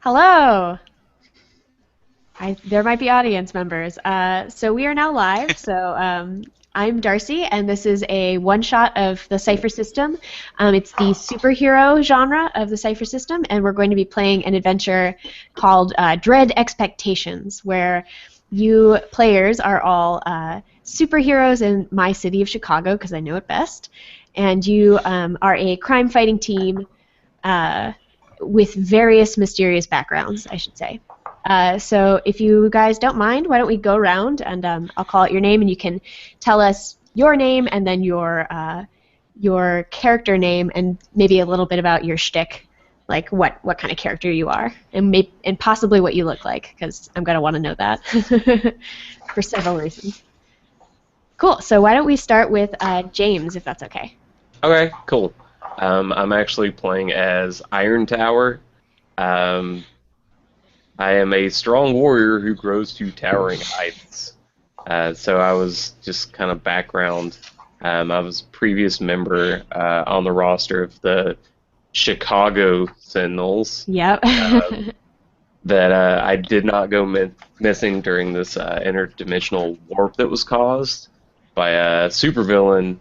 Hello. There might be audience members. So we are now live. So I'm Darcy, and this is a one-shot of the Cypher System. It's the superhero genre of the Cypher System, and we're going to be playing an adventure called Dread Expectations, where you players are all superheroes in my city of Chicago, because I know it best, and you are a crime-fighting team with various mysterious backgrounds, I should say. So if you guys don't mind, why don't we go around and I'll call out your name and you can tell us your name and then your character name and maybe a little bit about your shtick, like what kind of character you are and possibly what you look like, because I'm going to want to know that for several reasons. Cool. So why don't we start with James, if that's okay. Okay, cool. I'm actually playing as Iron Tower. I am a strong warrior who grows to towering heights. So I was just kind of background. I was a previous member on the roster of the Chicago Sentinels. Yep. That I did not go missing during this interdimensional warp that was caused by a supervillain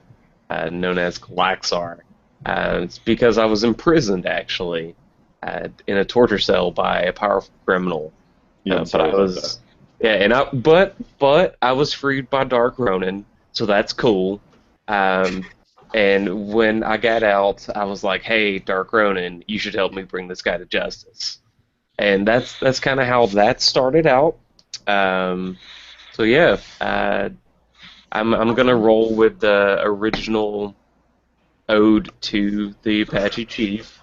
known as Galaxar. It's because I was imprisoned, actually. In a torture cell by a powerful criminal, but I was, but I was freed by Dark Ronin, so that's cool. And when I got out, I was like, "Hey, Dark Ronin, you should help me bring this guy to justice." And that's kind of how that started out. So yeah, I'm gonna roll with the original ode to the Apache Chief.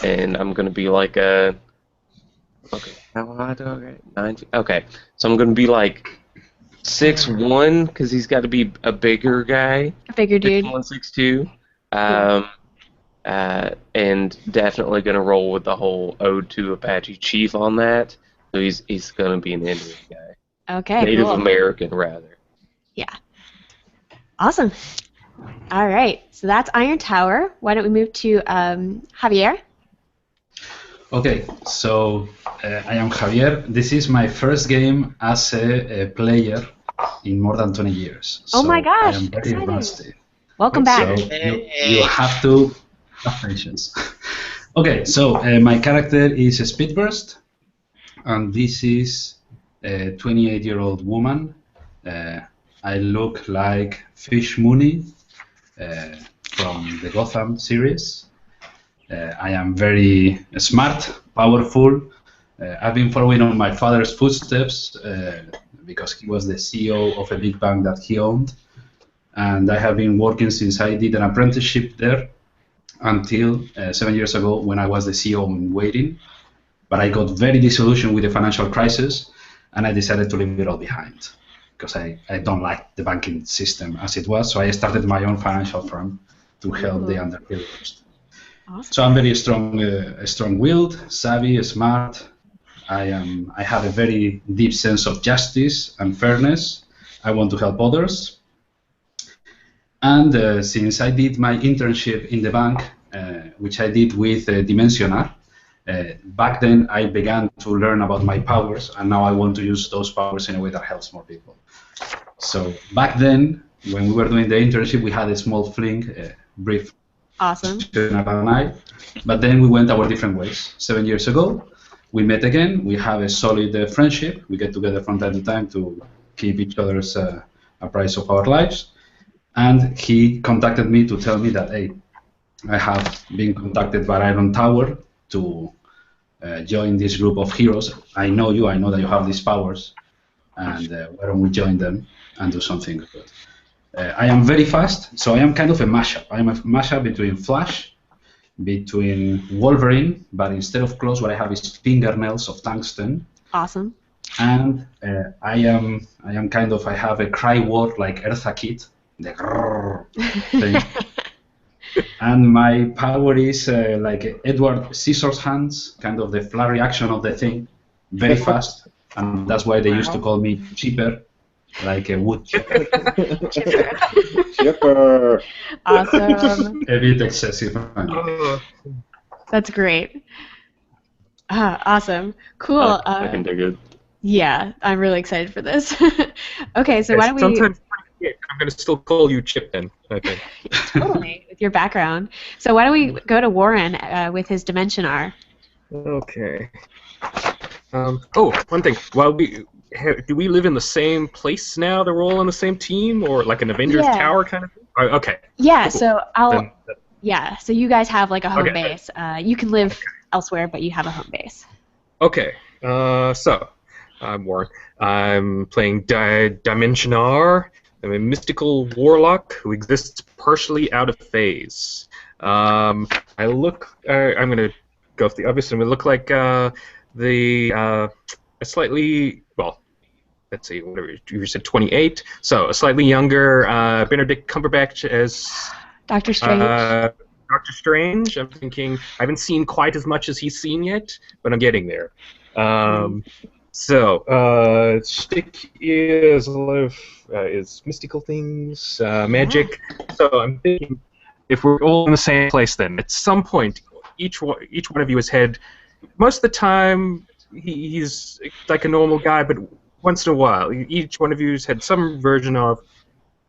And I'm gonna be like a how high do I get? 9 feet? Okay, so I'm gonna be like 6'1" because he's got to be a bigger guy. A bigger dude. 6'1", 6'2". And definitely gonna roll with the whole ode to Apache Chief on that. So he's gonna be an Indian guy. Okay. Native cool. American rather. Yeah. Awesome. All right, so that's Iron Tower. Why don't we move to Javier? Okay, so I am Javier. This is my first game as a player in more than 20 years. Oh my gosh, I am very excited. rusty. Welcome back. So you have to have patience. Okay, so my character is a Speedburst, and this is a 28-year-old woman. I look like Fish Mooney from the Gotham series. I am very smart, powerful. I've been following on my father's footsteps because he was the CEO of a big bank that he owned. And I have been working since I did an apprenticeship there until 7 years ago when I was the CEO in waiting. But I got very disillusioned with the financial crisis and I decided to leave it all behind because I don't like the banking system as it was. So I started my own financial firm to help the underprivileged. Awesome. So I'm very strong-willed, savvy, smart. I have a very deep sense of justice and fairness. I want to help others. And since I did my internship in the bank, which I did with Dimensionar, back then I began to learn about my powers, and now I want to use those powers in a way that helps more people. So back then, when we were doing the internship, we had a small fling, brief. Awesome. But then we went our different ways. 7 years ago, we met again. We have a solid friendship. We get together from time to time to keep each other's apprised of our lives. And he contacted me to tell me that, hey, I have been contacted by Iron Tower to join this group of heroes. I know you. I know that you have these powers. And why don't we join them and do something good? I am very fast, so I am kind of a mashup. I am a mashup between Flash, between Wolverine, but instead of claws, what I have is fingernails of tungsten. Awesome. And I have a cry word like Eartha Kitt, the grrr thing. And my power is like Edward Scissorhands, kind of the flurry action of the thing, very fast, and that's why they used to call me Chipper. Like a wood chipper. Chipper. Awesome. A bit excessive. That's great. Awesome. Cool. I can dig it. Yeah, I'm really excited for this. Okay, so Okay, why don't we sometimes I'm going to still call you Chip then, I think. totally with your background. So why don't we go to Warren with his Dimension R? Okay. One thing. Do we live in the same place now that we're all on the same team, or like an Avengers Yeah. Tower kind of thing? Okay. Yeah, Cool. so Then- so you guys have like a home Okay. base. You can live elsewhere, but you have a home base. Okay. So I'm Warren. I'm playing Dimension R. I'm a mystical warlock who exists partially out of phase. I'm gonna go with the obvious. I'm gonna look like a slightly, well, let's see, whatever you said, 28. So a slightly younger Benedict Cumberbatch as Dr. Strange. Doctor Strange. I'm thinking I haven't seen quite as much as he's seen yet, but I'm getting there. Shtick is a lot of is mystical things, magic. So I'm thinking if we're all in the same place, then at some point, each one of you has had. Most of the time, he's like a normal guy, but once in a while, each one of you's had some version of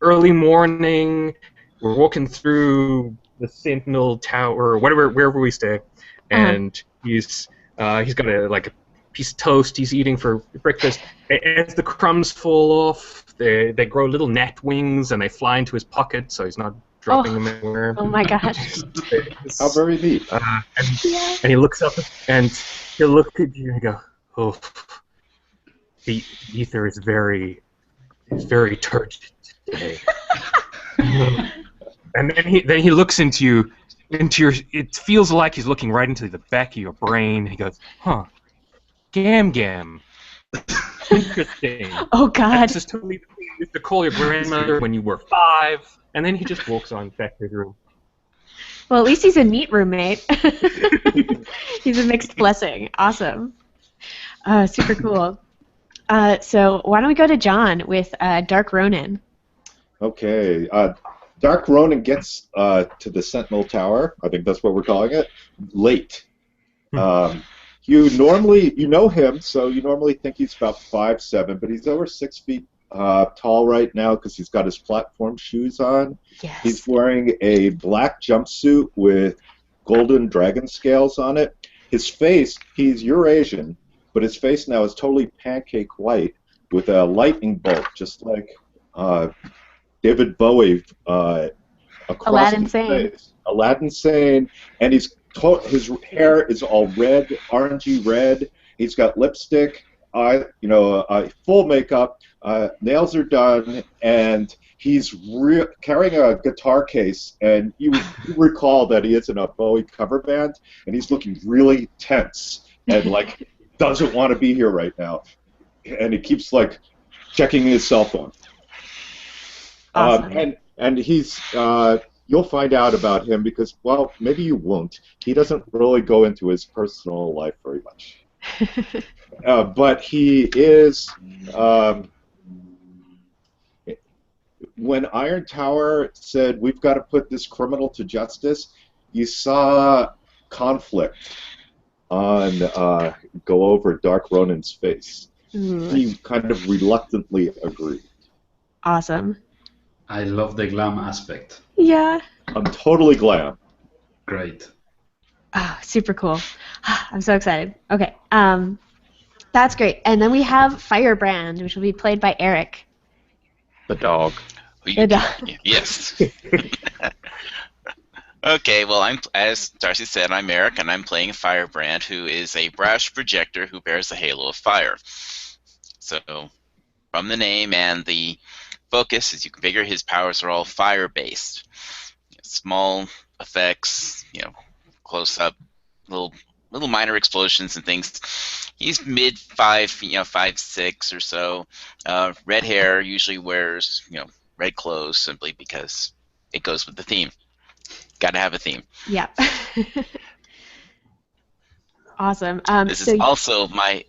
early morning. We're walking through the Sentinel Tower, or wherever we stay, and he's got a piece of toast he's eating for breakfast. As the crumbs fall off, they grow little gnat wings and they fly into his pocket, so he's not dropping them anywhere. Oh my gosh! How very neat. And he looks up and he'll look at you and go, "Oh, the ether is very turgid today." And then he looks into your. It feels like he's looking right into the back of your brain. He goes, "Huh, gam. Interesting. Oh God! This is totally the thing you used to call your grandmother when you were 5." And then he just walks on back to his room. Well, at least he's a neat roommate. He's a mixed blessing. Awesome. Super cool. So why don't we go to John with Dark Ronin? Okay. Dark Ronin gets to the Sentinel Tower. I think that's what we're calling it. Late. You know him, so you normally think he's about 5'7", but he's over 6 feet tall right now because he's got his platform shoes on. Yes. He's wearing a black jumpsuit with golden dragon scales on it. His face, he's Eurasian, but his face now is totally pancake white with a lightning bolt, just like David Bowie across Aladdin his Sane. face. Aladdin Sane, and his hair is all red, orangey red. He's got lipstick, full makeup. Nails are done, and he's carrying a guitar case. And you recall that he is in a Bowie cover band, and he's looking really tense and like doesn't want to be here right now. And he keeps like checking his cell phone. Awesome. And he's you'll find out about him because, well, maybe you won't. He doesn't really go into his personal life very much. But he is, when Iron Tower said, we've got to put this criminal to justice, you saw conflict go over Dark Ronin's face. He kind of reluctantly agreed. Awesome. I love the glam aspect. Yeah. I'm totally glam. Great. Oh, super cool. I'm so excited. Okay. That's great. And then we have Firebrand, which will be played by Eric. The dog. The dog. Yes. Okay, well, as Darcy said, I'm Eric, and I'm playing Firebrand, who is a brash projector who bears the halo of fire. So, from the name and the focus, as you can figure, his powers are all fire-based. Small effects, close up, little minor explosions and things. He's mid-5, 5'6" or so. Red hair, usually wears, red clothes simply because it goes with the theme. Got to have a theme. Yep. Awesome. This is also my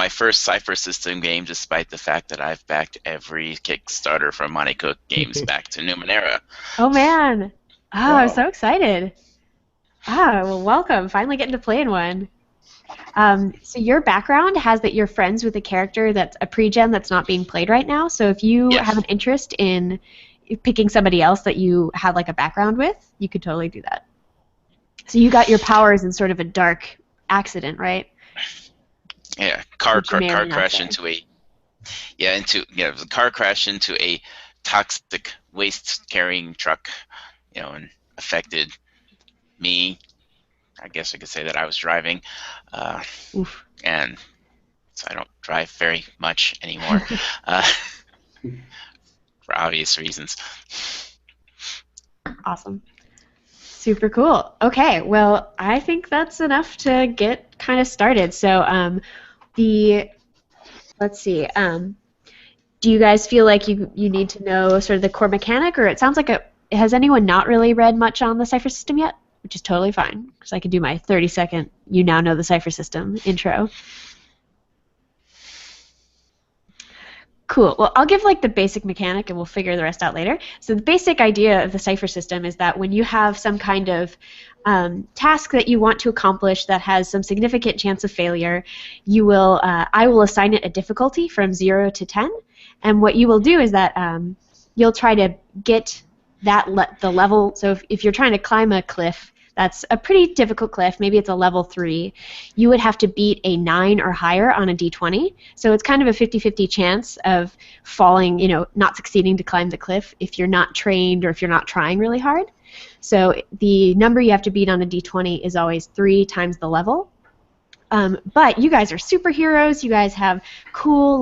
first Cypher System game, despite the fact that I've backed every Kickstarter from Monte Cook Games back to Numenera. Oh man! Oh, Wow. I'm so excited. Well, welcome. Finally getting to play in one. So your background has that you're friends with a character that's a pre-gen that's not being played right now. So if you Yes. have an interest in picking somebody else that you have like a background with, you could totally do that. So you got your powers in sort of a dark accident, right? Yeah, car Which you may or may not crash say. into a the car crash into a toxic waste carrying truck, and affected me. I guess I could say that I was driving, Oof. and so I don't drive very much anymore, for obvious reasons. Awesome. Super cool. Okay, well, I think that's enough to get kind of started. So, let's see. Do you guys feel like you need to know sort of the core mechanic, or it sounds like has anyone not really read much on the Cypher System yet? Which is totally fine, because I can do my 30-second "you now know the Cypher System" intro. Cool. Well, I'll give like the basic mechanic and we'll figure the rest out later. So the basic idea of the Cypher System is that when you have some kind of task that you want to accomplish that has some significant chance of failure, I will assign it a difficulty from 0 to 10. And what you will do is that you'll try to get the level. So if you're trying to climb a cliff, that's a pretty difficult cliff. Maybe it's a level 3. You would have to beat a 9 or higher on a d20. So it's kind of a 50-50 chance of falling, not succeeding to climb the cliff if you're not trained or if you're not trying really hard. So the number you have to beat on a d20 is always 3 times the level. But you guys are superheroes. You guys have cool,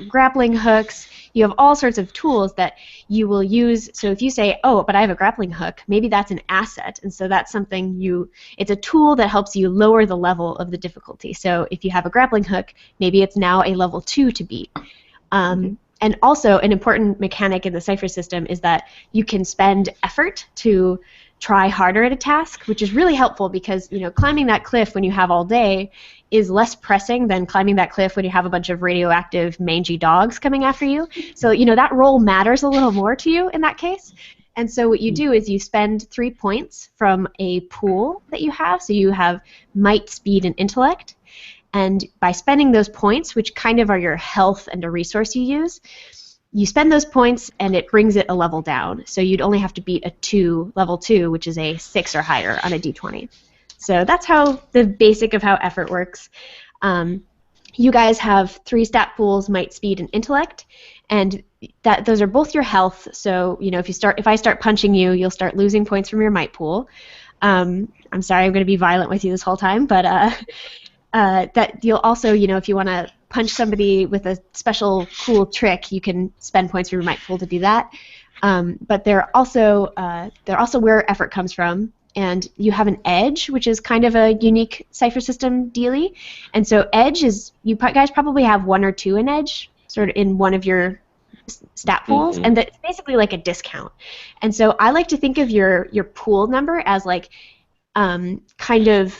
grappling hooks. You have all sorts of tools that you will use. So if you say, oh, but I have a grappling hook, maybe that's an asset. And so that's something it's a tool that helps you lower the level of the difficulty. So if you have a grappling hook, maybe it's now a level 2 to beat. And also an important mechanic in the Cypher System is that you can spend effort to try harder at a task, which is really helpful because climbing that cliff when you have all day is less pressing than climbing that cliff when you have a bunch of radioactive mangy dogs coming after you. So that roll matters a little more to you in that case. And so what you do is you spend 3 points from a pool that you have. So you have might, speed, and intellect. And by spending those points, which kind of are your health and a resource you use, you spend those points and it brings it a level down. So you'd only have to beat a level 2, which is a 6 or higher on a d20. So that's how the basic of how effort works. You guys have 3 stat pools, might, speed, and intellect, and those are both your health. So if I start punching you, you'll start losing points from your might pool. I'm sorry, I'm going to be violent with you this whole time, but that you'll also, if you want to punch somebody with a special cool trick, you can spend points from your might pool to do that. But they're also where effort comes from, and you have an edge, which is kind of a unique Cypher System dealie. And so edge is, you guys probably have 1 or 2 in edge, sort of in one of your stat pools, and that's basically like a discount. And so I like to think of your pool number as like kind of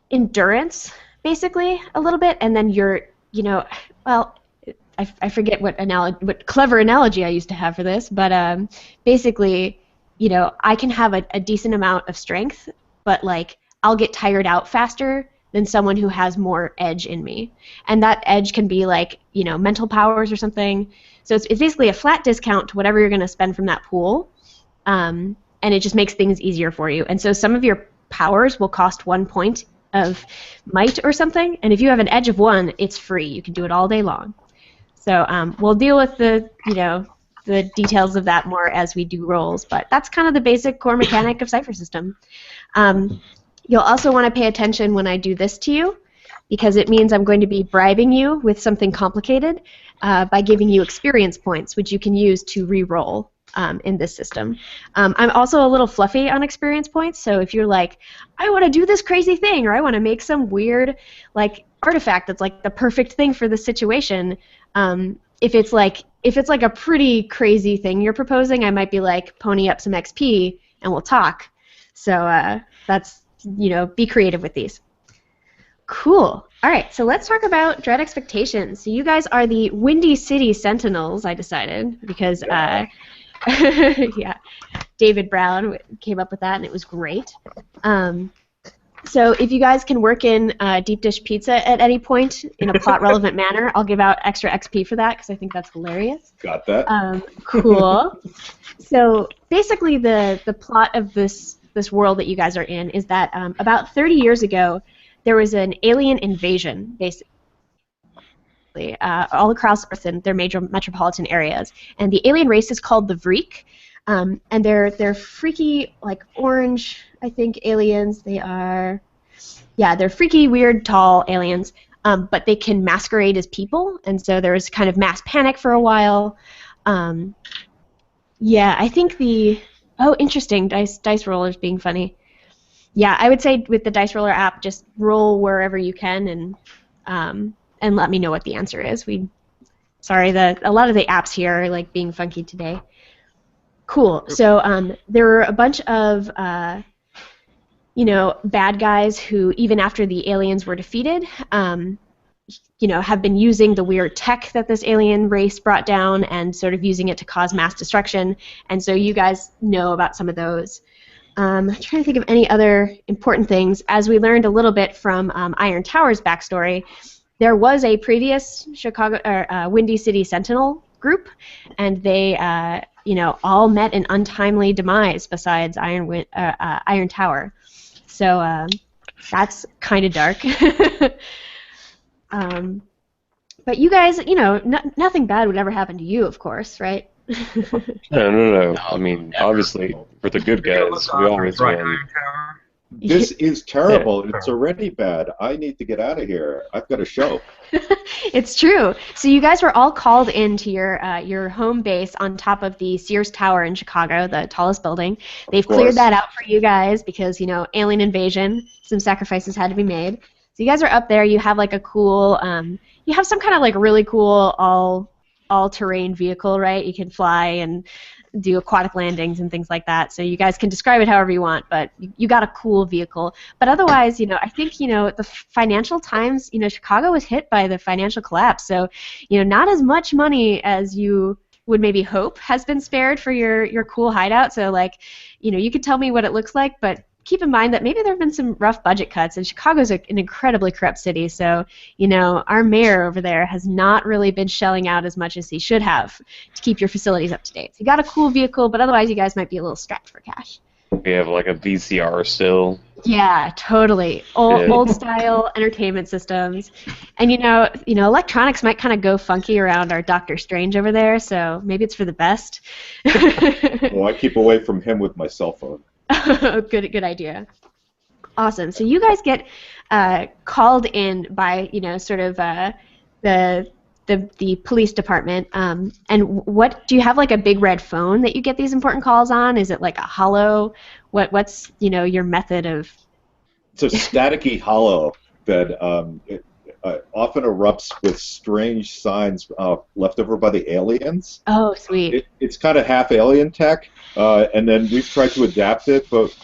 endurance, basically, a little bit, and then I forget what clever analogy I used to have for this, but basically, I can have a decent amount of strength, but I'll get tired out faster than someone who has more edge in me, and that edge can be mental powers or something. So it's basically a flat discount to whatever you're going to spend from that pool, and it just makes things easier for you. And so some of your powers will cost 1 point of might or something, and if you have an edge of 1, it's free. You can do it all day long. So we'll deal with the details of that more as we do rolls, but that's kind of the basic core mechanic of Cypher System. You'll also want to pay attention when I do this to you, because it means I'm going to be bribing you with something complicated by giving you experience points, which you can use to re-roll in this system. I'm also a little fluffy on experience points, so if you're like, I want to do this crazy thing, or I want to make some weird artifact that's the perfect thing for the situation, if it's like a pretty crazy thing you're proposing, I might be like, pony up some XP and we'll talk. So that's, be creative with these. Cool. All right, so let's talk about Dread Expectations. So you guys are the Windy City Sentinels, I decided, because yeah. David Brown came up with that, and it was great. So if you guys can work in deep dish pizza at any point in a plot-relevant manner, I'll give out extra XP for that because I think that's hilarious. Got that. Cool. So basically the plot of this world that you guys are in is that about 30 years ago, there was an alien invasion, basically, all across Earth in their major metropolitan areas. And the alien race is called the Vreek. And they're freaky, like orange, I think, aliens. They're freaky, weird, tall aliens, but they can masquerade as people, and so there was kind of mass panic for a while. I think interesting, dice rollers being funny. Yeah, I would say with the dice roller app, just roll wherever you can and let me know what the answer is. A lot of the apps here are like being funky today. Cool. So there were a bunch of, bad guys who, even after the aliens were defeated, have been using the weird tech that this alien race brought down and sort of using it to cause mass destruction. And so you guys know about some of those. I'm trying to think of any other important things. As we learned a little bit from Iron Tower's backstory, there was a previous Windy City Sentinel group, and they all met an untimely demise besides Iron Tower. So that's kind of dark. But you guys, nothing bad would ever happen to you, of course, right? No. I mean, obviously, for the good guys, we always win. This is terrible. It's already bad. I need to get out of here. I've got a show. It's true. So you guys were all called into your home base on top of the Sears Tower in Chicago, the tallest building. They've cleared that out for you guys because, alien invasion, some sacrifices had to be made. So you guys are up there. You have like a cool, you have some kind of like really cool all-terrain vehicle, right? You can fly and do aquatic landings and things like that. So you guys can describe it however you want, but you got a cool vehicle. But otherwise, I think, the financial times, Chicago was hit by the financial collapse. So, not as much money as you would maybe hope has been spared for your cool hideout. So, like, you could tell me what it looks like, but keep in mind that maybe there have been some rough budget cuts, and Chicago's an incredibly corrupt city, so, our mayor over there has not really been shelling out as much as he should have to keep your facilities up to date. So you got a cool vehicle, but otherwise you guys might be a little strapped for cash. We have like a VCR still. Yeah, totally. Old style entertainment systems. And electronics might kind of go funky around our Doctor Strange over there, so maybe it's for the best. Well, I keep away from him with my cell phone. Good idea. Awesome. So you guys get called in by the police department. And what do you have, like a big red phone that you get these important calls on? Is it like a hollow? What's your method of? It's a staticky hollow that often erupts with strange signs left over by the aliens. Oh, sweet. It's kind of half alien tech, and then we've tried to adapt it, but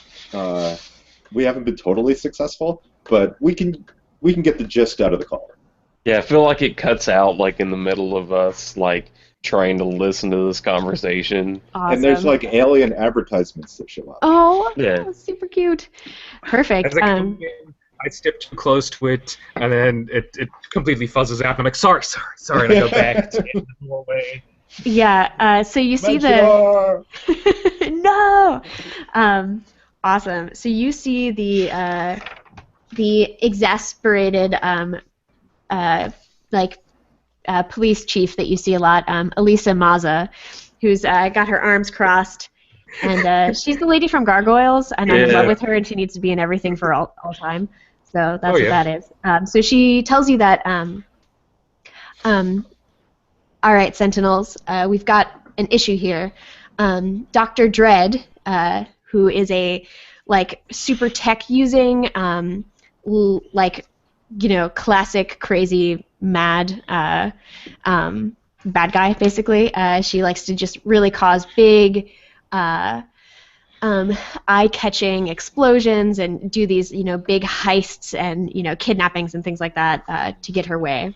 we haven't been totally successful. But we can get the gist out of the caller. Yeah, I feel like it cuts out like in the middle of us like trying to listen to this conversation. Awesome. And there's like alien advertisements that show up. Oh, yeah. That's super cute. Perfect. I step too close to it, and then it completely fuzzes out, and I'm like, sorry, and I go back to the doorway. Yeah, so you see Mentor! No! Awesome. So you see the exasperated police chief that you see a lot, Elisa Maza, who's got her arms crossed. And she's the lady from Gargoyles, and I'm in love with her, and she needs to be in everything for all time. So that's what that is. So she tells you that, all right, Sentinels, we've got an issue here. Dr. Dread, who is a super tech using, classic crazy mad bad guy, basically. She likes to just really cause big eye-catching explosions and do these, big heists and, kidnappings and things like that to get her way.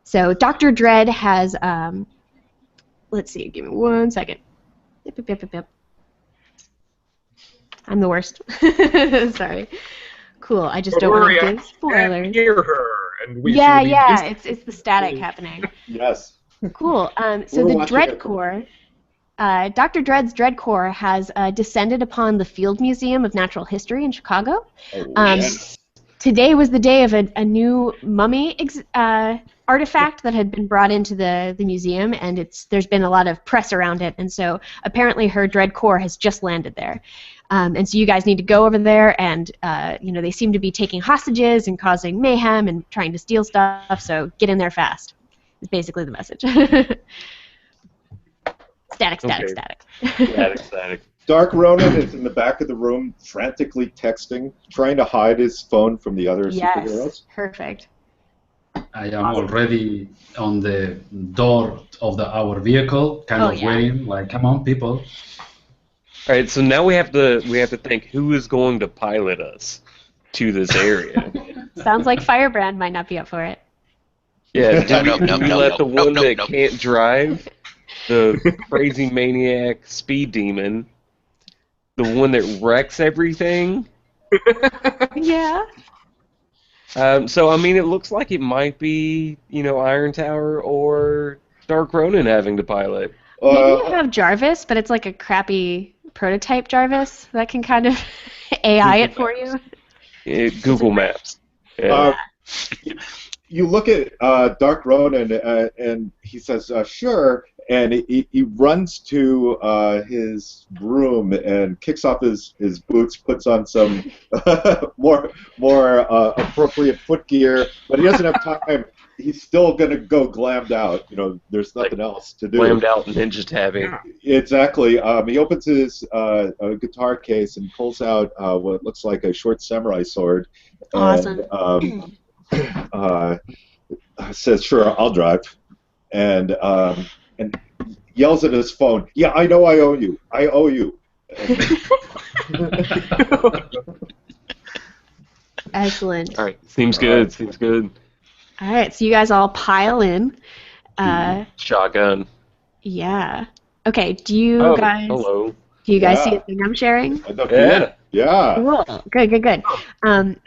So Dr. Dread has, let's see, give me 1 second. I'm the worst. Sorry. Cool. I just Don't don't want worry, to I give spoilers. can't hear her, and we Yeah, should leave yeah. instantly. It's the static happening. Yes. Cool. So We're the watching Dread it. Core, Dr. Dread's Dread Core has descended upon the Field Museum of Natural History in Chicago. Oh, Yes. Today was the day of a new mummy artifact that had been brought into the museum, and there's been a lot of press around it, and so apparently her Dread Core has just landed there. And so you guys need to go over there, and they seem to be taking hostages and causing mayhem and trying to steal stuff, so get in there fast. Is basically the message. Static, Okay. static. Static. Dark Ronin is in the back of the room, frantically texting, trying to hide his phone from the other superheroes. Yes, perfect. I am already on the door of our vehicle, kind of waiting, like, come on, people. All right, so now we have to think who is going to pilot us to this area. Sounds like Firebrand might not be up for it. Yeah, No, let the one that no. can't drive, the crazy maniac speed demon, the one that wrecks everything. Yeah. So I mean, it looks like it might be Iron Tower or Dark Ronin having to pilot. Maybe you have Jarvis, but it's like a crappy prototype Jarvis that can kind of AI it for you. Google Maps. Yeah. You look at Dark Ronin, and he says, "Sure," and he runs to his room and kicks off his boots, puts on some more appropriate footgear, but he doesn't have time. He's still gonna go glammed out. There's nothing else to do. Glammed out ninja tabbing. Exactly. He opens his guitar case and pulls out what looks like a short samurai sword. Awesome. And, says, "Sure, I'll drive," and yells at his phone, "Yeah, I know I owe you. I owe you." Excellent. All right, seems good. Seems good. All right, so you guys all pile in. Shotgun. Yeah. Okay. Do you guys? Hello. Do you guys see Yeah. a thing I'm sharing? Yeah. Cool. Good.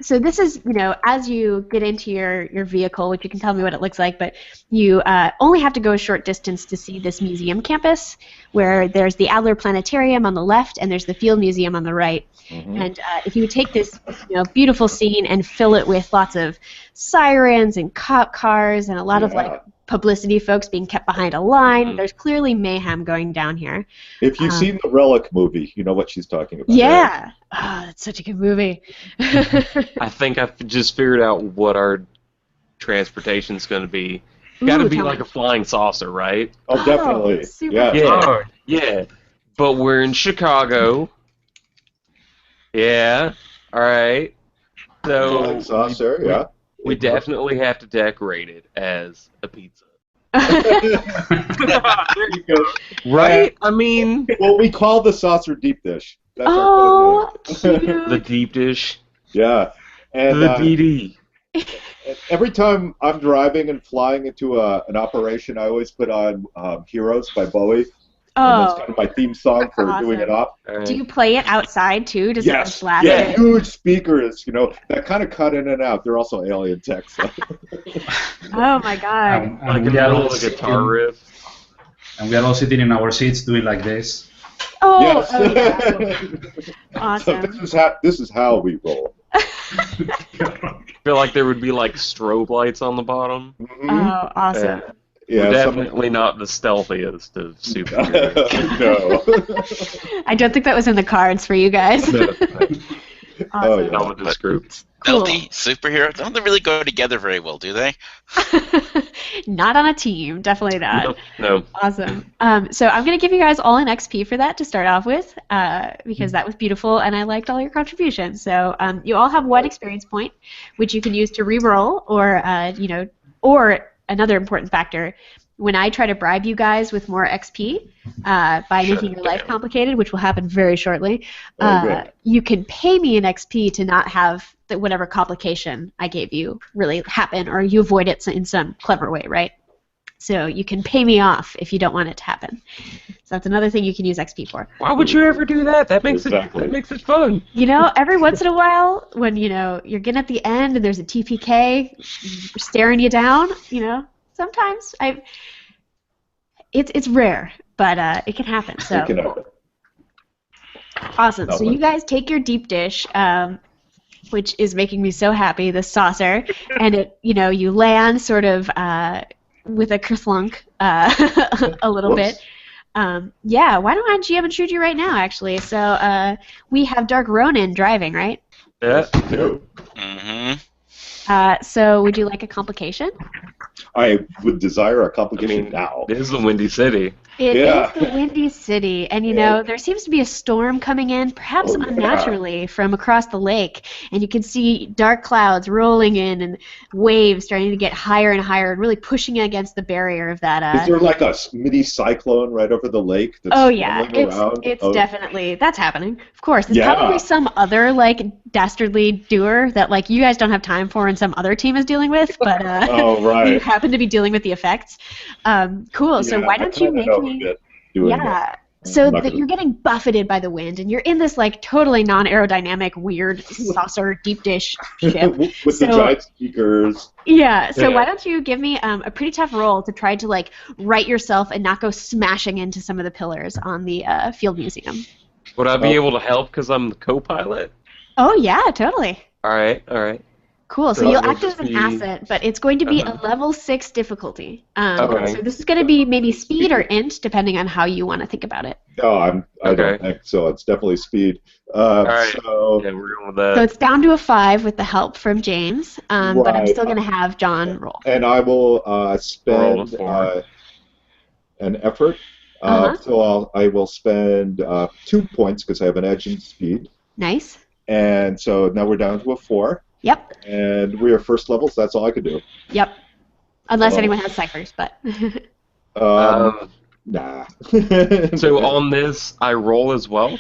So this is, as you get into your vehicle, which you can tell me what it looks like, but you only have to go a short distance to see this museum campus, where there's the Adler Planetarium on the left and there's the Field Museum on the right. Mm-hmm. And if you take this, beautiful scene and fill it with lots of sirens and cop cars and a lot of publicity folks being kept behind a line, there's clearly mayhem going down here. If you've seen the Relic movie, you know what she's talking about. Yeah. Right? Oh, that's such a good movie. I think I've just figured out what our transportation's going to be. Got to be like a flying saucer, right? Oh, definitely. Super Yeah. Yeah. But we're in Chicago. Yeah. All right. So Flying saucer, yeah. we definitely have to decorate it as a pizza. There you go. Right? I mean... Well, we call the saucer deep dish. That's cute. The deep dish. Yeah. And The DD. every time I'm driving and flying into an operation, I always put on Heroes by Bowie. And that's kind of my theme song for doing it up. Right. Do you play it outside too? Does Yes. it blast Yeah, it? huge speakers, that kind of cut in and out. They're also alien tech. So. Oh my god. Like we are all a guitar riff. And we are all sitting in our seats doing like this. Oh, Yes. yeah. Awesome. So this is how we roll. I feel like there would be like strobe lights on the bottom. Mhm. Oh, awesome. Yeah, We're definitely not the stealthiest of superheroes. No. I don't think that was in the cards for you guys. Oh, yeah. Not with this group. Stealthy superheroes don't really go together very well, do they? Not on a team, definitely not. No. Awesome. So I'm going to give you guys all an XP for that to start off with, because that was beautiful and I liked all your contributions. So you all have one experience point, which you can use to re-roll, or another important factor. When I try to bribe you guys with more XP by making your life complicated, which will happen very shortly, you can pay me an XP to not have whatever complication I gave you really happen, or you avoid it in some clever way, right? So you can pay me off if you don't want it to happen. So that's another thing you can use XP for. Why would you ever do that? That makes it fun. You know, every once in a while, when you're getting at the end and there's a TPK staring you down, sometimes it's rare, but it can happen. So It can happen. awesome. So you guys take your deep dish, which is making me so happy, the saucer, and you land sort of with a kerthunk a little bit. Yeah, why don't I GM intrude you right now, actually? So we have Dark Ronin driving, right? Yeah. Mm-hmm. So would you like a complication? I would desire a complication now. This is the Windy City. It Yeah. is the Windy City, and there seems to be a storm coming in, perhaps unnaturally, from across the lake, and you can see dark clouds rolling in and waves starting to get higher and higher and really pushing against the barrier of that. Is there like a mini cyclone right over the lake? That's Oh yeah, rolling around? it's definitely that's happening. Of course, there's Yeah. probably some other dastardly doer that you guys don't have time for, and some other team is dealing with, but Oh, right. you happen to be dealing with the effects. Cool. So Yeah, why I don't you kinda make know me? a bit doing Yeah. that. So not that gonna- you're getting buffeted by the wind, and you're in this totally non-aerodynamic, weird saucer deep dish ship. with the So- giant speakers. Yeah. So Yeah. why don't you give me a pretty tough roll to try to right yourself and not go smashing into some of the pillars on the field museum? Would I be able to help because I'm the co-pilot? Oh yeah, totally. All right. Cool. So So you'll it'll act as just an be- asset, but it's going to be Uh-huh. a level 6 difficulty. Okay. So this is going to be maybe speed or int, depending on how you want to think about it. No, I don't Okay. think so. It's definitely speed. right. So Yeah, we're going with that. So it's down to a 5 with the help from James, but I'm Right. still going to have John roll. and I will Roll spend a 4. an effort. Uh-huh. So I will spend 2 points because I have an edge in speed. Nice. And so now we're down to a 4. Yep. And we are first level, so that's all I could do. Yep. Unless Oh. anyone has ciphers, but Nah. So on this, I roll as well.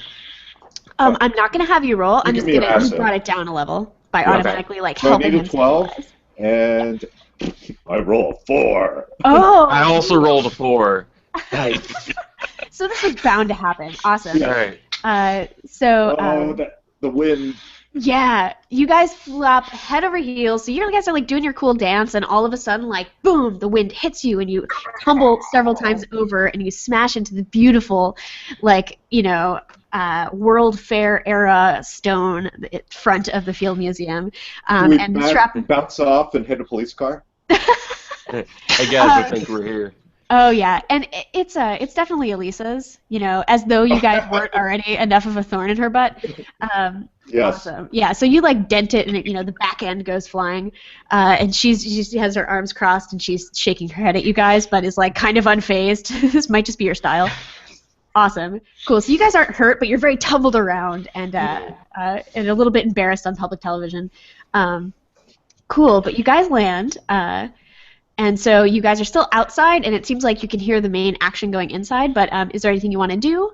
I'm not going to have you roll. I'm give just me an going to asset. brought it down a level by Okay. automatically So I helping need a him 12. stabilize. And I roll a 4. Oh. I also rolled a 4. So this was bound to happen. Awesome. All right. The wind. Yeah, you guys flop head over heels. So you guys are doing your cool dance, and all of a sudden, boom, the wind hits you, and you tumble several times over, and you smash into the beautiful, World Fair era stone front of the Field Museum, Do we and the strap. bounce off and hit a police car? Hey guys, I think we're here. Oh yeah, and it's definitely Elisa's. As though you guys weren't already enough of a thorn in her butt. Yes. Awesome. Yeah, so you dent it, and the back end goes flying, and she has her arms crossed, and she's shaking her head at you guys, but is kind of unfazed. This might just be your style. Awesome. Cool. So you guys aren't hurt, but you're very tumbled around and a little bit embarrassed on public television. Cool. But you guys land, and so you guys are still outside, and it seems like you can hear the main action going inside. But is there anything you want to do?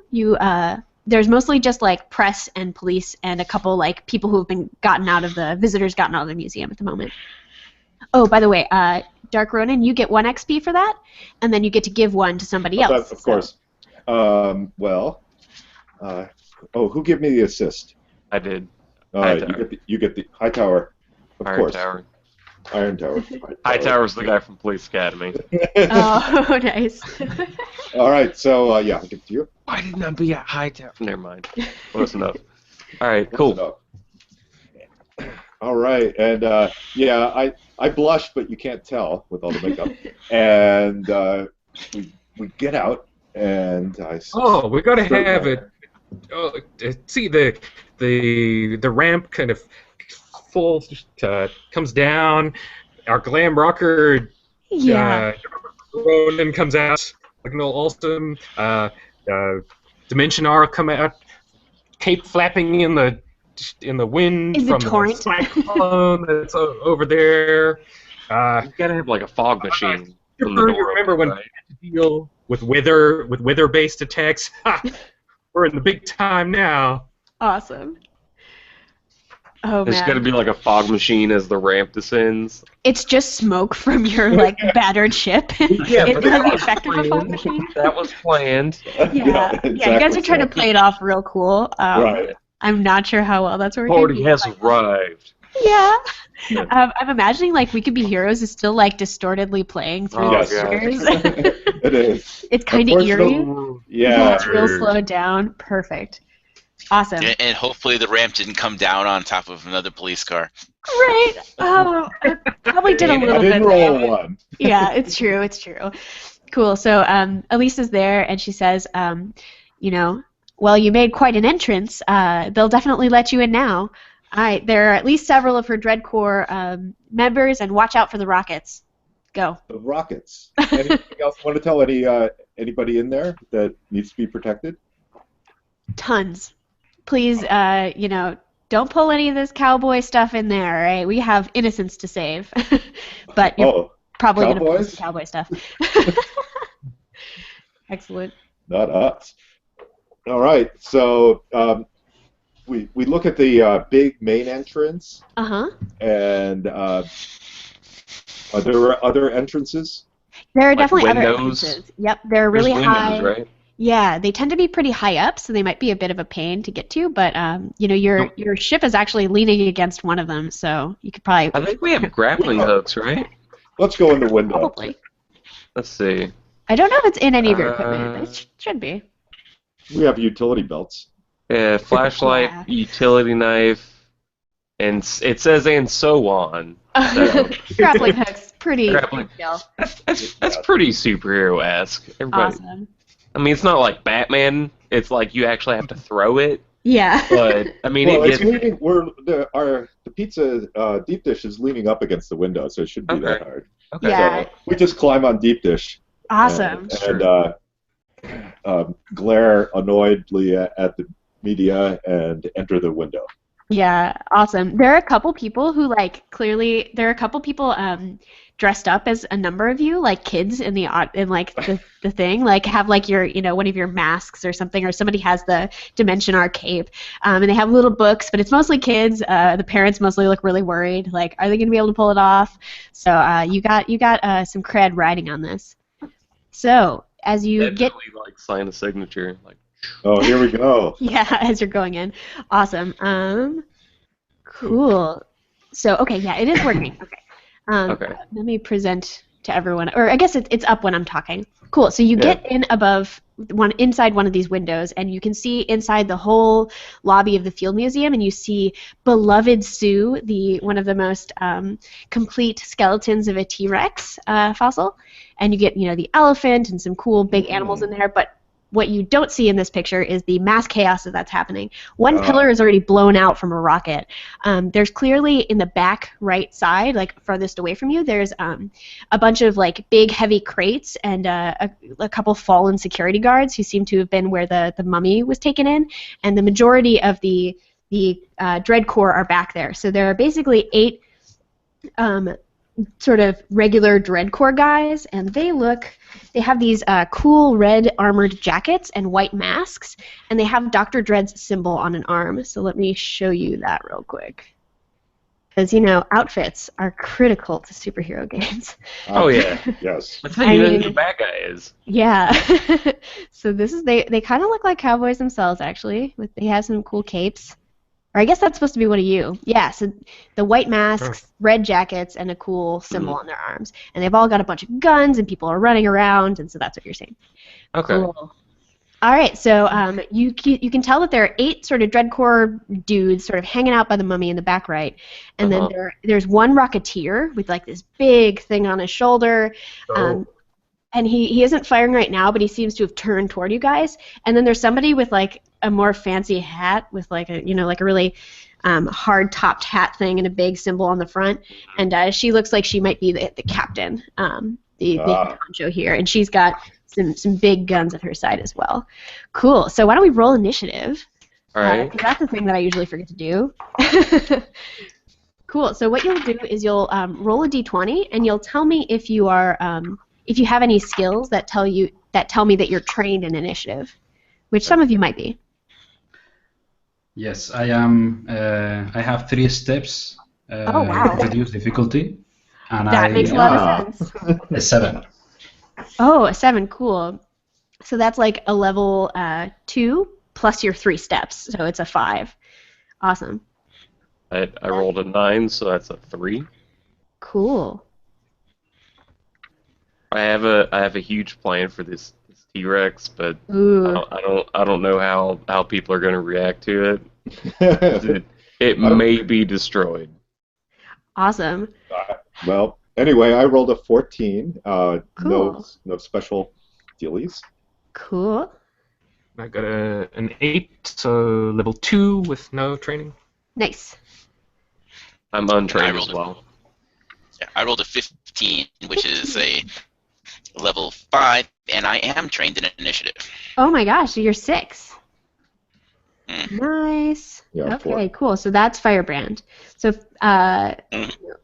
There's mostly just press and police and a couple people who have been gotten out of the museum at the moment. Oh, by the way, Dark Ronin, you get 1 XP for that, and then you get to give 1 to somebody else. Of course. Who gave me the assist? I did. You get the high tower. Of Iron course. Tower. Iron Tower. High Tower's the guy from Police Academy. Oh, nice. All right, so I'll give it to you. Why didn't I be at High Tower? Never mind. Close enough. All right, cool. All right, and I blush, but you can't tell with all the makeup. And we get out, and Oh, we gotta have it. Oh, see the ramp kind of comes down. Our glam rocker, Yeah. Ronan comes out, looking all awesome. Dimension R come out, cape flapping in the wind In the from torrent. the cyclone that's over there. You gotta have a fog machine. From the You door remember open, when right? we had to deal with weather-based attacks? Ha! We're in the big time now. Awesome. Oh There's got to man, be like a fog machine as the ramp descends. it's just smoke from your like battered ship. Yeah, It but has that the was effect of a fog planned. machine. That was planned. Yeah, exactly. yeah. You guys are trying to so. play it off real cool. Right. I'm not sure how well that's working. Party has arrived. Yeah. Yeah. I'm imagining like We Could Be Heroes is still like distortedly playing through Oh, the God. speakers. It is. It's kind of eerie. Yeah. It's real slowed down. Perfect. Awesome. And hopefully the ramp didn't come down on top of another police car. Right. Oh, I probably did a I little didn't bit. roll one. Yeah, it's true. It's true. Cool. So Elisa's there, and she says, well, you made quite an entrance. They'll definitely let you in now. All right, there are at least several of her Dread Corps members, and watch out for the rockets. Go. The rockets. Anything else you want to tell anybody in there that needs to be protected? Tons. Please, don't pull any of this cowboy stuff in there, all right? We have innocents to save. But you're probably going to pull some cowboy stuff. Excellent. Not us. All right. So we look at the big main entrance. Uh-huh. And are there other entrances? There are Like definitely other windows? entrances. Yep, they're There's really windows, high. right? Yeah, they tend to be pretty high up, so they might be a bit of a pain to get to. But your ship is actually leaning against one of them, so you could probably I think we have grappling hooks, right? Let's go in the window. probably. Let's see. I don't know if it's in any of your equipment. It should be. We have utility belts. Yeah, flashlight, Yeah. utility knife, and it says and so on. So, Grappling hooks, pretty Grappling- skill. that's pretty superhero-esque. Everybody. Awesome. I mean, it's not like Batman. It's like you actually have to throw it. Yeah. But I mean, Well, it it's gets leaning. The pizza deep dish is leaning up against the window, so it shouldn't be that hard. okay. Yeah. So we just climb on deep dish. Awesome. And glare annoyedly at the media and enter the window. Yeah, awesome. There are a couple people who dressed up as a number of you, like kids in the thing, like have like your one of your masks or something, or somebody has the Dimension R cape, and they have little books, but it's mostly kids. The parents mostly look really worried, like are they going to be able to pull it off? So you got some cred riding on this. So as you get like sign a signature, like. Oh, here we go. yeah, as you're going in, awesome. Cool. So okay, yeah, it is working. Okay. Okay. Let me present to everyone, or I guess it's up when I'm talking. Cool. So you get in inside one of these windows, and you can see inside the whole lobby of the Field Museum, and you see beloved Sue, one of the most complete skeletons of a T-Rex fossil, and you get the elephant and some cool big animals in there, but what you don't see in this picture is the mass chaos that's happening. One pillar is already blown out from a rocket. There's clearly in the back right side, like farthest away from you, there's a bunch of like big heavy crates and a couple fallen security guards who seem to have been where the mummy was taken in, and the majority of the Dread Corps are back there. So there are basically 8 sort of regular Dread Corps guys, and they have these cool red armored jackets and white masks, and they have Dr. Dread's symbol on an arm. So let me show you that real quick. Because, outfits are critical to superhero games. Oh, yeah. Yes. Let's think who the bad guy is. Yeah. So they kind of look like cowboys themselves, actually. They have some cool capes. Or I guess that's supposed to be one of you. Yeah, so the white masks, red jackets, and a cool symbol on their arms. And they've all got a bunch of guns, and people are running around, and so that's what you're seeing. Okay. Cool. All right, so you can tell that there are 8 sort of Dread Corps dudes sort of hanging out by the mummy in the back right. And then there's one Rocketeer with like this big thing on his shoulder. And he isn't firing right now, but he seems to have turned toward you guys. And then there's somebody with like a more fancy hat with like a like a really hard topped hat thing and a big symbol on the front. And she looks like she might be the captain, the honcho here, and she's got some big guns at her side as well. Cool. So why don't we roll initiative? All right. 'Cause that's the thing that I usually forget to do. Cool. So what you'll do is you'll roll a d20, and you'll tell me if you are if you have any skills that tell me that you're trained in initiative, which some of you might be. Yes, I am. I have 3 steps. Oh, wow. Reduce difficulty, and That makes a lot of sense. a 7. Oh, a 7, cool. So that's like a level 2 plus your 3 steps, so it's a 5. Awesome. I rolled a 9, so that's a 3. Cool. I have a huge plan for this T-Rex, but Ooh. I don't know how people are going to react to it. It may be destroyed. Awesome. Well, anyway, I rolled a 14. Cool. No special dealies. Cool. I got an 8, so level 2 with no training. Nice. I'm untrained as well. Yeah, I rolled a 15, which is a level 5, and I am trained in initiative. Oh my gosh, so you're 6. Mm. Nice. Yeah, Okay, 4. cool. So that's Firebrand. So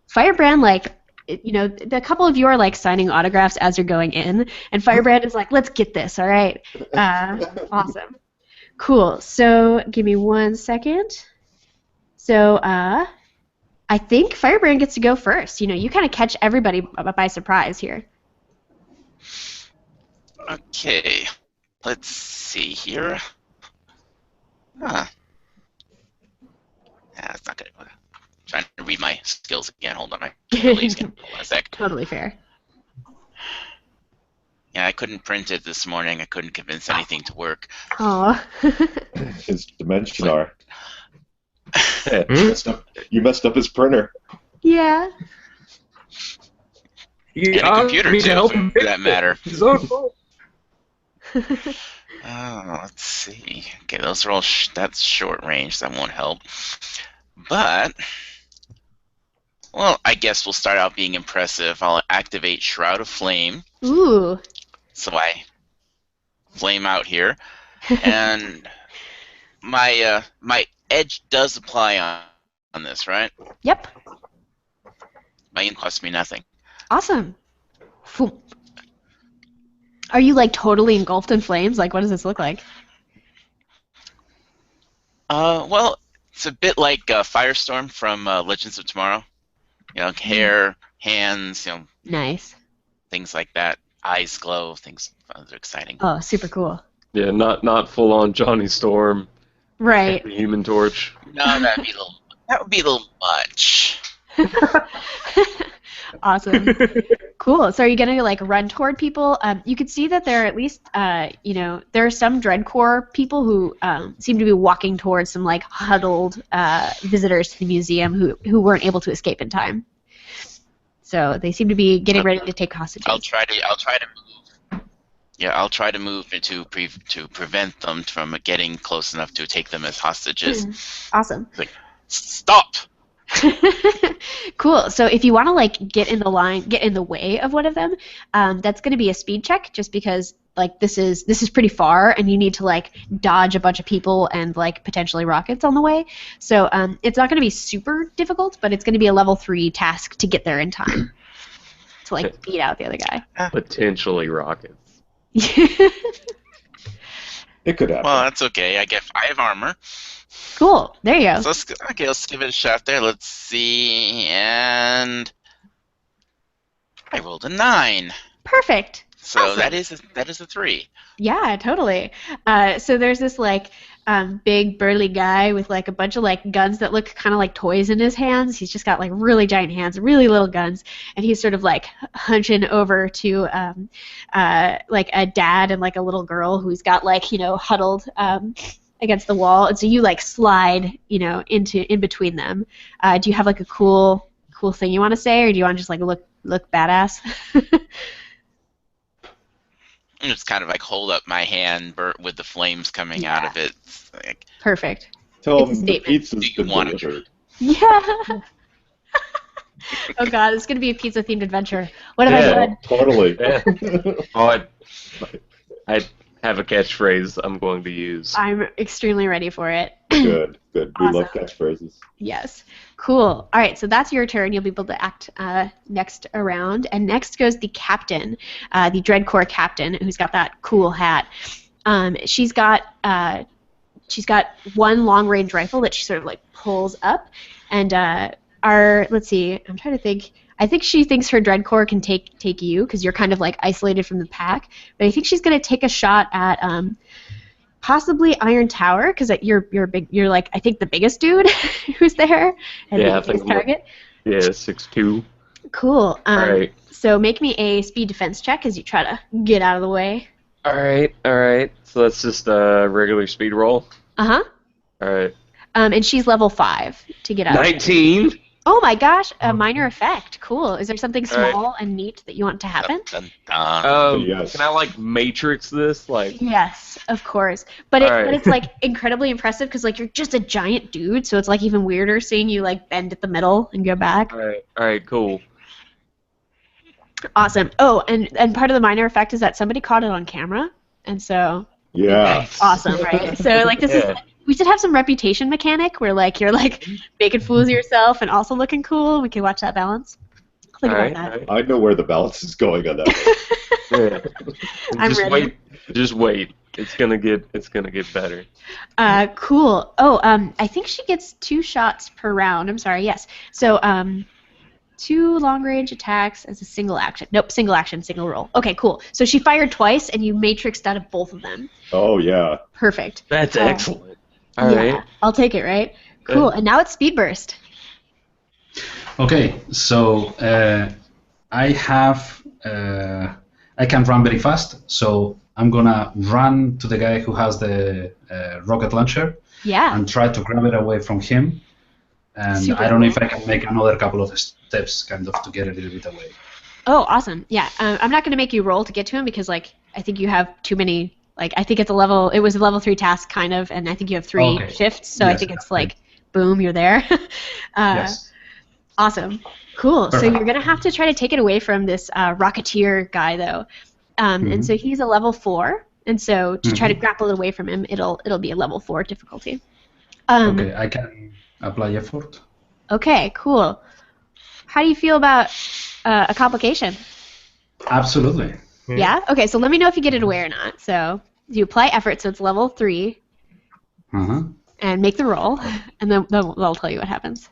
Firebrand, like, you know, a couple of you are like signing autographs as you're going in, and Firebrand is like, let's get this, all right? Awesome. Cool. So give me 1 second. So I think Firebrand gets to go first. You know, you kind of catch everybody by surprise here. Okay, let's see here. Huh. Yeah, that's not good. I'm trying to read my skills again. Hold on, I can't really again. Hold on a sec. Totally fair. Yeah, I couldn't print it this morning. I couldn't convince anything to work. Aw. His dimension are. Hmm? You messed up his printer. Yeah. And a computer, me to too, help for him that fix it. matter. His own fault. Let's see. Okay, those are all. That's short range. That won't help. But, well, I guess we'll start out being impressive. I'll activate Shroud of Flame. Ooh. So I flame out here, and my edge does apply on this, right? Yep. My ink costs me nothing. Awesome. Phew. Are you like totally engulfed in flames? Like, what does this look like? Well, it's a bit like Firestorm from Legends of Tomorrow. You know, hair, hands, you know, Nice. things like that. Eyes glow. Things that are exciting. Oh, super cool. Yeah, not full on Johnny Storm, Right. the Human Torch. No, that would be a little much. Awesome. Cool. So are you gonna like run toward people? You could see that there are at least, you know, there are some Dreadcore people who seem to be walking towards some like huddled visitors to the museum who weren't able to escape in time. So they seem to be getting ready to take hostages. I'll try to move. Yeah, I'll try to move to prevent them from getting close enough to take them as hostages. Awesome. Like, stop. Cool. So if you want to like get in the way of one of them, that's going to be a speed check, just because like this is pretty far, and you need to like dodge a bunch of people and like potentially rockets on the way. So it's not going to be super difficult, but it's going to be a level 3 task to get there in time to like beat out the other guy. Potentially rockets. It could happen. Well, that's okay. I get 5 armor. Cool. There you go. So let's give it a shot there. Let's see, and I rolled a 9. Perfect. So Awesome. that is a 3. Yeah, totally. So there's this like big burly guy with like a bunch of like guns that look kind of like toys in his hands. He's just got like really giant hands, really little guns, and he's sort of like hunching over to like a dad and like a little girl who's got like, you know, huddled against the wall, and so you like slide, you know, in between them. Do you have like a cool thing you want to say, or do you want to just like look badass? And just kind of like hold up my hand with the flames coming out of it. Like, Perfect. Tell It's a him the statement. pizza's Do you been want it? delivered. Yeah. Oh god, it's gonna be a pizza themed adventure. What have I Yeah. done? Totally. Yeah. Oh, I have a catchphrase I'm going to use. I'm extremely ready for it. Good. We love Awesome. catchphrases. Yes. Cool. All right, so that's your turn. You'll be able to act next around. And next goes the captain, the Dreadcore captain, who's got that cool hat. She's got she's got one long-range rifle that she sort of like pulls up, and let's see, I'm trying to think. I think she thinks her Dreadcore can take you because you're kind of like isolated from the pack. But I think she's gonna take a shot at possibly Iron Tower because you're big. You're like I think the biggest dude who's there and Yeah, I the think biggest target. Yeah, 6'2". Cool. All right. So make me a speed defense check as you try to get out of the way. All right. So that's just a regular speed roll. Uh-huh. All right. And she's level 5 to get out. 19. Oh my gosh, a minor effect. Cool. Is there something All right. small and neat that you want to happen? Dun, dun, dun. Yes. Can I like matrix this? Like. Yes, of course. But it's like incredibly impressive because like you're just a giant dude, so it's like even weirder seeing you like bend at the middle and go back. All right. Cool. Awesome. Oh, and part of the minor effect is that somebody caught it on camera, and so Yeah. awesome, right? So like this is we should have some reputation mechanic where like you're like making fools of yourself and also looking cool. We can watch that balance. Think All about right. that. I know where the balance is going on that. Yeah. I'm Just ready. wait. Just wait. It's gonna get better. Cool. Oh, I think she gets 2 shots per round. I'm sorry. Yes. So 2 long-range attacks as a single action. Nope, single action, single roll. Okay, cool. So she fired twice, and you matrixed out of both of them. Oh yeah. Perfect. That's Oh. excellent. All yeah, right. I'll take it, right? Cool. And now it's speed burst. Okay, so I have I can run very fast, so I'm gonna run to the guy who has the rocket launcher Yeah. and try to grab it away from him. And Super I don't know if cool. I can make another couple of steps, kind of, to get a little bit away. Oh, awesome. Yeah. I'm not going to make you roll to get to him because, like, I think you have too many. Like, I think it was a level 3 task, kind of, and I think you have 3 Okay. shifts, so I Yes, think it's okay. like, boom, you're there. Yes. Awesome. Cool. So Perfect. you're going to have to try to take it away from this Rocketeer guy, though. And so he's a level 4, and so to try to grapple it away from him, it'll be a level 4 difficulty. Okay, I can apply effort. Okay, cool. How do you feel about a complication? Absolutely. Yeah? Okay, so let me know if you get it away or not. So you apply effort, so it's level 3, Uh-huh. and make the roll, and then they'll tell you what happens.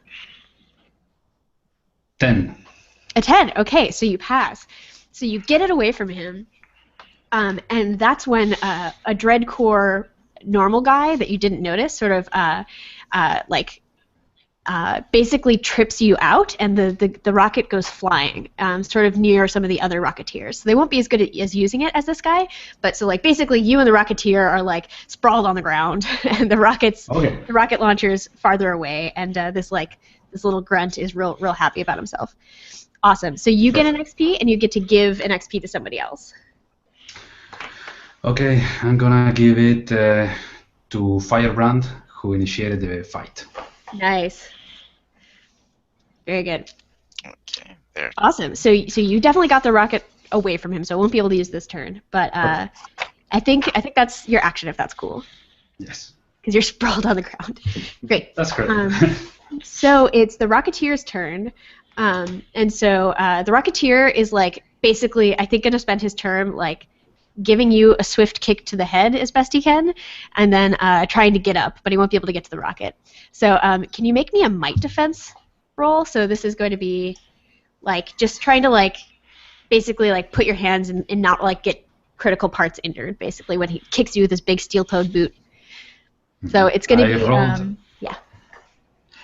10. A 10. Okay, so you pass. So you get it away from him, and that's when a Dreadcore normal guy that you didn't notice sort of basically trips you out, and the rocket goes flying, sort of near some of the other Rocketeers. So they won't be as good as using it as this guy, but so like basically you and the Rocketeer are like sprawled on the ground, and the rocket launcher's farther away, and this little grunt is real happy about himself. Awesome. So you get an XP, and you get to give an XP to somebody else. Okay, I'm gonna give it to Firebrand, who initiated the fight. Nice. Very good. Okay, there. Awesome. So you definitely got the rocket away from him, so I won't be able to use this turn. But I think that's your action if that's cool, Yes. because you're sprawled on the ground. Great. That's great. So it's the Rocketeer's turn, and so the Rocketeer is like basically I think going to spend his turn like giving you a swift kick to the head as best he can, and then trying to get up, but he won't be able to get to the rocket. So can you make me a might defense roll? So this is going to be like just trying to like basically like put your hands and not like get critical parts injured basically when he kicks you with his big steel-toed boot. So it's going to be rolled. yeah.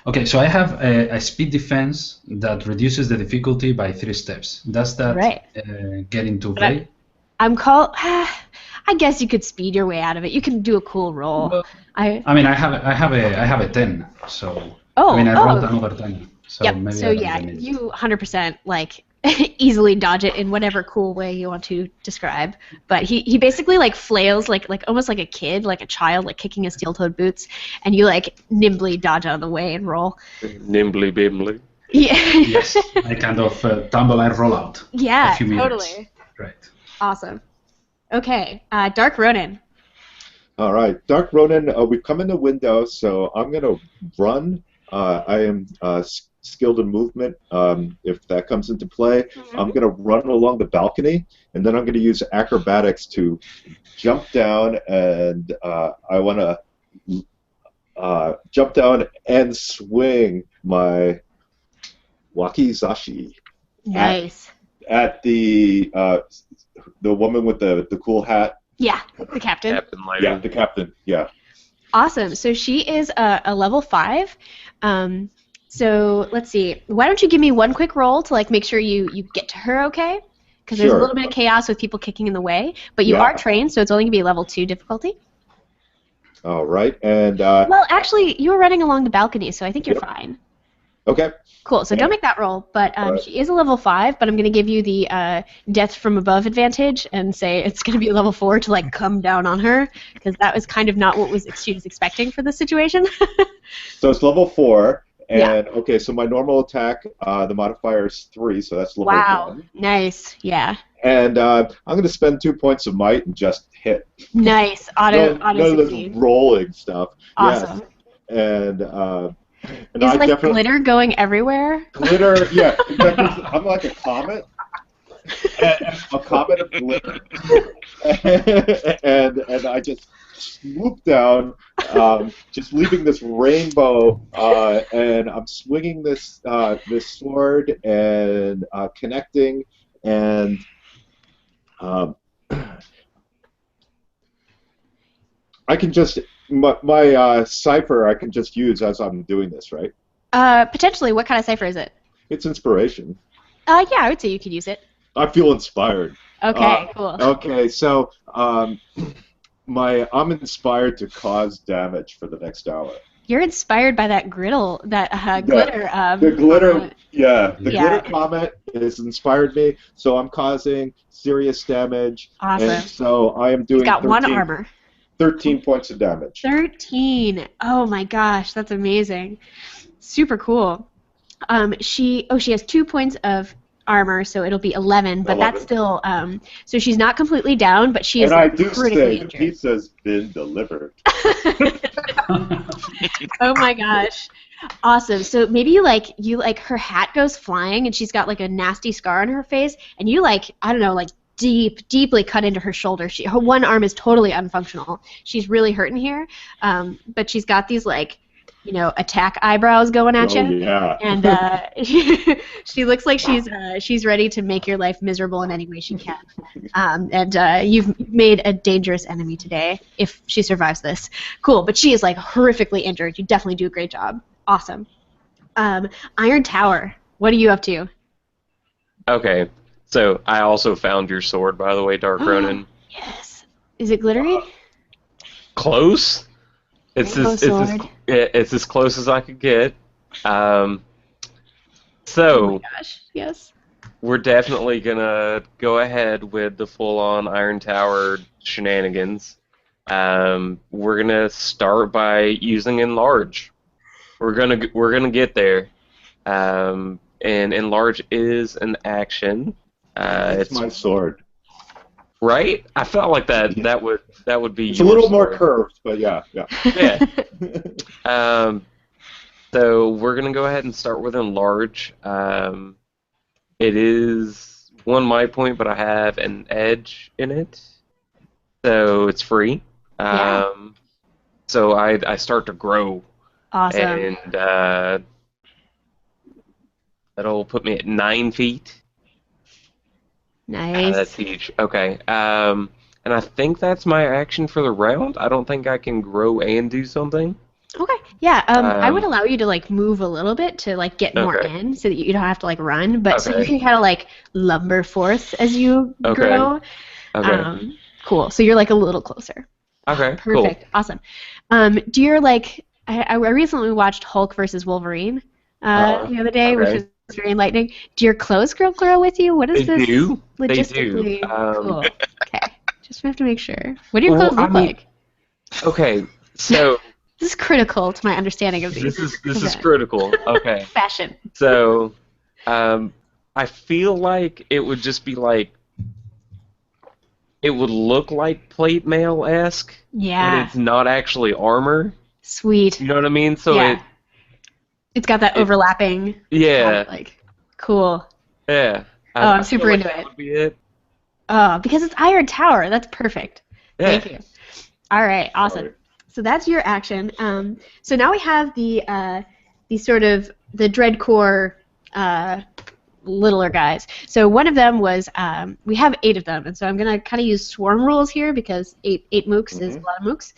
Okay, so I have a speed defense that reduces the difficulty by 3 steps. Does that Right. get into play? I'm called. I guess you could speed your way out of it. You can do a cool roll. Well, I I mean, I have a 10, so Oh, I mean, I oh. rolled another 10, so yep. maybe So I don't yeah, need it. you 100% like easily dodge it in whatever cool way you want to describe. But he basically like flails like almost like a kid, like a child, like kicking his steel-toed boots, and you like nimbly dodge out of the way and roll. Nimbly bimbly. Yeah. Yes, I kind of tumble and roll out. Yeah. a few meters. Totally. Right. Awesome. Okay. Dark Ronin. All right, Dark Ronin, we've come in the window, so I'm going to run. I am skilled in movement. If that comes into play, I'm going to run along the balcony, and then I'm going to use acrobatics to jump down, and I want to jump down and swing my wakizashi Nice. at the woman with the cool hat. Yeah, the captain. Captain Lighting. Yeah, the captain. Yeah. Awesome. So she is a level 5. So let's see. Why don't you give me one quick roll to like make sure you get to her okay? Because there's a Sure. little bit of chaos with people kicking in the way. But you Yeah. are trained, so it's only going to be level 2 difficulty. All right. And Well, actually, you were running along the balcony, so I think you're Yep. fine. okay. Cool. So don't make that roll. But Alright. she is a level 5, but I'm going to give you the death from above advantage and say it's going to be a level 4 to like come down on her, because that was kind of not what she was expecting for this situation. So it's level 4. Yeah. And okay, so my normal attack, the modifier is 3, so that's level Wow. 1. Nice. Yeah. And I'm going to spend 2 points of might and just hit. Nice. None Auto of this succeed. rolling stuff. Awesome. Yes. And Is I like definitely glitter going everywhere? glitter. Yeah, exactly. I'm like a comet. A comet of glitter. and I just swoop down, just leaving this rainbow, and I'm swinging this sword and connecting, and I can just my cipher I can just use as I'm doing this, right? Potentially. What kind of cipher is it? It's inspiration. Yeah, I would say you could use it. I feel inspired. Okay, cool. Okay, so I'm inspired to cause damage for the next hour. You're inspired by that glitter. The glitter, Yeah. glitter comet has inspired me, so I'm causing serious damage. Awesome. And so I am He's doing got 1 armor. 13 points of damage. 13. Oh my gosh, that's amazing. Super cool. She has 2 points of armor, so it'll be 11, but 11. that's still so she's not completely down, but she is And I like, do critically say injured. pizza's been delivered. Oh my gosh. Awesome. So maybe you like her hat goes flying and she's got like a nasty scar on her face, and you like, I don't know, like deeply cut into her shoulder. Her one arm is totally unfunctional. She's really hurting here. But she's got these like, attack eyebrows going at Oh you. yeah. And she looks like she's ready to make your life miserable in any way she can. And you've made a dangerous enemy today if she survives this. Cool, but she is like horrifically injured. You definitely do a great job. Awesome. Iron Tower, what are you up to? Okay, so I also found your sword, by the way, Dark Ronin. Yes. Is it glittery? Close. It's as close as I could get. Oh So my gosh. Yes. we're definitely gonna go ahead with the full-on Iron Tower shenanigans. We're gonna start by using enlarge. We're gonna get there. And enlarge is an action. It's my sword. Right? I felt like that would be. It's a your little more sword. curved, but yeah. Yeah. So we're gonna go ahead and start with enlarge. It is 1 might point, but I have an edge in it, so it's free. Yeah. So I start to grow, Awesome. and that'll put me at 9 feet. Nice. That's huge. Okay. And I think that's my action for the round. I don't think I can grow and do something. Okay. Yeah. I would allow you to like move a little bit to like get more Okay. in, so that you don't have to like run, but so you Okay. can kind of like lumber forth as you Okay. grow. Okay. Cool. So you're like a little closer. Okay. Perfect. Awesome. Do your like? I recently watched Hulk versus Wolverine the other day, which okay. was very enlightening. Do your clothes grow with you? What is They this? do. They do. Logistically cool. Okay. Just have to make sure. What do your Well, clothes look I mean- like? Okay. So This is critical to my understanding of these. this is critical. Okay. Fashion. So, I feel like it would just be like, it would look like plate mail-esque, but Yeah. it's not actually armor. Sweet. You know what I mean? So Yeah. It's got that overlapping. yeah, Like, cool. yeah. Oh, I'm I feel super like into that it. would be it. Oh, because it's Iron Tower. That's perfect. Yeah. Thank you. All right. Awesome. So that's your action. So now we have the sort of the Dreadcore littler guys. So one of them was we have 8 of them, and so I'm gonna kind of use swarm rules here because eight mooks is a lot of mooks.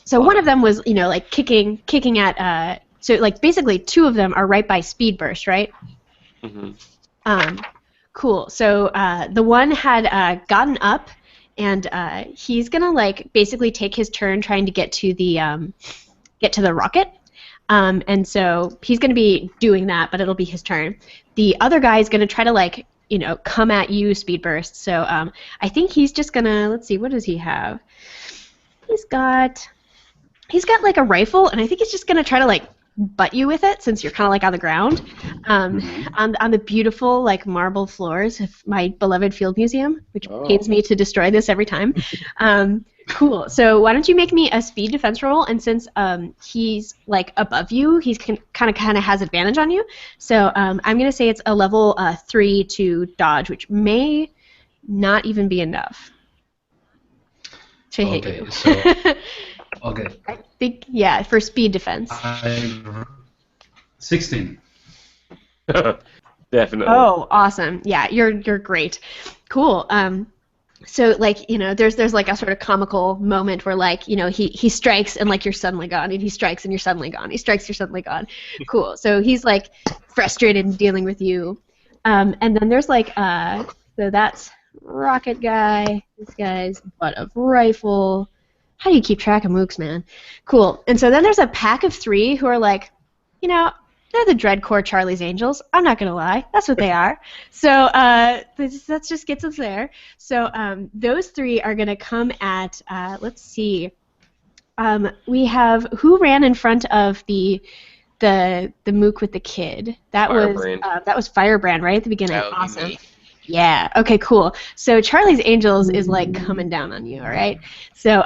So one of them was like kicking at so like basically 2 of them are right by speed burst, right? Mm-hmm. Cool. So the one had gotten up, and he's gonna like basically take his turn trying to get to the rocket. And so he's going to be doing that, but it'll be his turn. The other guy is going to try to, like, come at you, speed burst. So I think he's just going to, let's see, what does he have? He's got like a rifle, and I think he's just going to try to, like, butt you with it since you're kind of, like, on the ground. On the beautiful, like, marble floors of my beloved field museum, which pains me to destroy this every time. Cool. So why don't you make me a speed defense roll? And since he's like above you, he's kind of has advantage on you. So I'm gonna say it's a level 3 to dodge, which may not even be enough to hit you. So, okay. I think for speed defense. 16. Definitely. Oh, awesome. Yeah, you're great. Cool. So like there's like a sort of comical moment where like he strikes and like you're suddenly gone, and he strikes and you're suddenly gone. He strikes, you're suddenly gone. Cool. So he's like frustrated in dealing with you, and then there's like so that's rocket guy. This guy's butt of rifle. How do you keep track of mooks, man? Cool. And so then there's a pack of 3 who are like, they're the Dreadcore Charlie's Angels. I'm not gonna lie, that's what they are. So that just gets us there. So those 3 are gonna come at. Let's see. We have who ran in front of the mook with the kid. That was Firebrand right at the beginning. That would be awesome. me. Yeah. Okay. Cool. So Charlie's Angels is like coming down on you. All right. So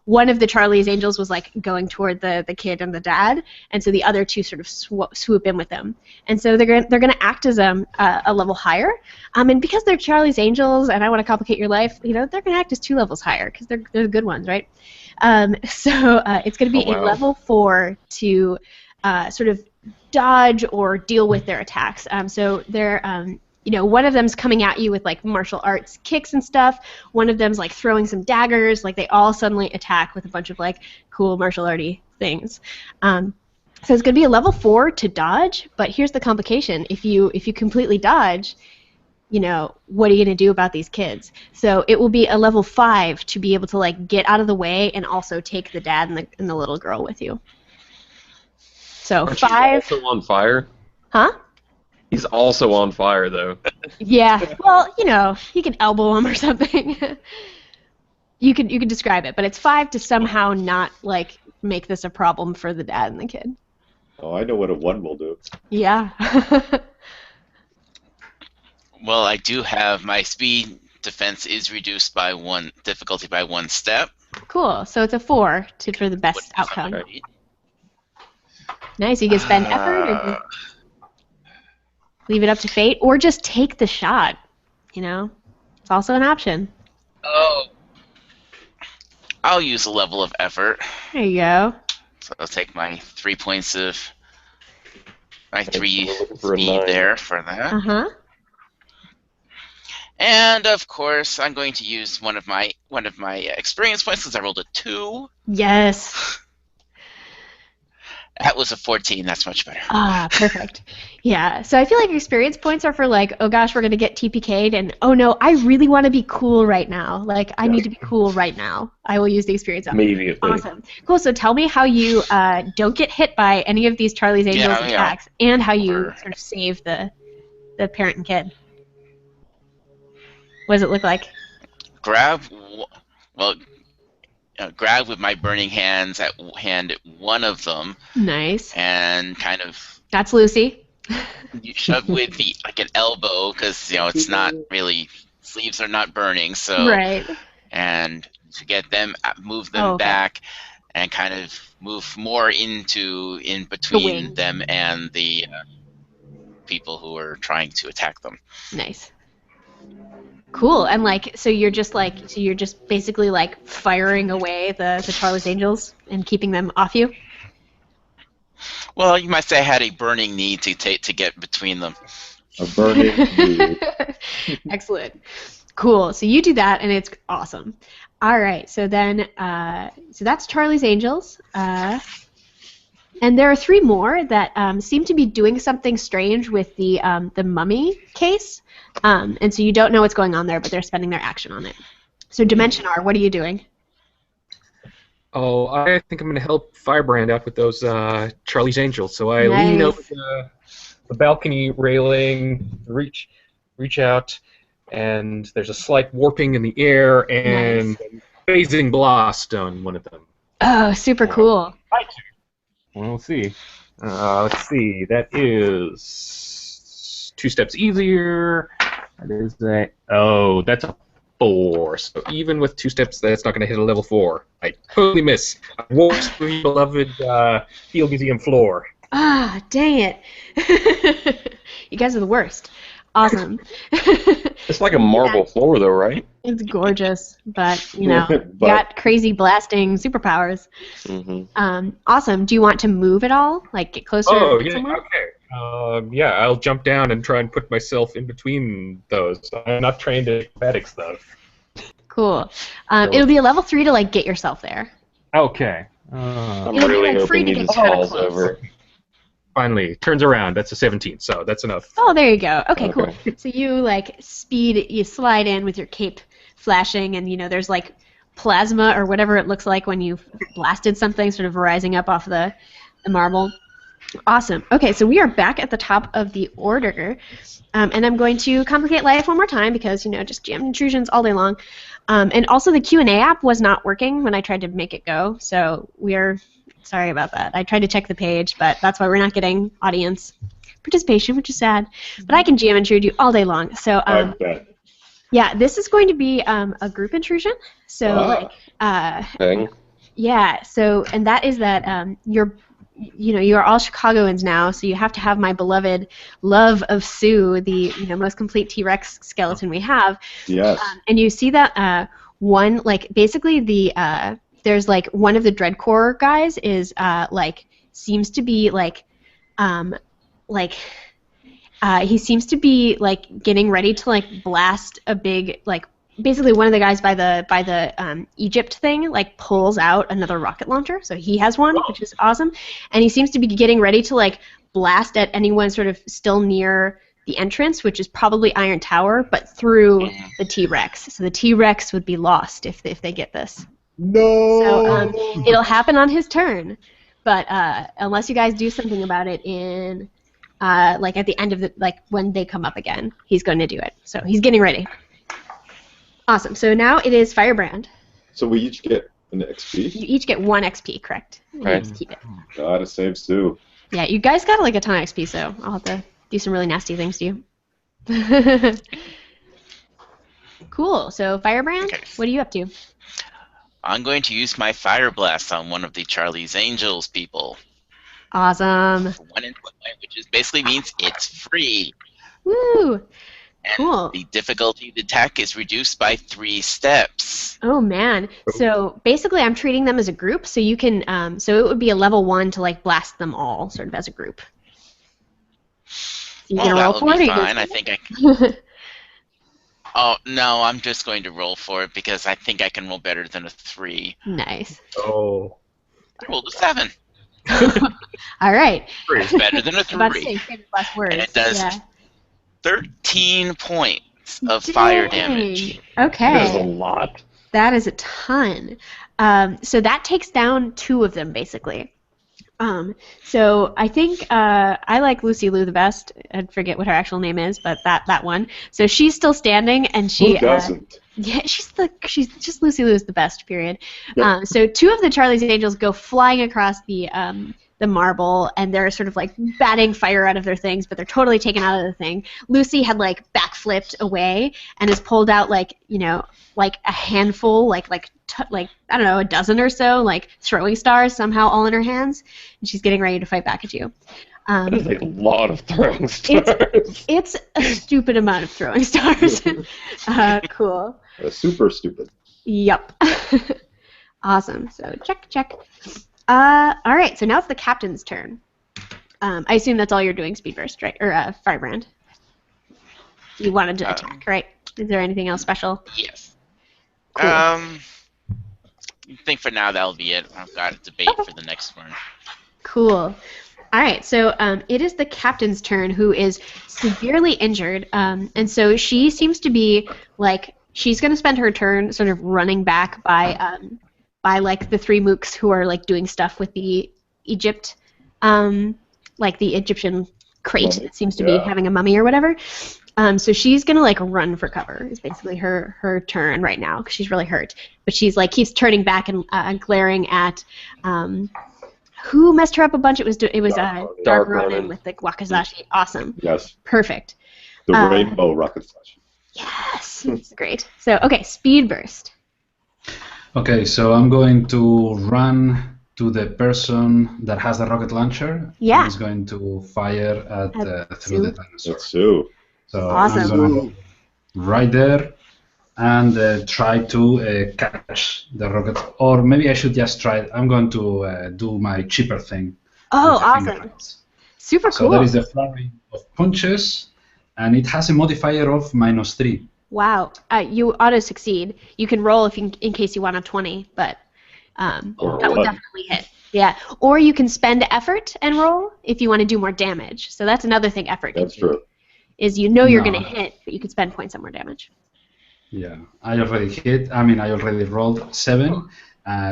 one of the Charlie's Angels was like going toward the kid and the dad, and so the other 2 sort of swoop in with them, and so they're gonna act as a level higher, and because they're Charlie's Angels, and I want to complicate your life, they're gonna act as 2 levels higher because they're the good ones, right? So it's gonna be a level 4 to sort of dodge or deal with their attacks. So they're one of them's coming at you with like martial arts kicks and stuff. One of them's like throwing some daggers. Like they all suddenly attack with a bunch of like cool martial arty things. So it's gonna be a level 4 to dodge. But here's the complication: if you completely dodge, what are you gonna do about these kids? So it will be a level 5 to be able to like get out of the way and also take the dad and the little girl with you. So Aren't 5. You also on fire? Huh? He's also on fire, though. Yeah, well, you can elbow him or something. you could describe it, but it's 5 to somehow not like make this a problem for the dad and the kid. Oh, I know what a 1 will do. Yeah. Well, I do have my speed defense is reduced by 1 difficulty by 1 step. Cool. So it's a 4 for the best outcome. Nice. You can spend effort. Or leave it up to fate, or just take the shot. It's also an option. Oh, I'll use a level of effort. There you go. So I'll take my 3 points of my 3 we're looking for a speed 9. there for that. Uh-huh. And of course, I'm going to use one of my experience points since I rolled a 2. Yes. That was a 14. That's much better. Ah, perfect. Yeah. So I feel like experience points are for like, oh gosh, we're gonna get TPK'd, and oh no, I really want to be cool right now. Like I need to be cool right now. I will use the experience. Immediately. Awesome. Cool. So tell me how you don't get hit by any of these Charlie's Angels attacks, and how you sort of save the parent and kid. What does it look like? Grab with my burning hands at one of them. Nice. And kind of. That's Lucy. You shove with the like an elbow because it's not really, sleeves are not burning, so. Right. And to get them, move them back, and kind of move more in between them and the people who are trying to attack them. Nice. Cool. And so you're just basically firing away the Charlie's Angels and keeping them off you. Well, you might say I had a burning need to get between them. A burning need. Excellent. Cool. So you do that, and it's awesome. All right. So then, so that's Charlie's Angels. And there are 3 more that seem to be doing something strange with the mummy case. And so you don't know what's going on there, but they're spending their action on it. So Dimension R, what are you doing? Oh, I think I'm going to help Firebrand out with those Charlie's Angels. So I lean over the balcony railing, reach out, and there's a slight warping in the air and phasing blast on one of them. Oh, super cool. We'll see. Let's see. That is 2 steps easier. That is a... Oh, that's a 4. So even with 2 steps, that's not going to hit a level 4. I totally miss. I walked the beloved Field Museum floor. Ah, dang it. You guys are the worst. Awesome. It's like a marble floor, though, right? It's gorgeous, but, you got crazy blasting superpowers. Mm-hmm. Awesome. Do you want to move at all? Get closer somewhere? Okay. Yeah, I'll jump down and try and put myself in between those. I'm not trained in acrobatics, though. Cool. It'll be a level 3 to, get yourself there. Okay. I'm really hoping he just falls over. Finally, turns around. That's a 17, so that's enough. Oh, there you go. Okay, cool. So you slide in with your cape flashing, and there's plasma or whatever it looks like when you've blasted something, sort of rising up off the marble. Awesome. Okay, so we are back at the top of the order, and I'm going to complicate life one more time because just jammed intrusions all day long, and also the Q&A app was not working when I tried to make it go, so we're sorry about that. I tried to check the page, but that's why we're not getting audience participation, which is sad. But I can GM intrude you all day long. So yeah, this is going to be a group intrusion. So yeah. So and that is that you're all Chicagoans now, so you have to have my beloved love of Sue, the most complete T-Rex skeleton we have. Yes. And you see that one basically the there's one of the Dreadcore guys is seems to be he seems to be getting ready to blast a big basically one of the guys by the Egypt thing pulls out another rocket launcher, so he has one, which is awesome, and he seems to be getting ready to blast at anyone sort of still near the entrance, which is probably Iron Tower, but through the T-Rex. So the T-Rex would be lost if they get this. No. So it'll happen on his turn, but unless you guys do something about it in at the end of the when they come up again, he's going to do it. So he's getting ready. Awesome. So now it is Firebrand. So we each get an XP. You each get 1 XP, correct? Right. You keep it. Gotta save Sue. Yeah, you guys got a ton of XP, so I'll have to do some really nasty things to you. Cool. So Firebrand, what are you up to? I'm going to use my Fire Blast on one of the Charlie's Angels people. Awesome. For 1 input point, which basically means it's free. Woo! And cool. The difficulty of the attack is reduced by 3 steps. Oh man! So basically, I'm treating them as a group. So you can, so it would be a level 1 to blast them all, sort of as a group. You well, roll that for will be it, fine. I think I can. Oh, no, I'm just going to roll for it because I think I can roll better than a 3. Nice. Oh. I rolled a 7. All right. It's better than a 3. About to say famous last words. And it does yeah. 13 points of fire damage. Okay. That is a lot. That is a ton. So that takes down 2 of them, basically. So I think I like Lucy Lou the best. I forget what her actual name is, but that one. So she's still standing, and she. Who doesn't? Yeah, she's just Lucy Lou is the best. Period. Yep. So 2 of the Charlie's Angels go flying across the marble, and they're sort of batting fire out of their things, but they're totally taken out of the thing. Lucy had backflipped away and has pulled out a handful, I don't know, a dozen or so throwing stars somehow all in her hands, and she's getting ready to fight back at you. That is a lot of throwing stars. It's a stupid amount of throwing stars. Cool. Super stupid. Yep. Awesome. So check. All right. So now it's the captain's turn. I assume that's all you're doing, Speed Burst, right? Or Firebrand. You wanted to attack, right? Is there anything else special? Yes. Cool. I think for now that'll be it. I've got a debate for the next one. Cool. All right, so it is the captain's turn, who is severely injured, and so she seems to be like she's going to spend her turn sort of running back by like the three mooks who are like doing stuff with the like the Egyptian crate Mummy? that seems to be having a mummy or whatever. So she's gonna like run for cover. Is basically her turn right now because she's really hurt. But she's like keeps turning back and glaring at who messed her up a bunch. It was Dark Ronin with the Wakizashi. Awesome. Yes. Perfect. The rainbow rocket slash. Yes, it's great. So okay, Speed Burst. Okay, so I'm going to run to the person that has the rocket launcher. Yeah. He's going to fire at through the dinosaur. That's Sue. So Awesome. I'm going to go right there and try to catch the rocket. Or maybe I should just try it. I'm going to do my cheaper thing. Oh, with the awesome. fingernails. Super So cool. that is the flurry of punches, and it has a modifier of -3. Wow. You auto succeed. You can roll if in case you want a 20, but that will definitely hit. Yeah. Or you can spend effort and roll if you want to do more damage. So that's another thing effort can That's do. true. Is you're going to No. hit, but you can spend points on more damage. Yeah, I already hit. I mean, I already rolled 7,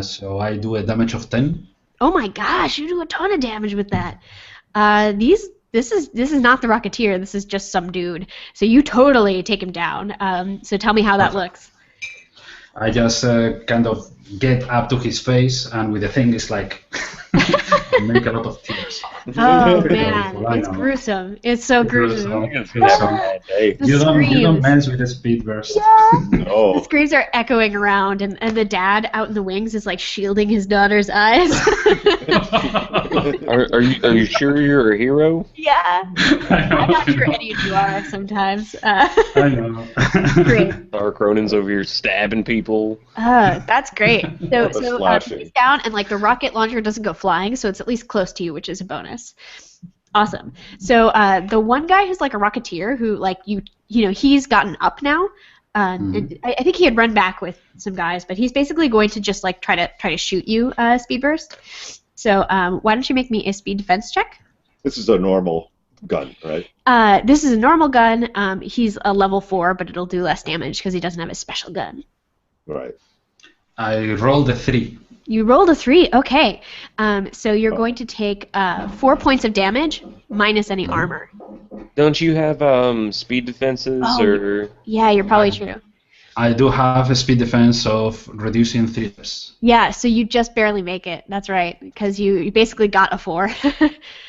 so I do a damage of 10. Oh my gosh, you do a ton of damage with that. This is not the Rocketeer. This is just some dude. So you totally take him down. So tell me how that looks. I just kind of get up to his face, and with the thing, it's like make a lot of tears. Oh man, I it's know. gruesome. It's so gruesome. It's never a bad day. The You don't screams. mess with the speed burst. The No. screams are echoing around, and the dad out in the wings is like shielding his daughter's eyes. Are you sure you're a hero? Yeah. I'm not sure any of you are sometimes. I know. Great. Dark Ronin's over here stabbing people. That's great. So slashing. he's down, and like the rocket launcher doesn't go flying, so it's at least close to you, which is a bonus. Awesome. So the one guy who's like a Rocketeer, who like you know he's gotten up now. And I think he had run back with some guys, but he's basically going to just like try to shoot you, Speed Burst. So why don't you make me a speed defense check? This is a normal gun, right? This is a normal gun. He's a level 4, but it'll do less damage because he doesn't have a special gun. Right. I rolled a 3. You rolled a 3. Okay. So you're going to take 4 points of damage minus any armor. Don't you have speed defenses or? Yeah, you're probably true. I do have a speed defense of reducing 3 steps. Yeah, so you just barely make it. That's right, because you basically got a 4.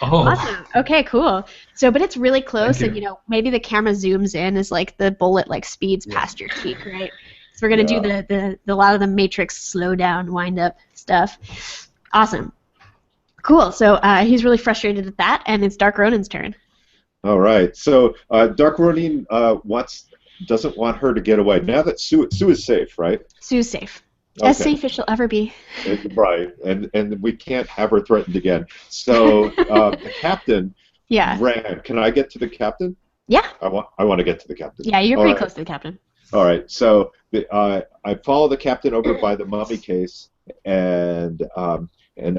Oh. Awesome. Okay, cool. So, but it's really close, Thank and maybe the camera zooms in as like the bullet like speeds past your cheek, right? So we're gonna do the lot of the Matrix slow down, wind up stuff. Awesome. Cool. So he's really frustrated at that, and it's Dark Ronin's turn. All right. So Dark Ronin doesn't want her to get away. Now that Sue is safe, right? Sue's safe. As Okay. safe as she'll ever be. Right. And we can't have her threatened again. So the captain Yeah. ran. Can I get to the captain? Yeah. I want to get to the captain. Yeah, you're All pretty right. close to the captain. All right. So I follow the captain over by the mummy case, and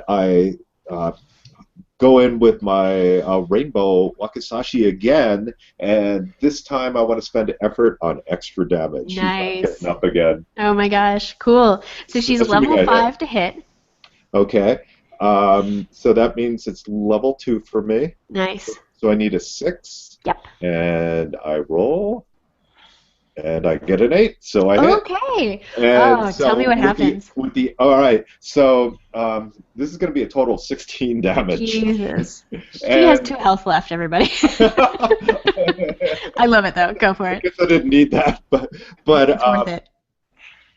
I go in with my rainbow wakizashi again, and this time I want to spend effort on extra damage. She's not Nice. getting up again. Oh my gosh, cool. So she's Assuming level I hit. 5 to hit. Okay. So that means it's level 2 for me. Nice. So I need a 6. Yep. And I roll, and I get an 8. So I hit. Okay. And Tell me what happens. All right, so this is going to be a total of 16 damage. Jesus. She has 2 health left, everybody. I love it, though. Go for I it. guess I didn't need that, but It's worth it.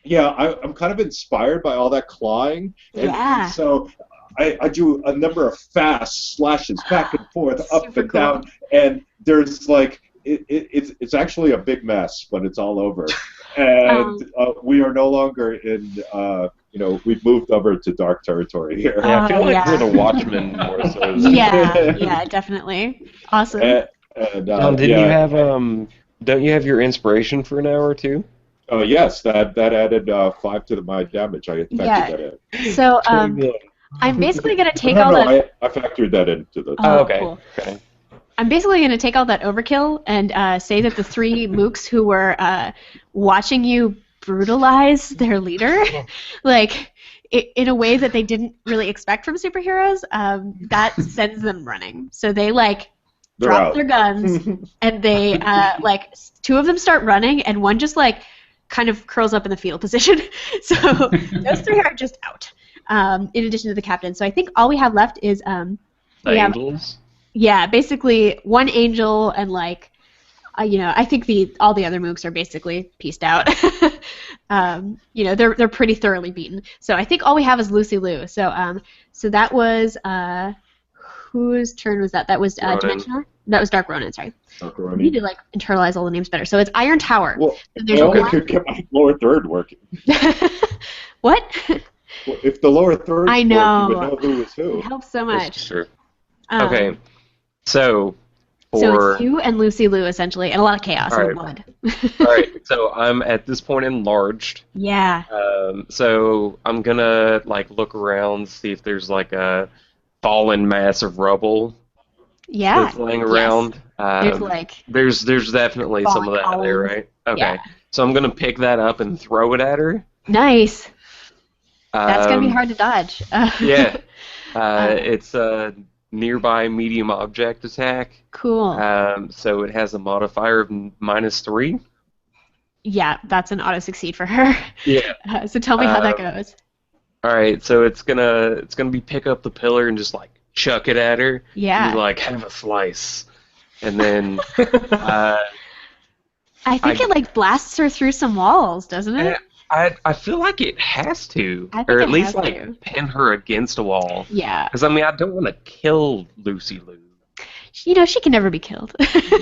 yeah, I'm kind of inspired by all that clawing. And Yeah. so I do a number of fast slashes back and forth, up Super and down, cool. and there's like it's actually a big mess when it's all over, and we are no longer in we've moved over to dark territory here. Yeah, I feel like yeah. we're the Watchmen more so. Yeah, definitely. Awesome. And John, didn't you have don't you have your inspiration for an hour too? Oh yes, that added 5 to my damage. I factored Yeah. that in. So I'm basically gonna take no, all that. I factored that into the. Oh, okay. cool. Okay. I'm basically going to take all that overkill and say that the 3 mooks who were watching you brutalize their leader, like in a way that they didn't really expect from superheroes, that sends them running. So they drop out. their guns and they 2 of them start running and one just kind of curls up in the fetal position. So those 3 are just out. In addition to the captain. So I think all we have left is The we have. angels. Yeah, basically 1 angel and I think all the other mooks are basically pieced out. They're pretty thoroughly beaten. So I think all we have is Lucy Liu. So that was whose turn was that? That was Dimensionar? That was Dark Ronin, sorry. Dark I Ronin. need to internalize all the names better. So it's Iron Tower. Well, So there's I only one- could get my lower third working. What? Well, if the lower third I worked, know. you would know who was It who. helps so That's much. true. Um, Okay. So So for it's you and Lucy Liu essentially, and a lot of chaos and Alright. blood. all right, so I'm at this point enlarged. Yeah. So I'm gonna look around, see if there's a fallen mass of rubble Yeah. that's laying Yes. around. There's definitely some of fallen that there, columns. right? Okay. Yeah. So I'm gonna pick that up and throw it at her. Nice. That's gonna be Um, hard to dodge. Yeah. It's a nearby medium object attack. Cool. So it has a modifier of -3. Yeah, that's an auto succeed for her. Yeah. So tell me how that goes. All right. So it's gonna be pick up the pillar and just chuck it at her. Yeah. And be have a slice, and then I think it blasts her through some walls, doesn't it? I feel like it has to, I think or at it least has to. pin her against a wall. Yeah. Because I don't want to kill Lucy Liu. She can never be killed.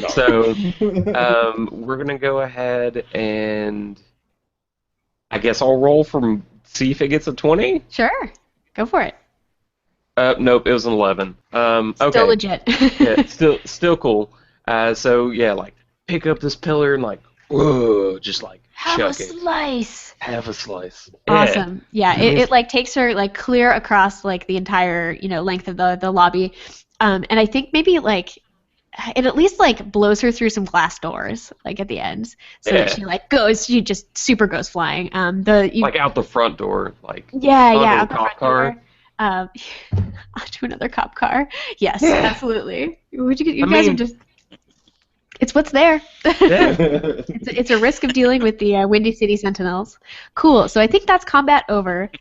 So we're gonna go ahead and I guess I'll roll see if it gets a 20. Sure. Go for it. Nope, it was an 11. Okay. Still legit. Yeah, still cool. So yeah, pick up this pillar and whoa, just Have a chuck it. slice. Have a slice. Yeah. Awesome. Yeah, it takes her clear across the entire length of the lobby, and I think maybe it at least blows her through some glass doors at the end, so that she just super goes flying. Out the front door, yeah, onto out the the cop front car. door. Onto another cop car. Yes, absolutely. You guys are just. It's what's there. Yeah. It's a risk of dealing with the Windy City Sentinels. Cool. So I think that's combat over.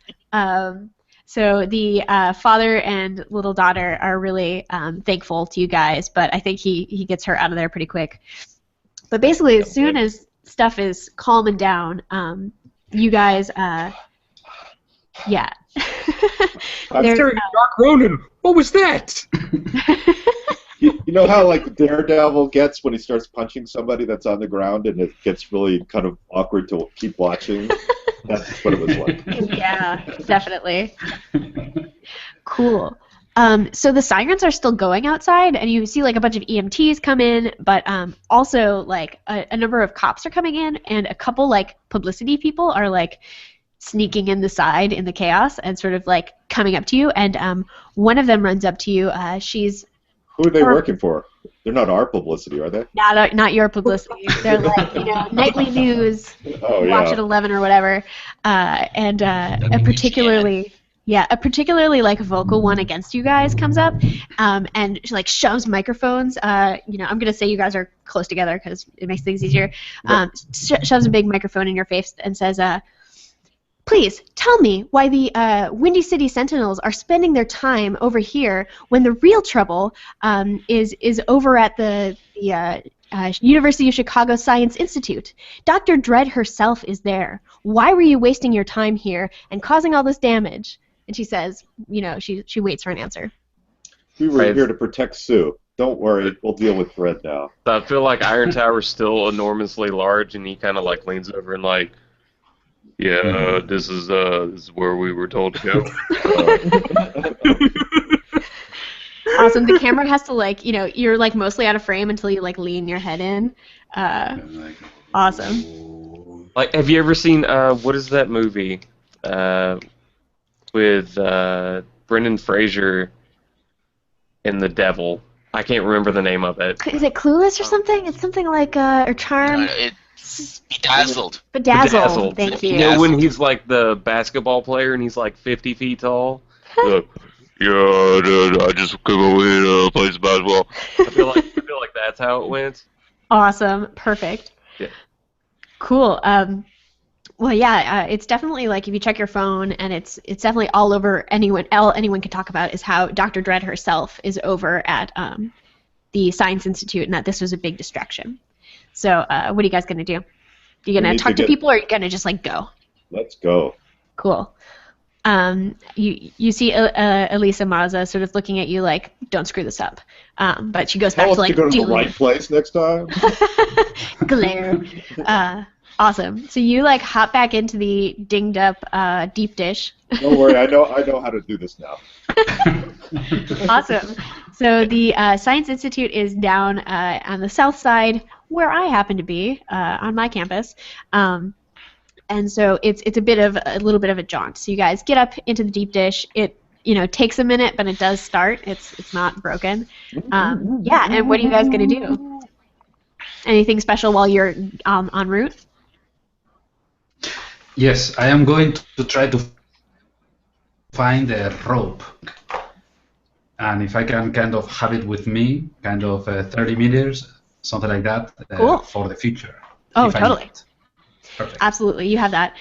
So the father and little daughter are really thankful to you guys, but I think he gets her out of there pretty quick. But basically, as soon as stuff is calming down, you guys, yeah. There's, Dark Ronin. What was that? You know how Daredevil gets when he starts punching somebody that's on the ground and it gets really kind of awkward to keep watching? That's what it was like. yeah, definitely. Cool. So the sirens are still going outside, and you see a bunch of EMTs come in, but also a number of cops are coming in, and a couple publicity people are sneaking in the side in the chaos and sort of coming up to you, and one of them runs up to you. She's Who are they working for? They're not our publicity, are they? not your publicity. They're nightly news. Oh, yeah. Watch at 11 or whatever, and a particularly vocal one against you guys comes up, and she shoves microphones. I'm gonna say you guys are close together because it makes things easier. Shoves a big microphone in your face and says, "Please tell me why the Windy City Sentinels are spending their time over here when the real trouble is over at the University of Chicago Science Institute. Dr. Dredd herself is there. Why were you wasting your time here and causing all this damage?" And she says, she waits for an answer. We were Right. here to protect Sue. Don't worry, we'll deal with Fred now. So I feel like Iron Tower's still enormously large, and he kind of like leans over and like, yeah, this is where we were told to go. Awesome. The camera has to you're like mostly out of frame until you like lean your head in. Awesome. Like, have you ever seen what is that movie with Brendan Fraser and the devil? I can't remember the name of it. Is it Clueless or something? It's something like or Charmed. It's Bedazzled. Bedazzled. Thank you. You know when he's like the basketball player and he's like 50 feet tall? Yeah, I just go in and play some basketball. I feel like that's how it went. Awesome. Perfect. Yeah. Cool. Well, yeah, it's definitely like if you check your phone, and it's definitely all over all anyone can talk about is how Dr. Dredd herself is over at the Science Institute, and that this was a big distraction. So, what are you guys gonna do? You gonna talk to people, or are you gonna just like go? Let's go. Cool. You see Elisa Maza sort of looking at you like, don't screw this up. But she goes back Tell to us like to go to the dealing right place next time. glare. Awesome. So you like hop back into the dinged up deep dish. Don't worry, I know how to do this now. Awesome. So the Science Institute is down on the south side, where I happen to be on my campus. And so it's a little bit of a jaunt. So you guys get up into the deep dish. It takes a minute, but it does start. It's not broken. Yeah. And what are you guys gonna do? Anything special while you're en route? Yes, I am going to try to find a rope. And if I can kind of have it with me, kind of 30 meters, something like that, Cool. For the future. Oh, if I totally. need it. Perfect. Absolutely, you have that.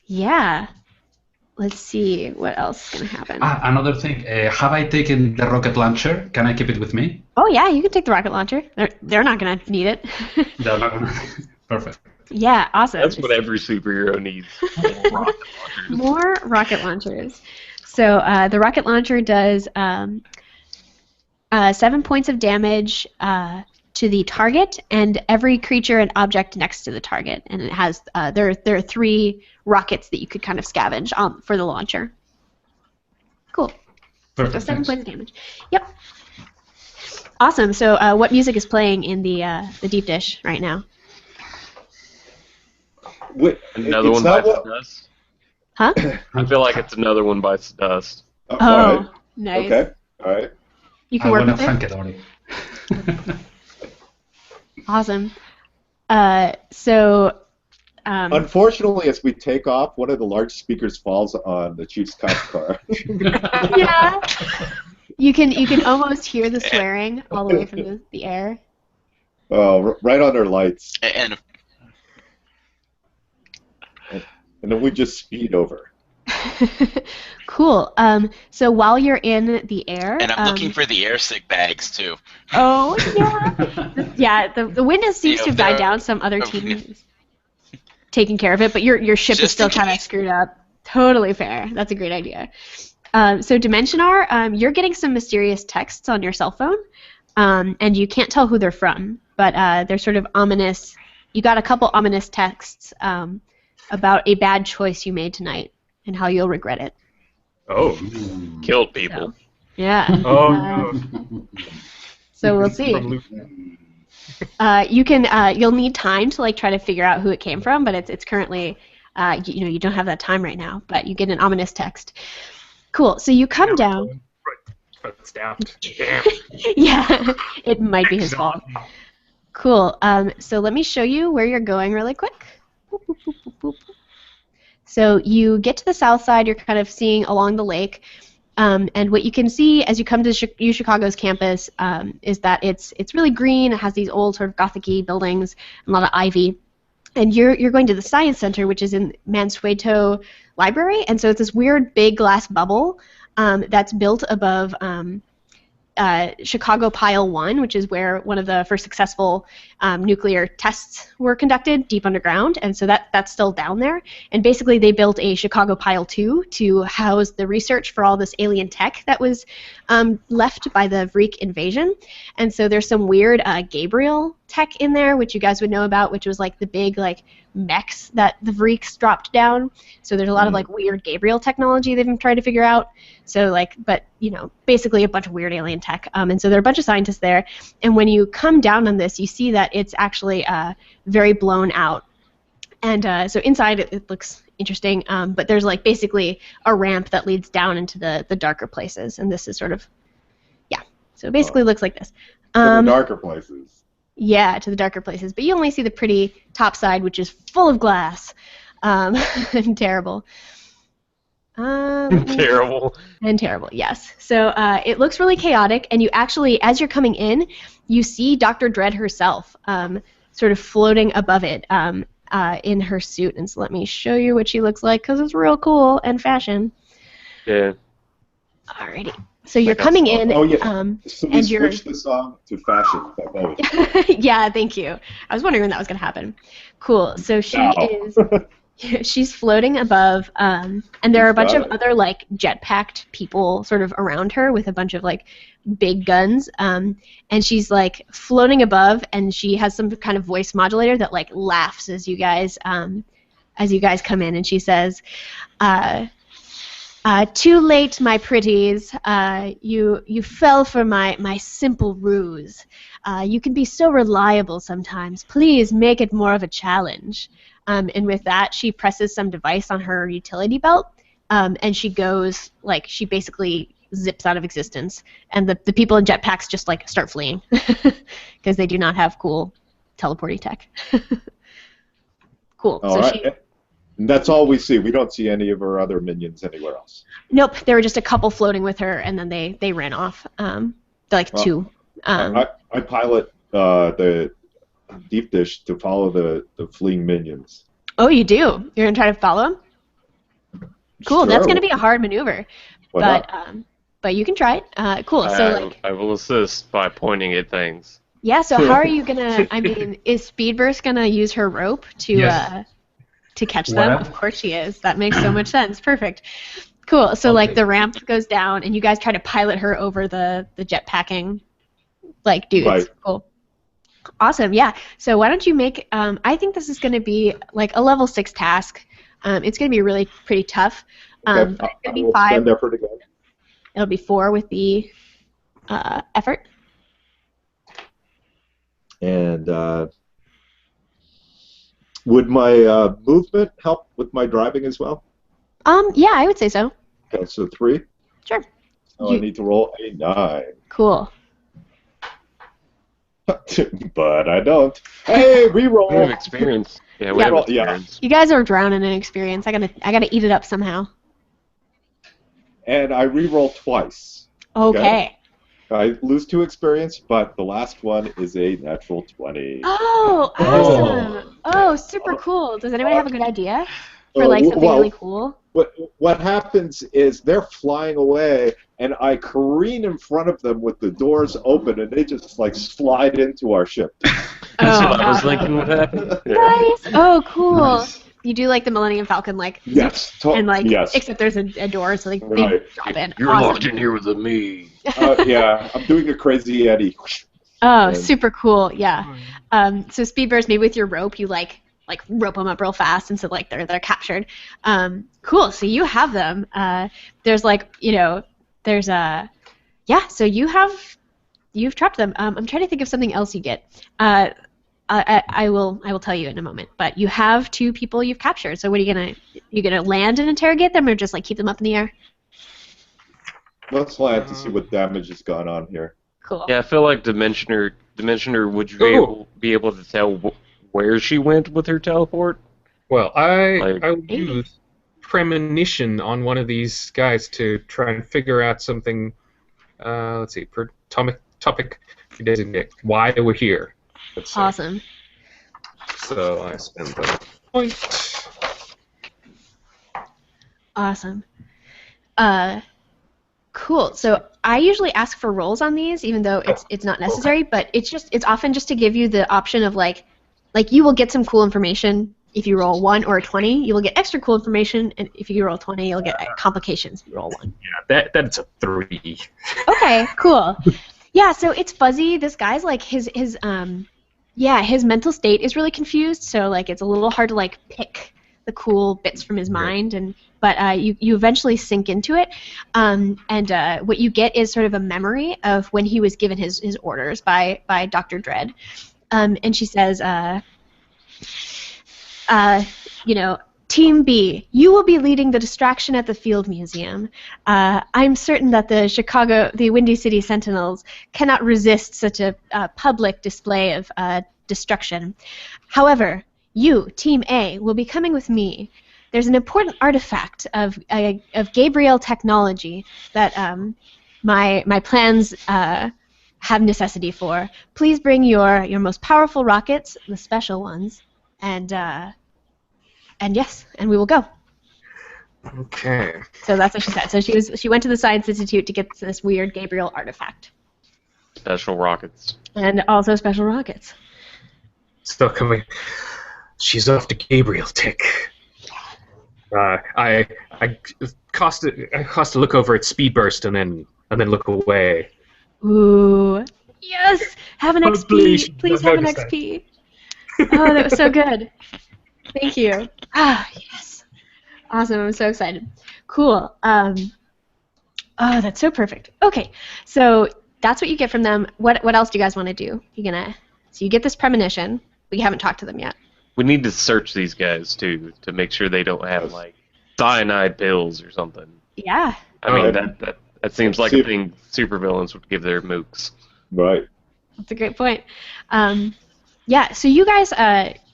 Yeah. Let's see what else is going to happen. Another thing, have I taken the rocket launcher? Can I keep it with me? Oh yeah, you can take the rocket launcher. They're not going to need it. They're not gonna... Perfect. Yeah, awesome. That's what every superhero needs. More rocket launchers. More rocket launchers. So the rocket launcher does 7 points of damage to the target and every creature and object next to the target, and it has there are 3 rockets that you could kind of scavenge for the launcher. Cool. Perfect. So 7 Thanks. points of damage. Yep. Awesome. So what music is playing in the deep dish right now? Another It's one not bites what- the dust. Huh? I feel like it's another one bites the dust. Oh, Alright. nice. Okay. All right. You can I work want with to it. thank it already. Awesome. So. Unfortunately, as we take off, one of the large speakers falls on the chief's cop car. Yeah. You can almost hear the swearing all the way from the air. Oh, right on their lights, And and then we just speed over. Cool. So while you're in the air, I'm looking for the airsick bags too. Oh yeah, yeah. The wind seems to have died they're- down. Some other team is taking care of it, but your ship is Just still in kind of case. screwed up. Totally fair. That's a great idea. So Dimensionar, you're getting some mysterious texts on your cell phone, and you can't tell who they're from, but they're sort of ominous. You got a couple ominous texts about a bad choice you made tonight and how you'll regret it. Oh. Killed people. So, yeah. Oh no. So we'll see. From Luke. You'll need time to like try to figure out who it came from, but it's currently, you don't have that time right now. But you get an ominous text. Cool. So you come down. Right. It's down. Damn. Yeah, it might be his fault. Cool. So let me show you where you're going really quick. Boop, boop, boop, boop, boop. So you get to the south side. You're kind of seeing along the lake. And what you can see as you come to UChicago's campus is that it's really green. It has these old sort of Gothic-y buildings, and a lot of ivy. And you're going to the Science Center, which is in Mansueto Library. And so it's this weird big glass bubble that's built above Chicago Pile 1, which is where one of the first successful nuclear tests were conducted, deep underground, and so that's still down there. And basically they built a Chicago Pile 2 to house the research for all this alien tech that was left by the Vreek invasion. And so there's some weird Gabriel tech in there, which you guys would know about, which was like the big mechs that the Vreeks dropped down. So there's a lot of weird Gabriel technology they've been trying to figure out. So but basically a bunch of weird alien tech. And so there are a bunch of scientists there. And when you come down on this, you see that it's actually very blown out. And so inside it looks interesting. But there's basically a ramp that leads down into the darker places. And this is sort of, so it basically looks like this. To the darker places. Yeah, to the darker places. But you only see the pretty top side, which is full of glass. And terrible. Terrible. And terrible, yes. So it looks really chaotic, and you actually, as you're coming in, you see Dr. Dread herself sort of floating above it in her suit. And so let me show you what she looks like, because it's real cool and fashion. Yeah. Alrighty. So you're coming in. Oh, yeah. So we and you're switched the song to Fashion by Bowie. Yeah, thank you. I was wondering when that was going to happen. Cool. So she's floating above, and there are a bunch of other jet-packed people sort of around her with a bunch of big guns, and she's floating above, and she has some kind of voice modulator that laughs as you guys come in, and she says, "Too late, my pretties. You fell for my simple ruse. You can be so reliable sometimes. Please make it more of a challenge." And with that, she presses some device on her utility belt, and she goes, she basically zips out of existence. And the people in jetpacks just, start fleeing because they do not have cool teleporting tech. Cool. All right. And that's all we see. We don't see any of her other minions anywhere else. Nope. There were just a couple floating with her, and then they ran off. Two. I pilot the deep dish to follow the fleeing minions. Oh, you do? You're going to try to follow them? Cool. Sure. That's going to be a hard maneuver. But you can try it. Cool. So I will assist by pointing at things. Yeah, so how are you going to... is Speedburst going to use her rope to catch them? What? Of course she is. That makes so much sense. Perfect. Cool. So, the ramp goes down, and you guys try to pilot her over the jetpacking, dudes. Right. Cool. Awesome, yeah. So why don't you make, I think this is going to be a level 6 task. It's going to be really pretty tough. Okay. But it's going to be I will 5. spend effort again. It'll be 4 with the effort. And would my movement help with my driving as well? Yeah, I would say so. Okay, so 3. Sure. So I need to roll a 9. Cool. But I don't. Hey, reroll. We have experience. Yeah, we have experience. You guys are drowning in experience. I gotta eat it up somehow. And I reroll twice. Okay. I lose 2 experience, but the last one is a natural 20. Oh, awesome! Oh, super cool. Does anybody have a good idea for something really cool? What happens is they're flying away, and I careen in front of them with the doors open, and they just slide into our ship. That's what I was thinking would happen. Nice. Oh, cool. Nice. You do the Millennium Falcon, yes, and yes. Except there's a door, so they drop in. You're locked in here with me. Yeah, I'm doing a crazy Eddie. Oh, super cool. Yeah. So Speedburst, maybe with your rope, you rope them up real fast, and so they're captured. Cool. So you have them. There's there's a So you've trapped them. I'm trying to think of something else you get. I will tell you in a moment. But you have 2 people you've captured. So what are you gonna land and interrogate them, or just keep them up in the air? Let's land to see what damage has gone on here. Cool. Yeah, I feel like Dimensioner, would you be able to tell where she went with her teleport? Well, I would use premonition on one of these guys to try and figure out something. Let's see, per topic to designate why we're here. Awesome. So I spend the point. Awesome. Cool. So I usually ask for rolls on these, even though it's not necessary. But it's often just to give you the option of like you will get some cool information if you roll 1 or a 20. You will get extra cool information, and if you roll 20, you'll get complications if you roll 1. Yeah, that's a 3. Okay. Cool. Yeah. So it's fuzzy. This guy's like his mental state is really confused. So like it's a little hard to like pick the cool bits from his mind, but you eventually sink into it, and what you get is sort of a memory of when he was given his orders by Dr. Dredd, and she says, Team B, you will be leading the distraction at the Field Museum. I'm certain that the Windy City Sentinels cannot resist such a public display of destruction. However, you, Team A, will be coming with me. There's an important artifact of Gabriel technology that my plans have necessity for. Please bring your most powerful rockets, the special ones, and yes, and we will go. Okay. So that's what she said. So she went to the Science Institute to get this weird Gabriel artifact. Special rockets. And also special rockets. Still coming. She's off to Gabriel Tech. I cost to look over at Speed Burst and then look away. Ooh, yes! Have an XP. Please have an XP. Oh, that was so good. Thank you. Ah, yes. Awesome. I'm so excited. Cool. Oh, that's so perfect. Okay, so that's what you get from them. What else do you guys want to do? So you get this premonition. We haven't talked to them yet. We need to search these guys too to make sure they don't have like cyanide pills or something. Yeah. I mean that seems like a thing supervillains would give their mooks. Right. That's a great point. Yeah. So you guys,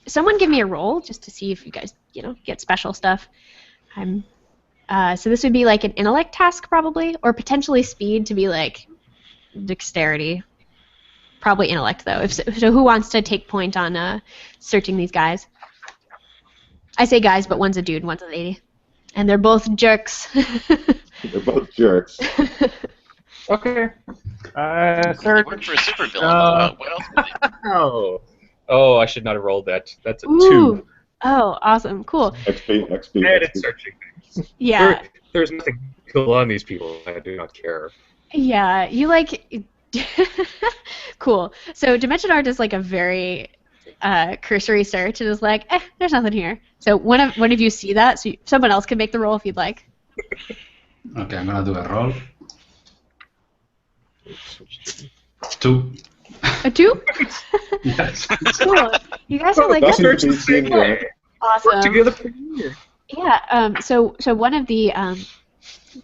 someone give me a roll just to see if you guys, get special stuff. So this would be like an intellect task probably, or potentially speed to be like dexterity. Probably intellect though. So who wants to take point on searching these guys? I say guys, but one's a dude, one's a lady, and they're both jerks. They're both jerks. Okay. They work for a supervillain. What else would they? Oh, I should not have rolled that. That's a Ooh. 2. Oh, awesome, cool. XP. And it's searching things. Yeah. There's nothing cool on these people. I do not care. Yeah, you like. Cool. So Dimension Art is like a very cursory search, and is like, there's nothing here. So one of you see that, so someone else can make the roll if you'd like. Okay, I'm gonna do a roll. 2. A 2? Yes. Cool. You guys are like Nothing that's to be seen here. awesome. Together for a year. Yeah. So one of the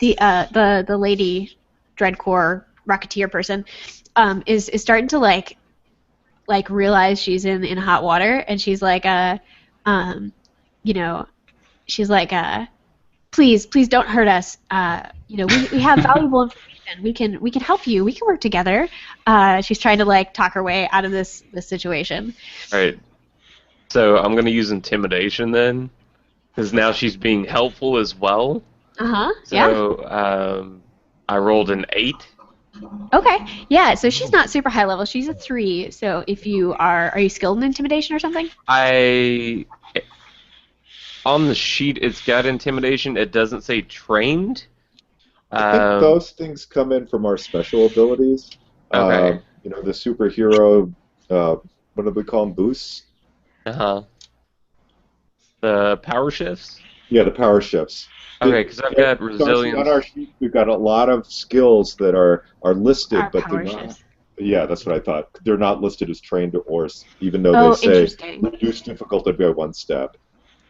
lady Dreadcore Rocketeer person is starting to like realize she's in hot water, and she's like she's like please don't hurt us. We have valuable information. We can help you. We can work together. She's trying to like talk her way out of this situation. All right. So I'm gonna use intimidation then, because now she's being helpful as well. Yeah. So I rolled an 8. Okay. Yeah. So she's not super high level. She's a 3. So if you are you skilled in intimidation or something? On the sheet it's got intimidation. It doesn't say trained. I think those things come in from our special abilities. Okay. The superhero, what do we call them, boosts? The power shifts? Yeah, the power shifts. Okay, because I've got resilience. On our sheet, we've got a lot of skills that are listed, Our but power they're not. shifts. Yeah, that's what I thought. They're not listed as trained or, even though they say interesting. reduce difficulty by 1 step.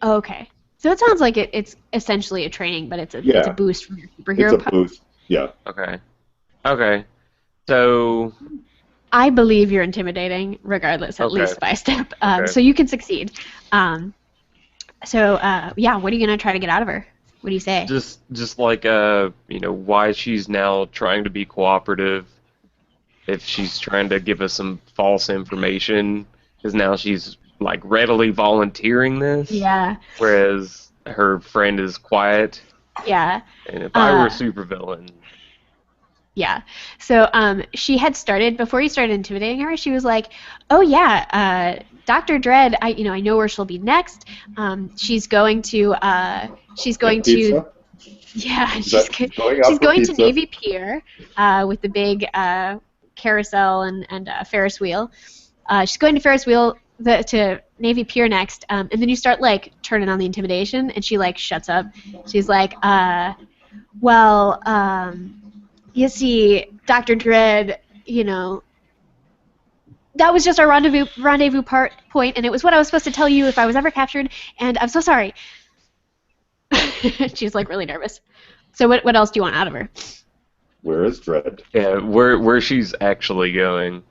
Okay. So it sounds like it's essentially a training, but it's a boost from your superhero. It's a boost. Yeah. Okay. So I believe you're intimidating, regardless, at least by a step. So you can succeed. What are you gonna try to get out of her? What do you say? Just like why she's now trying to be cooperative. If she's trying to give us some false information, because now she's like readily volunteering this. Yeah. Whereas her friend is quiet. Yeah. And if I were a supervillain, Yeah. So she had started before you started intimidating her. She was like, "Oh yeah, Dr. Dread. I know where she'll be next. She's going to Get pizza? yeah, Is that going out she's for going to pizza? Navy Pier with the big carousel and Ferris wheel. She's going to Ferris wheel to Navy Pier next, and then you start like turning on the intimidation, and she like shuts up. She's like, well, you see, Dr. Dread, that was just our rendezvous point, and it was what I was supposed to tell you if I was ever captured, and I'm so sorry. She's like really nervous. So what else do you want out of her? Where is Dread? Yeah, where she's actually going.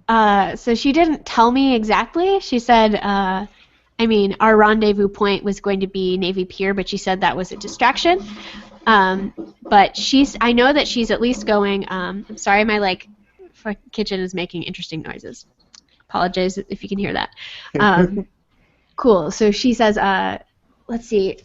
So she didn't tell me exactly. She said, our rendezvous point was going to be Navy Pier, but she said that was a distraction. But I know that she's at least going. I'm sorry, my kitchen is making interesting noises. Apologize if you can hear that. Cool. So she says, let's see.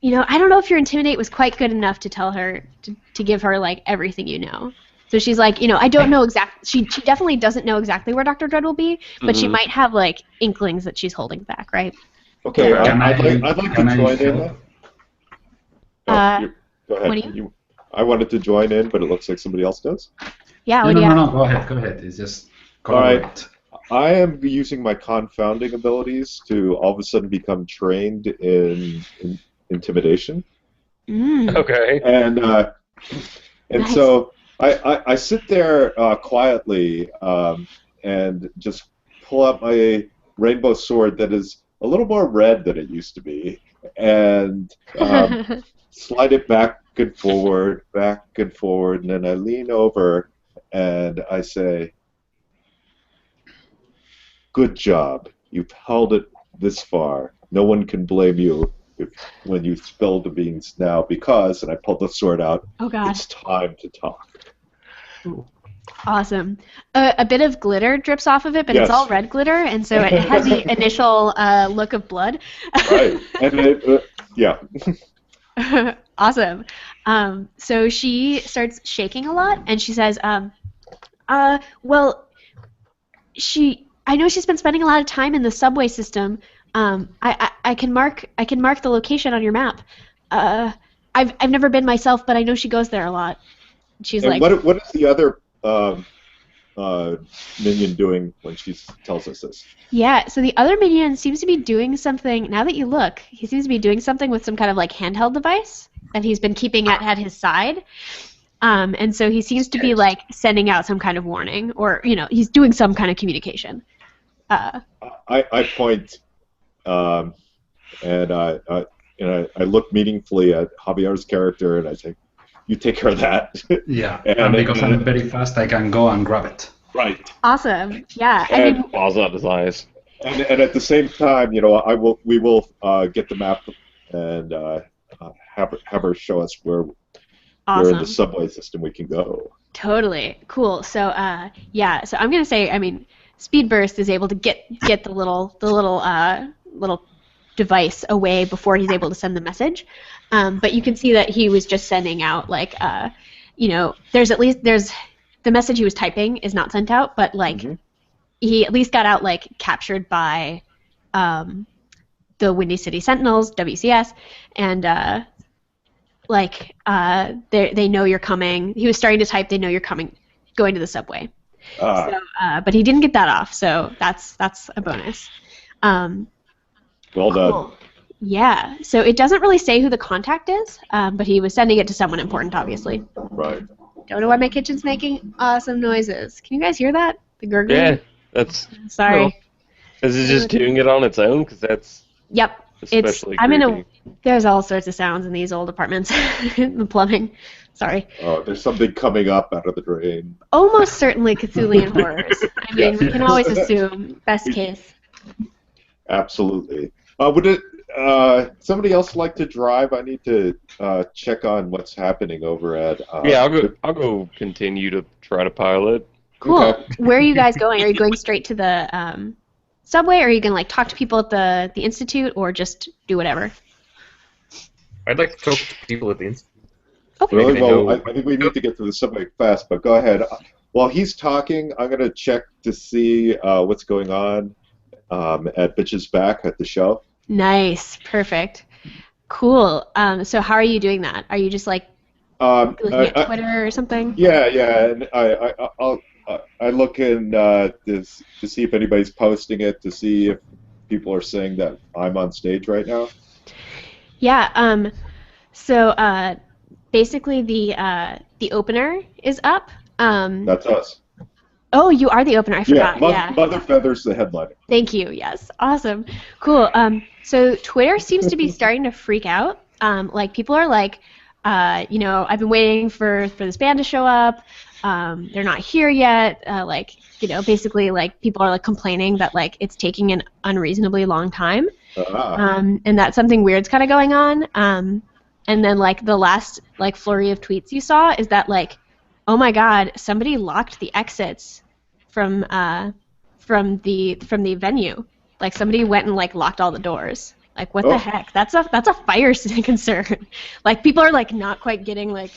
I don't know if your intimidate was quite good enough to tell her to give her like everything you know. So she's like, I don't know exactly. She definitely doesn't know exactly where Dr. Dread will be, but she might have like inklings that she's holding back, right? Okay, I'd like to Can I join in. help? Go ahead. What do you? I wanted to join in, but it looks like somebody else does. Yeah. No. Go ahead. It's just All right. collaborate. I am using my confounding abilities to all of a sudden become trained in intimidation, Okay. and Nice. so I sit there quietly and just pull out my rainbow sword that is a little more red than it used to be, and slide it back and forward, and then I lean over and I say, "Good job. You've held it this far. No one can blame you when you spill the beans now because," and I pull the sword out, Oh God. "it's time to talk." Awesome. A bit of glitter drips off of it, but Yes. it's all red glitter, and so it has the initial look of blood. Right. And yeah. Awesome. So she starts shaking a lot, and she says, well, I know she's been spending a lot of time in the subway system. I can mark the location on your map. I've never been myself, but I know she goes there a lot. She's And like, what is the other minion doing when she tells us this? yeah. So the other minion seems to be doing something. Now that you look, he seems to be doing something with some kind of like handheld device that he's been keeping at his side. And so he seems to be like sending out some kind of warning, or he's doing some kind of communication. I point, and I look meaningfully at Javier's character, and I say, "You take care of that." Yeah, And and because I'm very fast, I can go and grab it. Right. Awesome. Yeah. I And- mean, Balls out his eyes. And at the same time, we will get the map and have her show us where in awesome. the subway system we can go. Totally. Cool. So yeah. So I'm gonna say, Speed Burst is able to get the little device away before he's able to send the message. But you can see that he was just sending out there's the message he was typing is not sent out, but he at least got out captured by the Windy City Sentinels, WCS, and they know you're coming. He was starting to type, "They know you're coming, going to the subway." So, but he didn't get that off, so that's a bonus. Well done. Cool. Yeah. So it doesn't really say who the contact is, but he was sending it to someone important, obviously. Right. Don't know why my kitchen's making awesome noises. Can you guys hear that? The gurgling? Yeah, that's. Sorry. Well, is it just doing it on its own? Because that's Yep. especially I'm in a. creepy. There's all sorts of sounds in these old apartments. The plumbing. Sorry. There's something coming up out of the drain. Almost certainly Cthulian horrors. I mean, we can always assume best case. Absolutely. Would somebody else like to drive? I need to check on what's happening over at. Yeah, I'll go continue to try to pilot. Cool. Okay. Where are you guys going? Are you going straight to the subway, or are you gonna talk to people at the institute, or just do whatever? I'd like to talk to people at the institute. Okay. Really? Maybe they Well, know. I think we need to get to the subway fast, but go ahead. While he's talking, I'm going to check to see what's going on at Bitch's Back at the show. Nice. Perfect. Cool. So how are you doing that? Are you just like looking at Twitter or something? Yeah, and I look in to see if anybody's posting it, to see if people are saying that I'm on stage right now. Yeah. So basically the opener is up. That's us. Oh, you are the opener. I Yeah, forgot. Yeah. Mother Feather's the headliner. Thank you. Yes. Awesome. Cool. So Twitter seems to be starting to freak out. Like people are like, I've been waiting for this band to show up. They're not here yet. Basically, like people are like complaining that like it's taking an unreasonably long time. And that something weird's kind of going on. And then like the last like flurry of tweets you saw is that like, oh my God, somebody locked the exits from the venue. Like somebody went and like locked all the doors. Like what the heck? That's a fire concern. Like people are like not quite getting like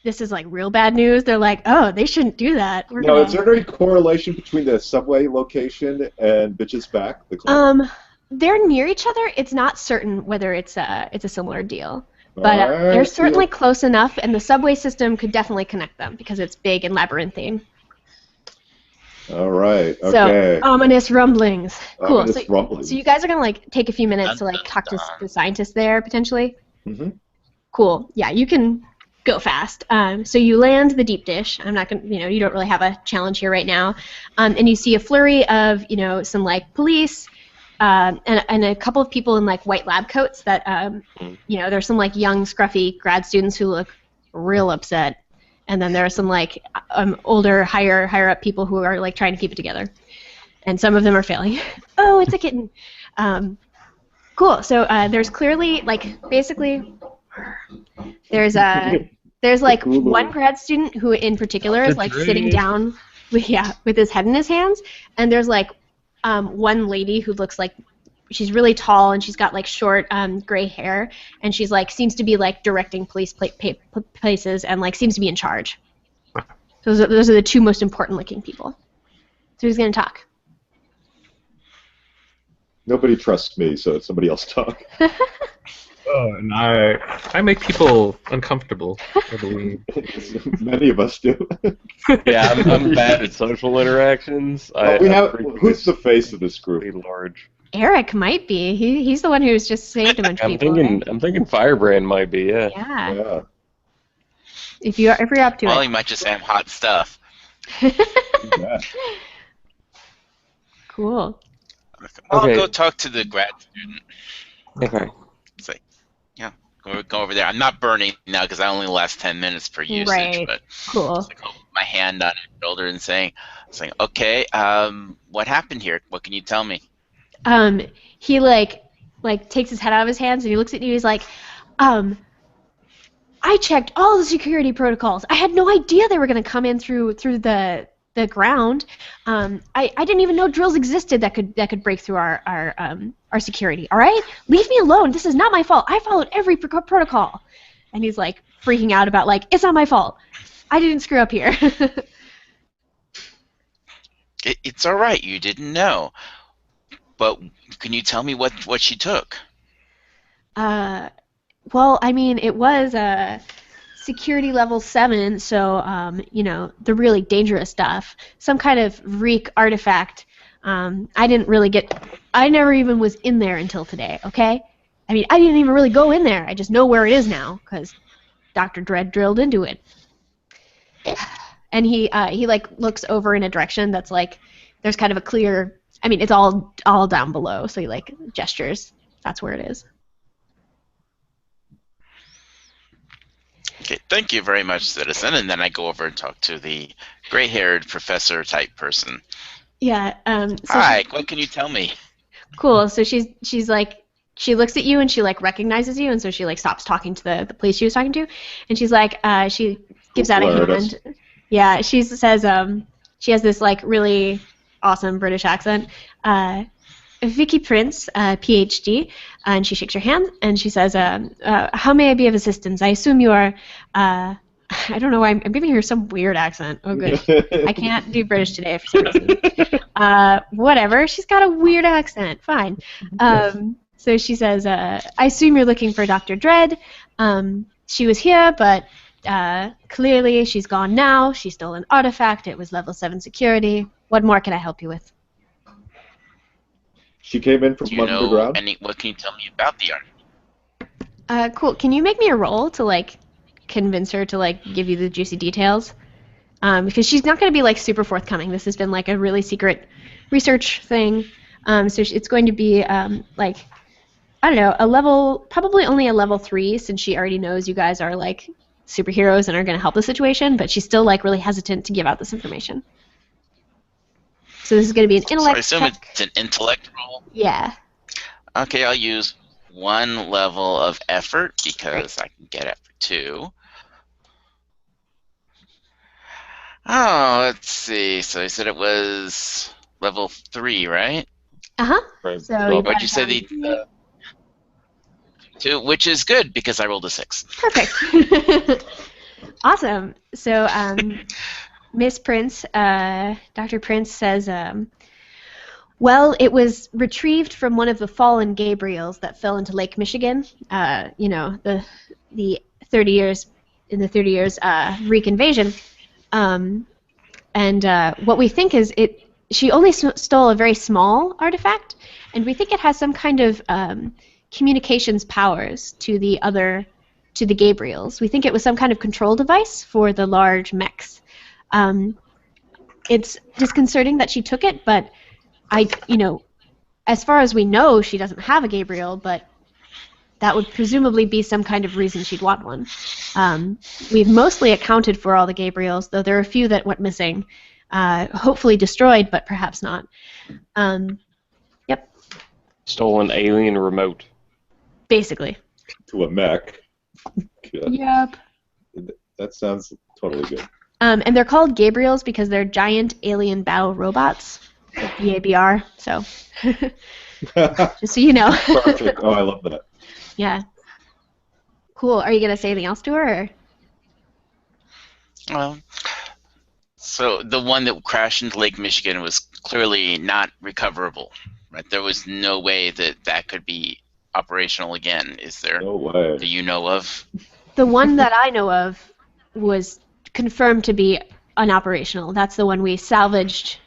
this is like real bad news. They're like, oh, they shouldn't do that. Is there any correlation between the subway location and Bitch's Back? The club? They're near each other. It's not certain whether it's a similar deal. But they're certainly close enough, and the subway system could definitely connect them because it's big and labyrinthine. All right. Okay. So ominous rumblings. Cool. Ominous rumblings. So you guys are gonna like take a few minutes to like talk to the scientists there potentially. Mm-hmm. Cool. Yeah, you can go fast. So you land the deep dish. I'm not gonna, you don't really have a challenge here right now. And you see a flurry of, some like police. And a couple of people in like white lab coats that there's some like young scruffy grad students who look real upset, and then there are some like older higher up people who are like trying to keep it together, and some of them are failing. Oh, it's a kitten. Cool. So there's clearly like basically there's like one grad student who in particular is like sitting down with his head in his hands, and there's like one lady who looks like she's really tall and she's got like short gray hair, and she's like seems to be like directing police places and like seems to be in charge. Those are the two most important looking people. So who's gonna talk? Nobody trusts me, so somebody else talk. And I make people uncomfortable, I believe. Many of us do. Yeah, I'm bad at social interactions. Who's the face of this group? Large. Eric might be. He's the one who's just saved a bunch of people. I'm thinking Firebrand might be. Yeah. Yeah. If you're up to it. Well, he might just say I'm hot stuff. Yeah. Cool. I'll go talk to the grad student. Okay. Say, go over there. I'm not burning now because I only last 10 minutes per usage. Right. But Cool. just, like, hold my hand on his shoulder and saying, okay, what happened here? What can you tell me? He like takes his head out of his hands and he looks at you. He's like, I checked all the security protocols. I had no idea they were going to come in through the ground. I didn't even know drills existed that could break through our security. All right, leave me alone. This is not my fault. I followed every protocol. And he's like freaking out about like it's not my fault. I didn't screw up here. It's all right. You didn't know. But can you tell me what she took? Well, I mean, it was security level 7, so the really dangerous stuff. Some kind of Vreek artifact. I never even was in there until today. Okay, I mean, I didn't even really go in there. I just know where it is now because Dr. Dredd drilled into it. And he like looks over in a direction that's like there's kind of a clear. I mean, it's all down below, so he like gestures. That's where it is. Okay, thank you very much, citizen. And then I go over and talk to the gray-haired professor-type person. Yeah. So Hi, what can you tell me? Cool. So she's like, she looks at you and she like recognizes you, and so she like stops talking to the police she was talking to, and she's like, she gives out a hand. Yeah, she says, she has this like really awesome British accent, and Vicky Prince, PhD, and she shakes your hand and she says, "How may I be of assistance? I assume you are." I don't know why I'm giving her some weird accent. Oh, good. I can't do British today for some reason. Whatever. She's got a weird accent. Fine. So she says, "I assume you're looking for Dr. Dredd. She was here, but clearly she's gone now. She stole an artifact. It was level 7 security. What more can I help you with?" She came in from Do you know underground. what can you tell me about the art? Cool. Can you make me a roll to like convince her to like give you the juicy details? Because she's not going to be like super forthcoming. This has been like a really secret research thing. It's going to be like, I don't know, a level, probably only a level 3, since she already knows you guys are like superheroes and are going to help the situation. But she's still like really hesitant to give out this information. So this is going to be an So I intellect assume check. it's an intellect roll. Yeah. Okay, I'll use 1 level of effort because I can get it for 2. Oh, let's see. So I said it was level 3, right? Uh-huh. Right. So Well, you What'd got you it say down. the 2, which is good because I rolled a 6. Perfect. Awesome. So, Miss Prince, Dr. Prince says, well, it was retrieved from one of the fallen Gabriels that fell into Lake Michigan. You know, the 30 years Vreek invasion. What we think is she only stole a very small artifact, and we think it has some kind of communications powers to the Gabriels. We think it was some kind of control device for the large mechs. It's disconcerting that she took it, but as far as we know, she doesn't have a Gabriel, but that would presumably be some kind of reason she'd want one. We've mostly accounted for all the Gabriels, though there are a few that went missing. Hopefully destroyed, but perhaps not. Yep. Stolen alien remote. Basically. To a mech. Good. Yep. That sounds totally good. And they're called Gabriels because they're giant alien battle robots. So BABR. So just so you know. Perfect. Oh, I love that. Yeah. Cool. Are you gonna say anything else to her? Or? Well, so the one that crashed into Lake Michigan was clearly not recoverable, right? There was no way that could be operational again, is there? No way. Do you know of? The one that I know of was confirmed to be unoperational. That's the one we salvaged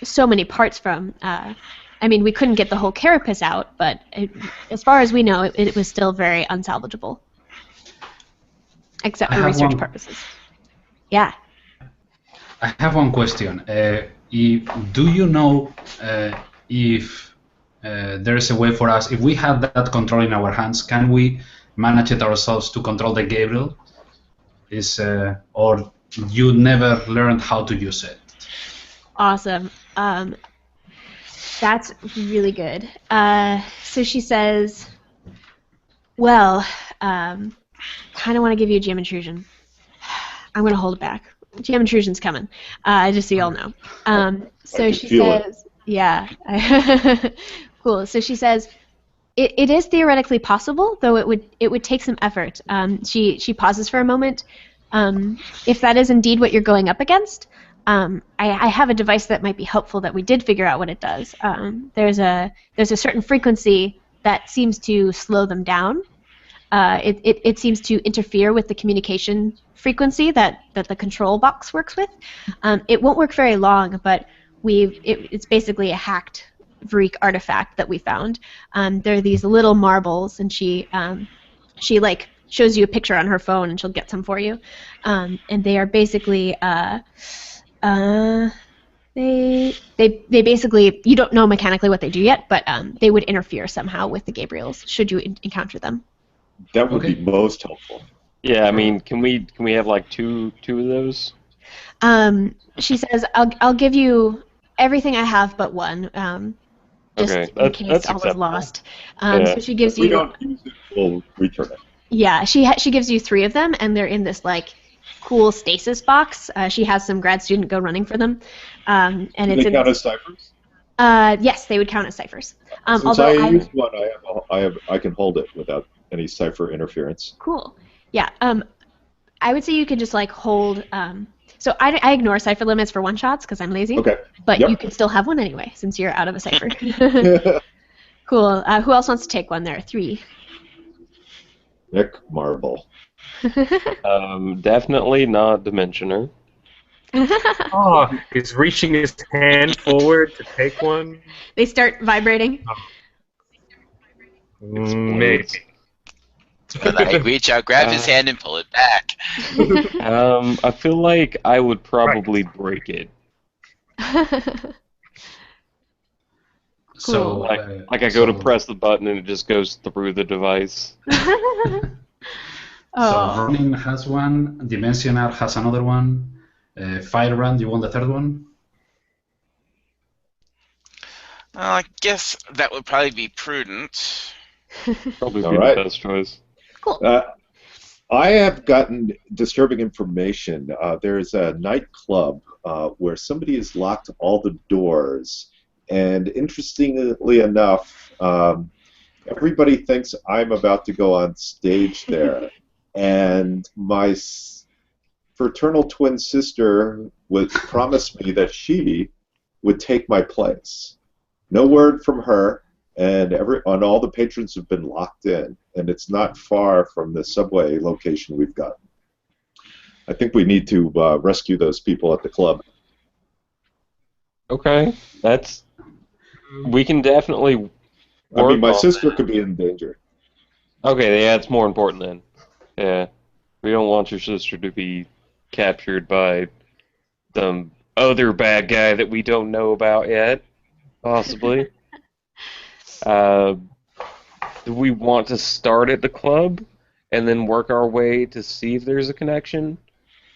so many parts from. I mean, we couldn't get the whole carapace out, but as far as we know, it was still very unsalvageable. Except for research purposes. Yeah. I have one question. Do you know if there is a way for us, if we have that control in our hands, can we manage it ourselves to control the Gabriel? Or you never learned how to use it? Awesome. That's really good. So she says, well, kind of want to give you a gem intrusion. I'm going to hold it back. Gem intrusion's coming, just so y'all know. So she says, yeah. Cool. So she says, it is theoretically possible, though it would take some effort. She pauses for a moment. If that is indeed what you're going up against, I have a device that might be helpful that we did figure out what it does. There's a certain frequency that seems to slow them down. It seems to interfere with the communication frequency that the control box works with. It won't work very long, but it's basically a hacked Vreek artifact that we found. There are these little marbles, and she like shows you a picture on her phone, and she'll get some for you. And they are basically they basically, you don't know mechanically what they do yet, but they would interfere somehow with the Gabriels should you encounter them. That would be most helpful. Yeah, I mean, can we have like two of those? She says, "I'll give you everything I have but one, just Okay, in case that's all is acceptable. lost." Yeah. So she gives If we you. don't use it, we'll return it. Yeah, she gives you 3 of them, and they're in this like cool stasis box. She has some grad student go running for them, and Do it's they in. count as ciphers? Yes, they would count as ciphers. Since Although I use one, I can hold it without any cipher interference. cool. Yeah. I would say you could just like hold. So I ignore cipher limits for one shots because I'm lazy. Okay. But Yep. you could still have one anyway since you're out of a cipher. Cool. Who else wants to take one? There are 3. Nick Marble. Definitely not Dimensioner. Oh, he's reaching his hand forward to take one. They start vibrating. Maybe. But I reach out, grab his hand, and pull it back. I feel like I would probably break it. So, Like I go to press the button and it just goes through the device. So Ronin has one, Dimensionar has another one, Firebrand, you want the third one? Well, I guess that would probably be prudent. Probably All be right. the best choice. Cool. I have gotten disturbing information. There's a nightclub where somebody has locked all the doors, and interestingly enough, everybody thinks I'm about to go on stage there, and my fraternal twin sister would promise me that she would take my place. No word from her, and all the patrons have been locked in, and it's not far from the subway location we've got. I think we need to rescue those people at the club. Okay, we can definitely work I mean, my on sister that. could be in danger. Okay, yeah, it's more important then. Yeah, we don't want your sister to be captured by some other bad guy that we don't know about yet, possibly. Do we want to start at the club and then work our way to see if there's a connection?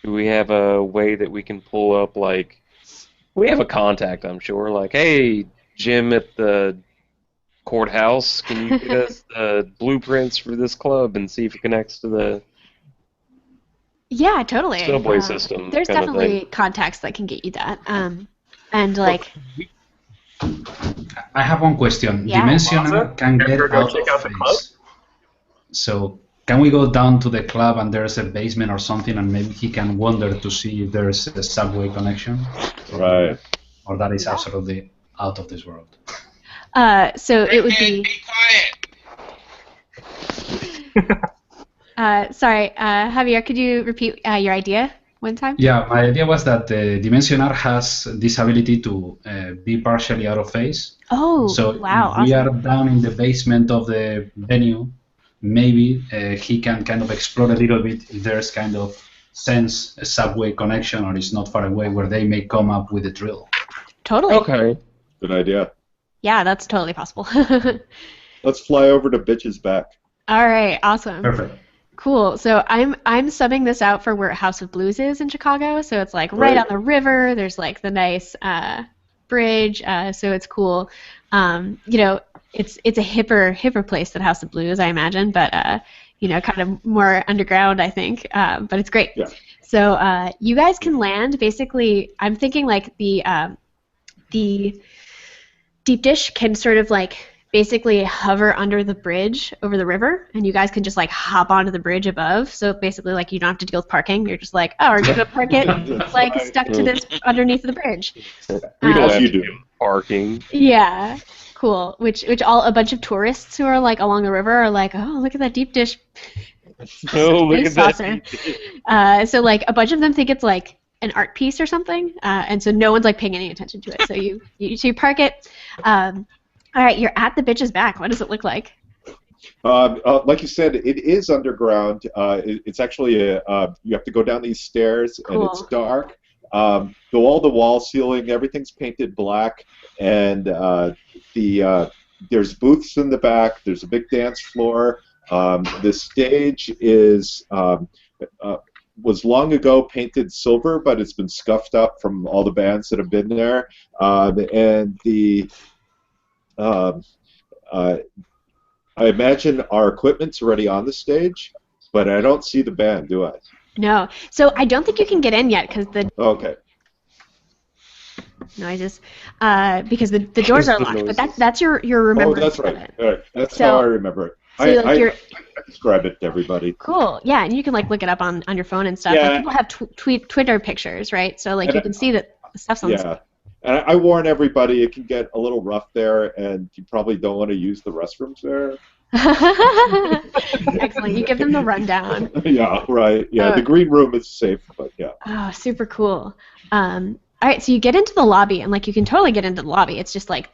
Do we have a way that we can pull up, like, we have a contact, I'm sure, like, hey, Jim at the courthouse, can you get us the blueprints for this club and see if it connects to the Yeah, totally. subway system? There's kind of definitely thing? contacts that can get you that. And like, I have one question. Yeah. Dimensionar can get Ever go out check of out the club? phase. So can we go down to the club and there's a basement or something, and maybe he can wander to see if there's a subway connection? Right. Or that is absolutely out of this world. so it would be. Sorry, Javier, could you repeat your idea one time? Yeah, my idea was that the Dimensionar has this ability to be partially out of phase. Oh, So wow, if we awesome. are down in the basement of the venue, maybe he can kind of explore a little bit if there's kind of sense a subway connection or it's not far away where they may come up with a drill. Totally. Okay. Good idea. Yeah, that's totally possible. Let's fly over to Bitch's back. All right, awesome. Perfect. Cool. So I'm subbing this out for where House of Blues is in Chicago. So it's like right Right. on the river. There's like the nice bridge. So it's cool. You know, it's a hipper place than House of Blues, I imagine, but you know, kind of more underground, I think. But it's great. Yeah. So you guys can land. Basically, I'm thinking like the deep dish can sort of like basically hover under the bridge over the river, and you guys can just like hop onto the bridge above. So basically, like you don't have to deal with parking. You're just like, oh, we're gonna park it like Right. stuck to this underneath the bridge. We don't As have you to do. do parking. Yeah, cool. Which a bunch of tourists who are like along the river are like, oh, look at that deep dish Oh, look space at saucer. that. So like a bunch of them think it's like an art piece or something, and so no one's like paying any attention to it. So you park it. All right, you're at the bitch's back. What does it look like? Like you said, it is underground. It's actually you have to go down these stairs, and it's Cool. dark. All the wall ceiling, everything's painted black, and there's booths in the back. There's a big dance floor. The stage was long ago painted silver, but it's been scuffed up from all the bands that have been there, and the I imagine our equipment's already on the stage, but I don't see the band, do I? No. So I don't think you can get in yet because the Okay. noises, because the doors are The locked. But noises. that's your Oh, remembrance that's right. of it. All right. That's So- how I remember it. So like I describe it to everybody. cool, yeah, and you can like look it up on your phone and stuff. Yeah. Like people have Twitter pictures, right? So like And you can see that the stuff's on the Yeah. And I warn everybody, it can get a little rough there, and you probably don't want to use the restrooms there. Excellent. You give them the rundown. Yeah, right. Yeah, the green room is safe, but yeah. Oh, super cool. All right, so you get into the lobby, and like you can totally get into the lobby. It's just like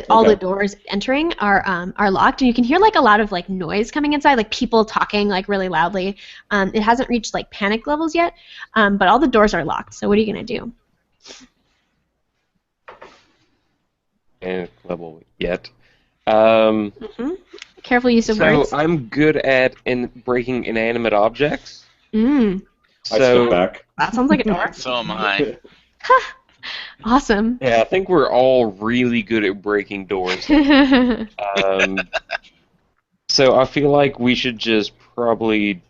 all the Okay. doors entering are locked, and you can hear like a lot of like noise coming inside, like people talking like really loudly. It hasn't reached like panic levels yet, but all the doors are locked. So what are you gonna do? Panic level yet. Careful use of So words. I'm good at breaking inanimate objects. Mm, I So step back. that sounds like a door. So am I. Awesome. yeah, I think we're all really good at breaking doors. So I feel like we should just probably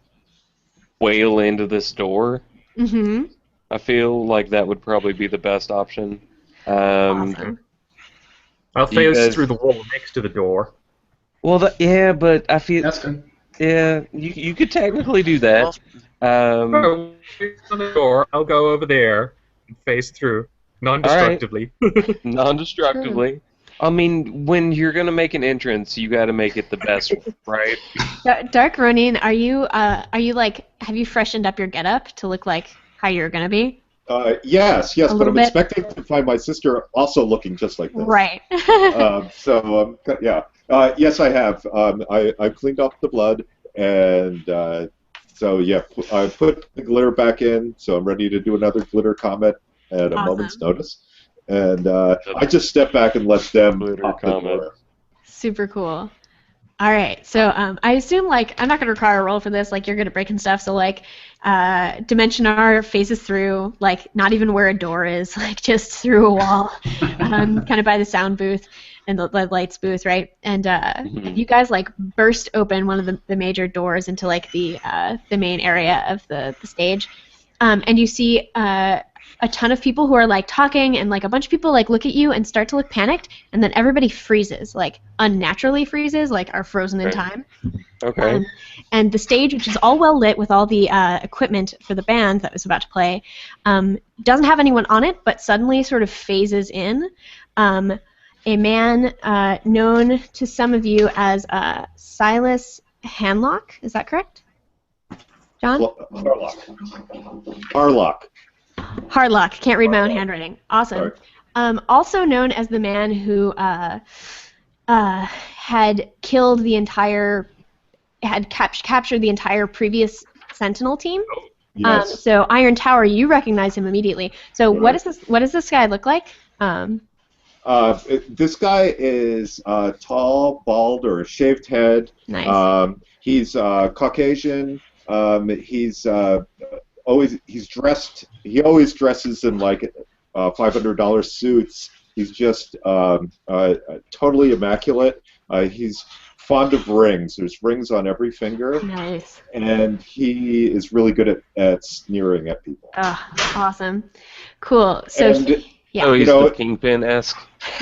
wail into this door. Mm-hmm. I feel like that would probably be the best option. Awesome. I'll You phase guys- through the wall next to the door. Well, yeah, but I feel That's good. yeah, you could technically do that. Oh, it's on the door. I'll go over there and phase through non-destructively. Non-destructively. I mean, when you're gonna make an entrance, you got to make it the best, right? Dark Ronin, are you like, have you freshened up your getup to look like how you're gonna be? Yes, A but little I'm bit. expecting to find my sister also looking just like this. Right. Yes, I have. I cleaned up the blood, and so yeah, I put the glitter back in, so I'm ready to do another glitter comet at a Awesome. moment's notice. And I just step back and let them Glitter pop the comet. door. Super cool. All right, so I assume like I'm not gonna require a roll for this. Like you're good at breaking stuff, so like Dimension R phases through, like not even where a door is, like just through a wall, kind of by the sound booth and the lights booth, right? And you guys like burst open one of the major doors into like the main area of the stage, and you see a ton of people who are like talking, and like a bunch of people like look at you and start to look panicked, and then everybody freezes, like unnaturally freezes, like are frozen in Okay. time. Okay. And the stage, which is all well lit with all the equipment for the band that was about to play, doesn't have anyone on it, but suddenly sort of phases in a man known to some of you as Silas Hanlock. Is that correct, John? Harlock. Hardlock. Can't read my own handwriting. Awesome. Also known as the man who had killed the entire, captured the entire previous Sentinel team. Yes. So Iron Tower, you recognize him immediately. So Right. what does this guy look like? This guy is tall, bald, or a shaved head. Nice. He's Caucasian. He's dressed. He always dresses in like $500 suits. He's just totally immaculate. He's fond of rings. There's rings on every finger, Nice. and he is really good at sneering at people. Awesome. Cool. So And- yeah. Oh, he's You know- the Kingpin-esque.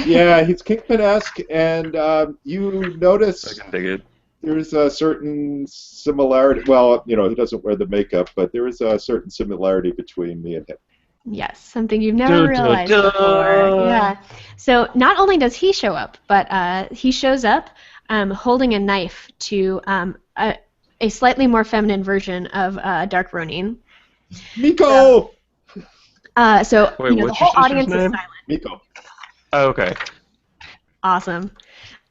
Yeah, he's Kingpin-esque, and you notice I can dig it. there's a certain similarity. Well, he doesn't wear the makeup, but there is a certain similarity between me and him. Yes, something you've never realized Dun. before. Yeah. So not only does he show up, but he shows up holding a knife to a slightly more feminine version of Dark Ronin. Miko! So Wait, the what's whole your sister's audience is name? silent. Miko. Oh, okay. Awesome.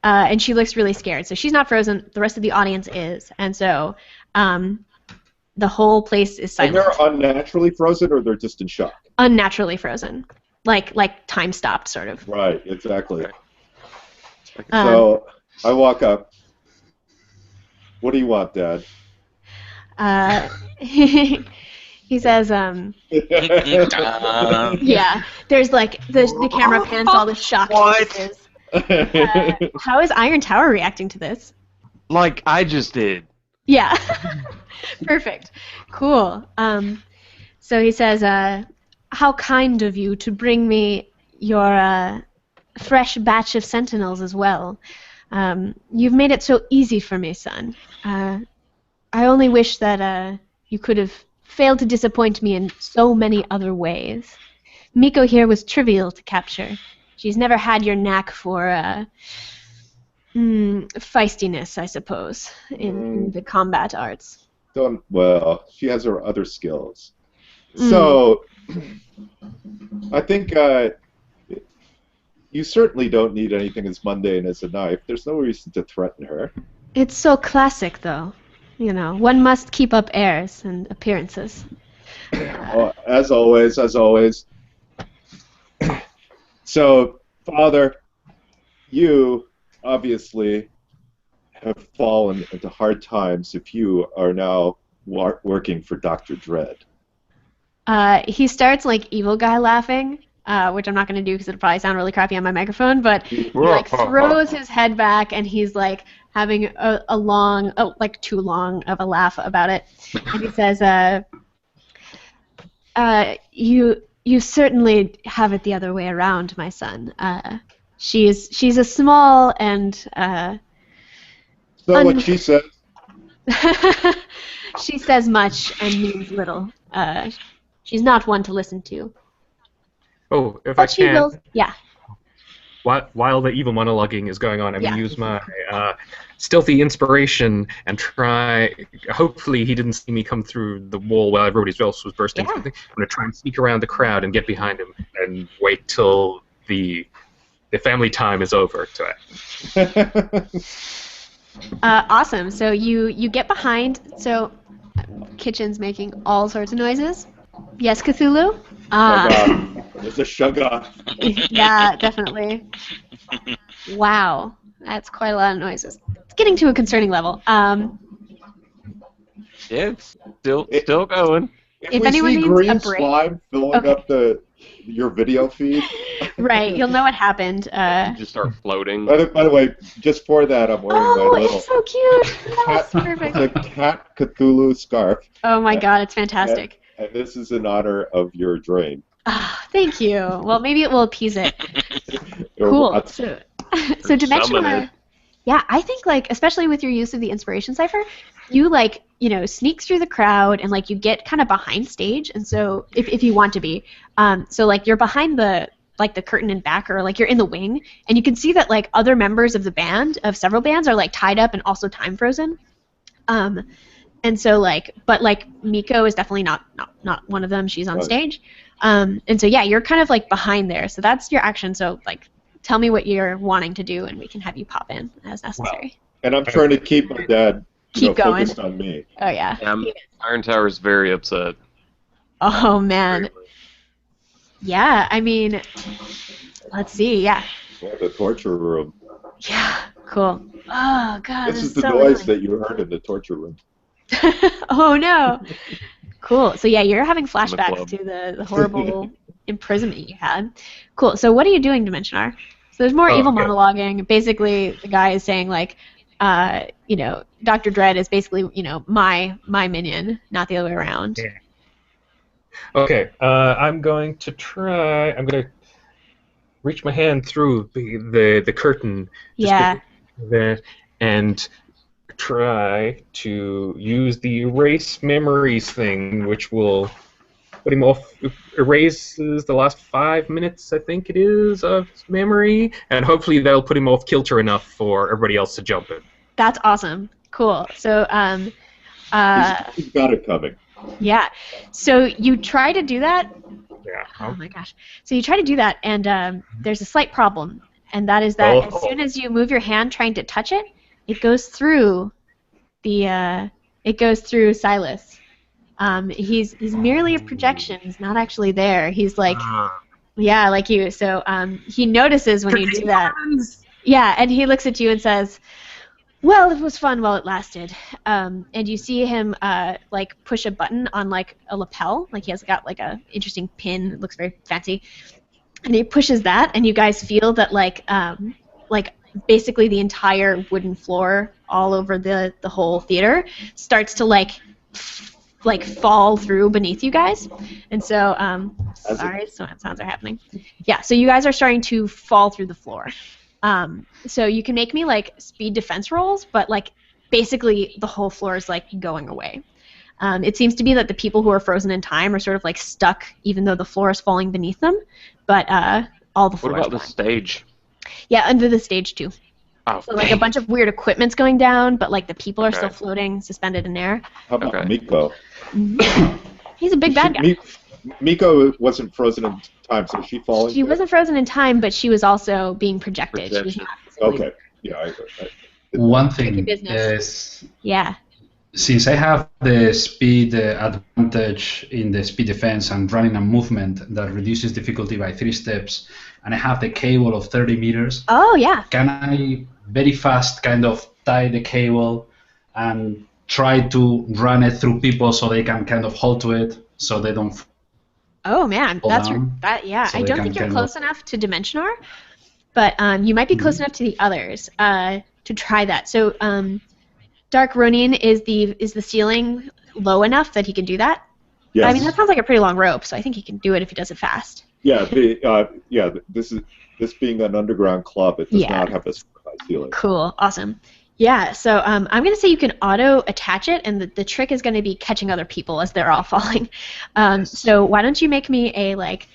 And she looks really scared. So she's not frozen. The rest of the audience is. And so the whole place is And silent. they're unnaturally frozen, or they're just in shock. Unnaturally frozen. Like time stopped, sort of. Right, exactly. Okay. So I walk up. What do you want, Dad? He says, yeah, there's like, the camera pans all the shocked faces. How is Iron Tower reacting to this? Like I just did. Yeah. Perfect. Cool. So he says, how kind of you to bring me your fresh batch of Sentinels as well. You've made it so easy for me, son. I only wish that you could have failed to disappoint me in so many other ways. Miko here was trivial to capture. She's never had your knack for feistiness, I suppose, in the combat arts. Well, she has her other skills. So, I think you certainly don't need anything as mundane as a knife. There's no reason to threaten her. It's so classic, though. You know, one must keep up airs and appearances. As always, as always. So, Father, you obviously have fallen into hard times if you are now working for Dr. Dread. He starts like evil guy laughing, which I'm not going to do because it'll probably sound really crappy on my microphone, but he like throws his head back and he's like having a long, like too long of a laugh about it. And he says, you certainly have it the other way around, my son. She's a small and So what she says. She says much and means little. She's not one to listen to. Oh, if But I she can. will. Yeah. While the evil monologuing is going on, I'm going to use my stealthy inspiration and try. Hopefully, he didn't see me come through the wall while everybody else was bursting. Yeah. I'm going to try and sneak around the crowd and get behind him and wait till the family time is over to it. Awesome. So you get behind. So kitchen's making all sorts of noises. Yes, Cthulhu. There's a sugar. Yeah, definitely. Wow, that's quite a lot of noises. It's getting to a concerning level. Yeah, it's still going. If If anyone we see needs green a break- slime filling up your video feed. Right, you'll know what happened. You just start floating. By the way, just for that, I'm wearing my little It's so cute. That's perfect. the cat Cthulhu scarf. Oh my god, it's fantastic. And this is in honor of your drain. Thank you. Well, maybe it will appease it. Cool. So Dimension Summon Runner. it. Yeah, I think like especially with your use of the inspiration cipher, you like sneak through the crowd and like you get kind of behind stage, and so if you want to be, so like you're behind the curtain and back, or like you're in the wing, and you can see that like other members of the band of several bands are like tied up and also time frozen. And so like, but like Miko is definitely not one of them. She's on stage. And so yeah, you're kind of like behind there. So that's your action. So like, tell me what you're wanting to do, and we can have you pop in as necessary. And I'm trying to keep my dad Keep going. focused on me. Oh yeah. Iron Tower's very upset. Oh man. Yeah, I mean, let's see. Yeah. Yeah, the torture room. Yeah. Cool. Oh god. This is the so noise annoying. that you heard in the torture room. Oh no. Cool. So yeah, you're having flashbacks club. to the horrible imprisonment you had. Cool. So what are you doing, Dimensionar? So there's more evil monologuing. Basically, the guy is saying like, Dr. Dread is basically, my minion, not the other way around. Yeah. Okay, I'm going to reach my hand through the curtain. Yeah. And try to use the erase memories thing, which will put him off, erases the last 5 minutes, I think it is, of memory, and hopefully that'll put him off kilter enough for everybody else to jump in. That's awesome. Cool. So, He's got it coming. yeah. So you try to do that. Yeah. Oh my gosh. So you try to do that, and there's a slight problem, and that is that as soon as you move your hand trying to touch it, it goes through Silas. He's merely a projection. He's not actually there. He's like, yeah, like you. So he notices when you do that. Yeah, and he looks at you and says, "Well, it was fun while it lasted." And you see him like push a button on like a lapel, like he has got like a interesting pin. It looks very fancy. And he pushes that, and you guys feel that like basically the entire wooden floor all over the whole theater starts to like like fall through beneath you guys, and so As sorry, some sounds are happening. Yeah, so you guys are starting to fall through the floor. So you can make me like speed defense rolls, but like basically the whole floor is like going away. It seems to be that the people who are frozen in time are sort of like stuck, even though the floor is falling beneath them. But all the What floor about is the going. stage? Yeah, under the stage too. Oh, So like a dang. bunch of weird equipment's going down, but like the people are Okay. still floating, suspended in air. How about Okay. Miko? He's a big bad guy. Miko wasn't frozen in time, so is she falling? She wasn't frozen in time, but she was also being projected. She was Projection. not physically- Okay. Yeah. One Tricky thing business. is, Yeah. since I have the speed advantage in the speed defense and running and movement that reduces difficulty by 3 steps, and I have the cable of 30 meters, Oh yeah. can I very fast kind of tie the cable and try to run it through people so they can kind of hold to it so they don't Oh man, Fall that's down, yeah. so I they don't can think you're kind close enough to Dimensionar, but you might be close enough to the others to try that. So Dark Ronin is the ceiling low enough that he can do that? Yes. I mean, that sounds like a pretty long rope, so I think he can do it if he does it fast. Yeah. This being an underground club, it does Yeah. not have a high ceiling. Cool, awesome. Yeah, so I'm going to say you can auto-attach it, and the trick is going to be catching other people as they're all falling. So why don't you make me a, like,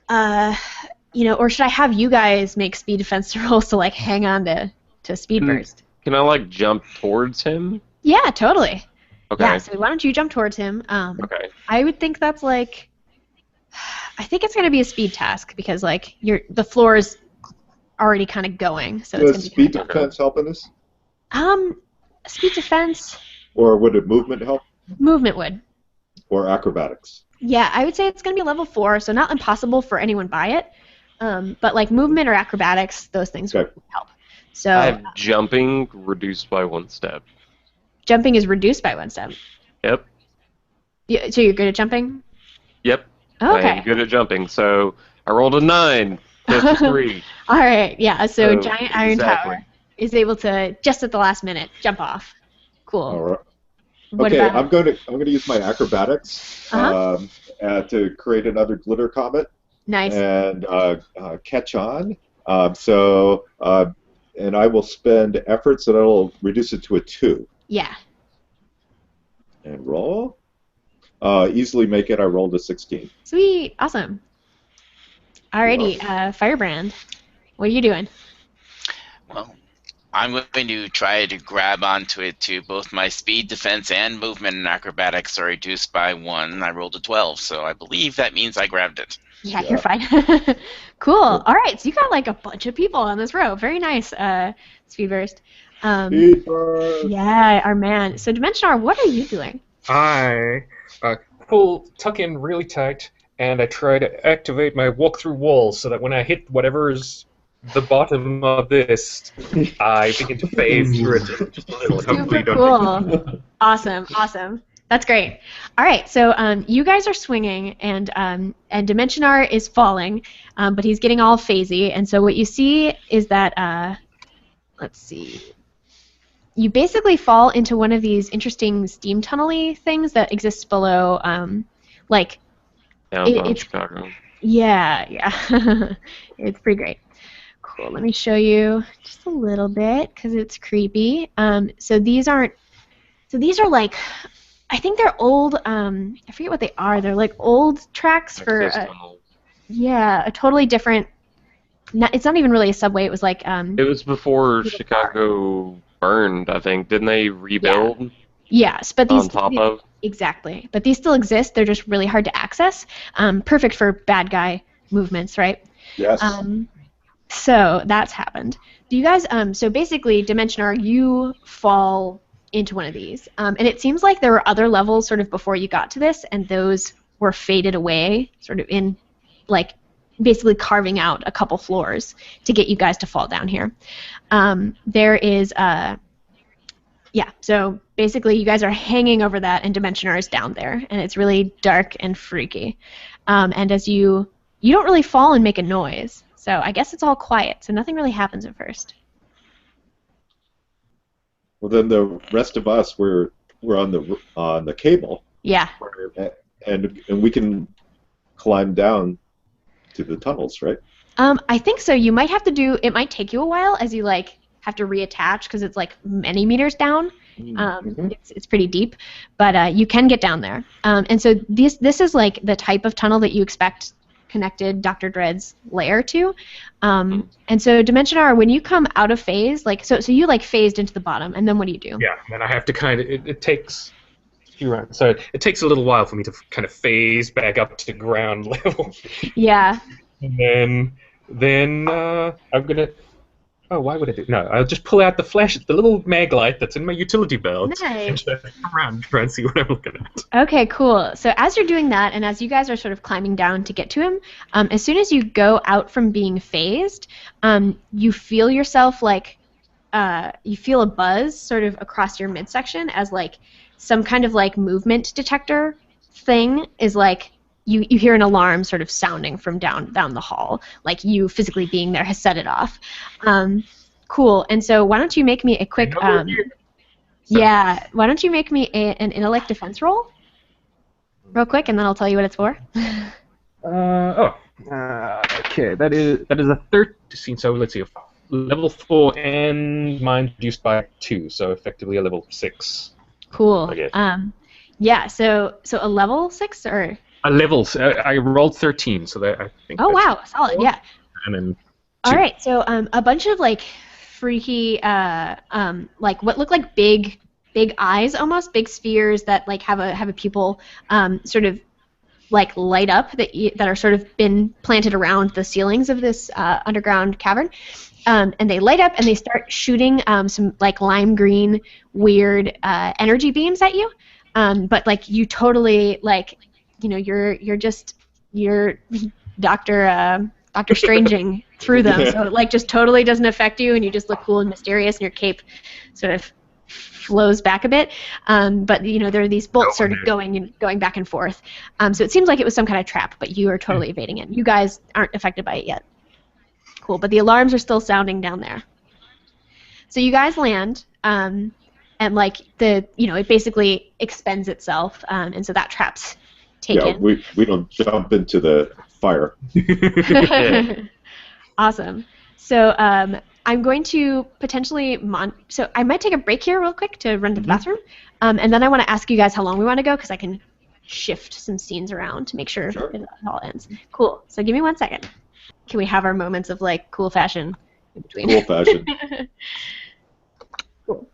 or should I have you guys make speed defense rolls to, like, hang on to speed burst? Can I like jump towards him? Yeah, totally. Okay. Yeah, so why don't you jump towards him? Okay. I would think that's, like, I think it's going to be a speed task because, like, the floor is already kind of going, so it's going Does to be speed kinda defense help in this? speed defense, Or would it movement help? movement would. Or acrobatics? Yeah, I would say it's going to be level 4, so not impossible for anyone by it. But like movement or acrobatics, those things would Okay. help. So I have jumping reduced by 1 step. jumping is reduced by 1 step. Yep. So you're good at jumping? Yep. I Okay. am good at jumping. So I rolled a 9. That's a 3. All right. Yeah. So So, giant iron exactly. tower is able to just at the last minute jump off. Cool. All right. What Okay, about? I'm going to use my acrobatics to create another glitter comet Nice. and catch on. And I will spend efforts, and I'll reduce it to a 2. Yeah. And roll. Easily make it. I rolled a 16. Sweet. Awesome. Alrighty. Firebrand, what are you doing? Well, I'm going to try to grab onto it too. Both my speed, defense, and movement and acrobatics are reduced by 1. I rolled a 12, so I believe that means I grabbed it. Yeah, you're fine. Cool. All right, so you got like a bunch of people on this row. Very nice, Speedburst. Speedburst. Yeah, our man. So Dimensionar, what are you doing? I tuck in really tight, and I try to activate my walk-through walls so that when I hit whatever's the bottom of this, I begin to phase through it just a little. Super cool. Awesome. That's great. All right, so you guys are swinging, and Dimensionar is falling, but he's getting all phasey, and so what you see is that, let's see, you basically fall into one of these interesting steam tunnel-y things that exists below, like, Downtown it's Chicago. yeah. It's pretty great. Cool. Let me show you just a little bit because it's creepy. So these are like, I think they're old. I forget what they are. They're like old tracks for Access tunnel. a totally different. It's not even really a subway. It was like It was before Chicago burned, I think. Didn't they rebuild yes, but these on top of? exactly. But these still exist. They're just really hard to access. Perfect for bad guy movements, right? Yes. So that's happened. Do you guys? So basically, Dimensionar, you fall into one of these, and it seems like there were other levels sort of before you got to this, and those were faded away, sort of in, like, basically carving out a couple floors to get you guys to fall down here. There is So basically, you guys are hanging over that, and Dimensionar is down there, and it's really dark and freaky. And as you don't really fall and make a noise. So I guess it's all quiet, so nothing really happens at first. Well, then the rest of us we're on the cable, Yeah. and we can climb down to the tunnels, right? I think so. You might have to do. It might take you a while as you like have to reattach because it's like many meters down. It's pretty deep, but you can get down there. And so this is like the type of tunnel that you expect connected Dr. Dread's lair to. And so Dimensionar, when you come out of phase, like so you like phased into the bottom, and then what do you do? Yeah, and I have to kind of. It takes. So it takes a little while for me to kind of phase back up to ground level. Yeah. And then I'm gonna. Oh, why would I do? No, I'll just pull out the little mag light that's in my utility belt, and Nice. just come around and try and see what I'm looking at. Okay, cool. So as you're doing that, and as you guys are sort of climbing down to get to him, as soon as you go out from being phased, you feel yourself like you feel a buzz sort of across your midsection as like some kind of like movement detector thing is like you hear an alarm sort of sounding from down the hall, like you physically being there has set it off. Cool. And so why don't you make me a quick yeah, why don't you make me an intellect defense roll real quick, and then I'll tell you what it's for. Okay. That is a 13. So let's see, a level 4 and mine reduced by 2, so effectively a level 6. Cool. Okay. Yeah. So a level 6 or. A level. I rolled 13, so that I think. Oh that's wow, solid. Yeah. And then 2. All right. So a bunch of like freaky like what look like big eyes, almost big spheres that like have a pupil sort of like light up that are sort of been planted around the ceilings of this underground cavern. And they light up and they start shooting some like lime green weird energy beams at you. But like you totally like you're Dr. Stranging through them, so it like just totally doesn't affect you, and you just look cool and mysterious, and your cape sort of flows back a bit. But there are these bolts sort of going back and forth. So it seems like it was some kind of trap, but you are totally evading it. You guys aren't affected by it yet. Cool, but the alarms are still sounding down there. So you guys land, and like it basically expends itself, and so that trap's taken. Yeah, we don't jump into the fire. Awesome. So I'm going to potentially so I might take a break here real quick to run to the bathroom, and then I want to ask you guys how long we want to go because I can shift some scenes around to make sure it all ends. Cool. So give me 1 second. Can we have our moments of like cool fashion in between? Cool fashion. Cool.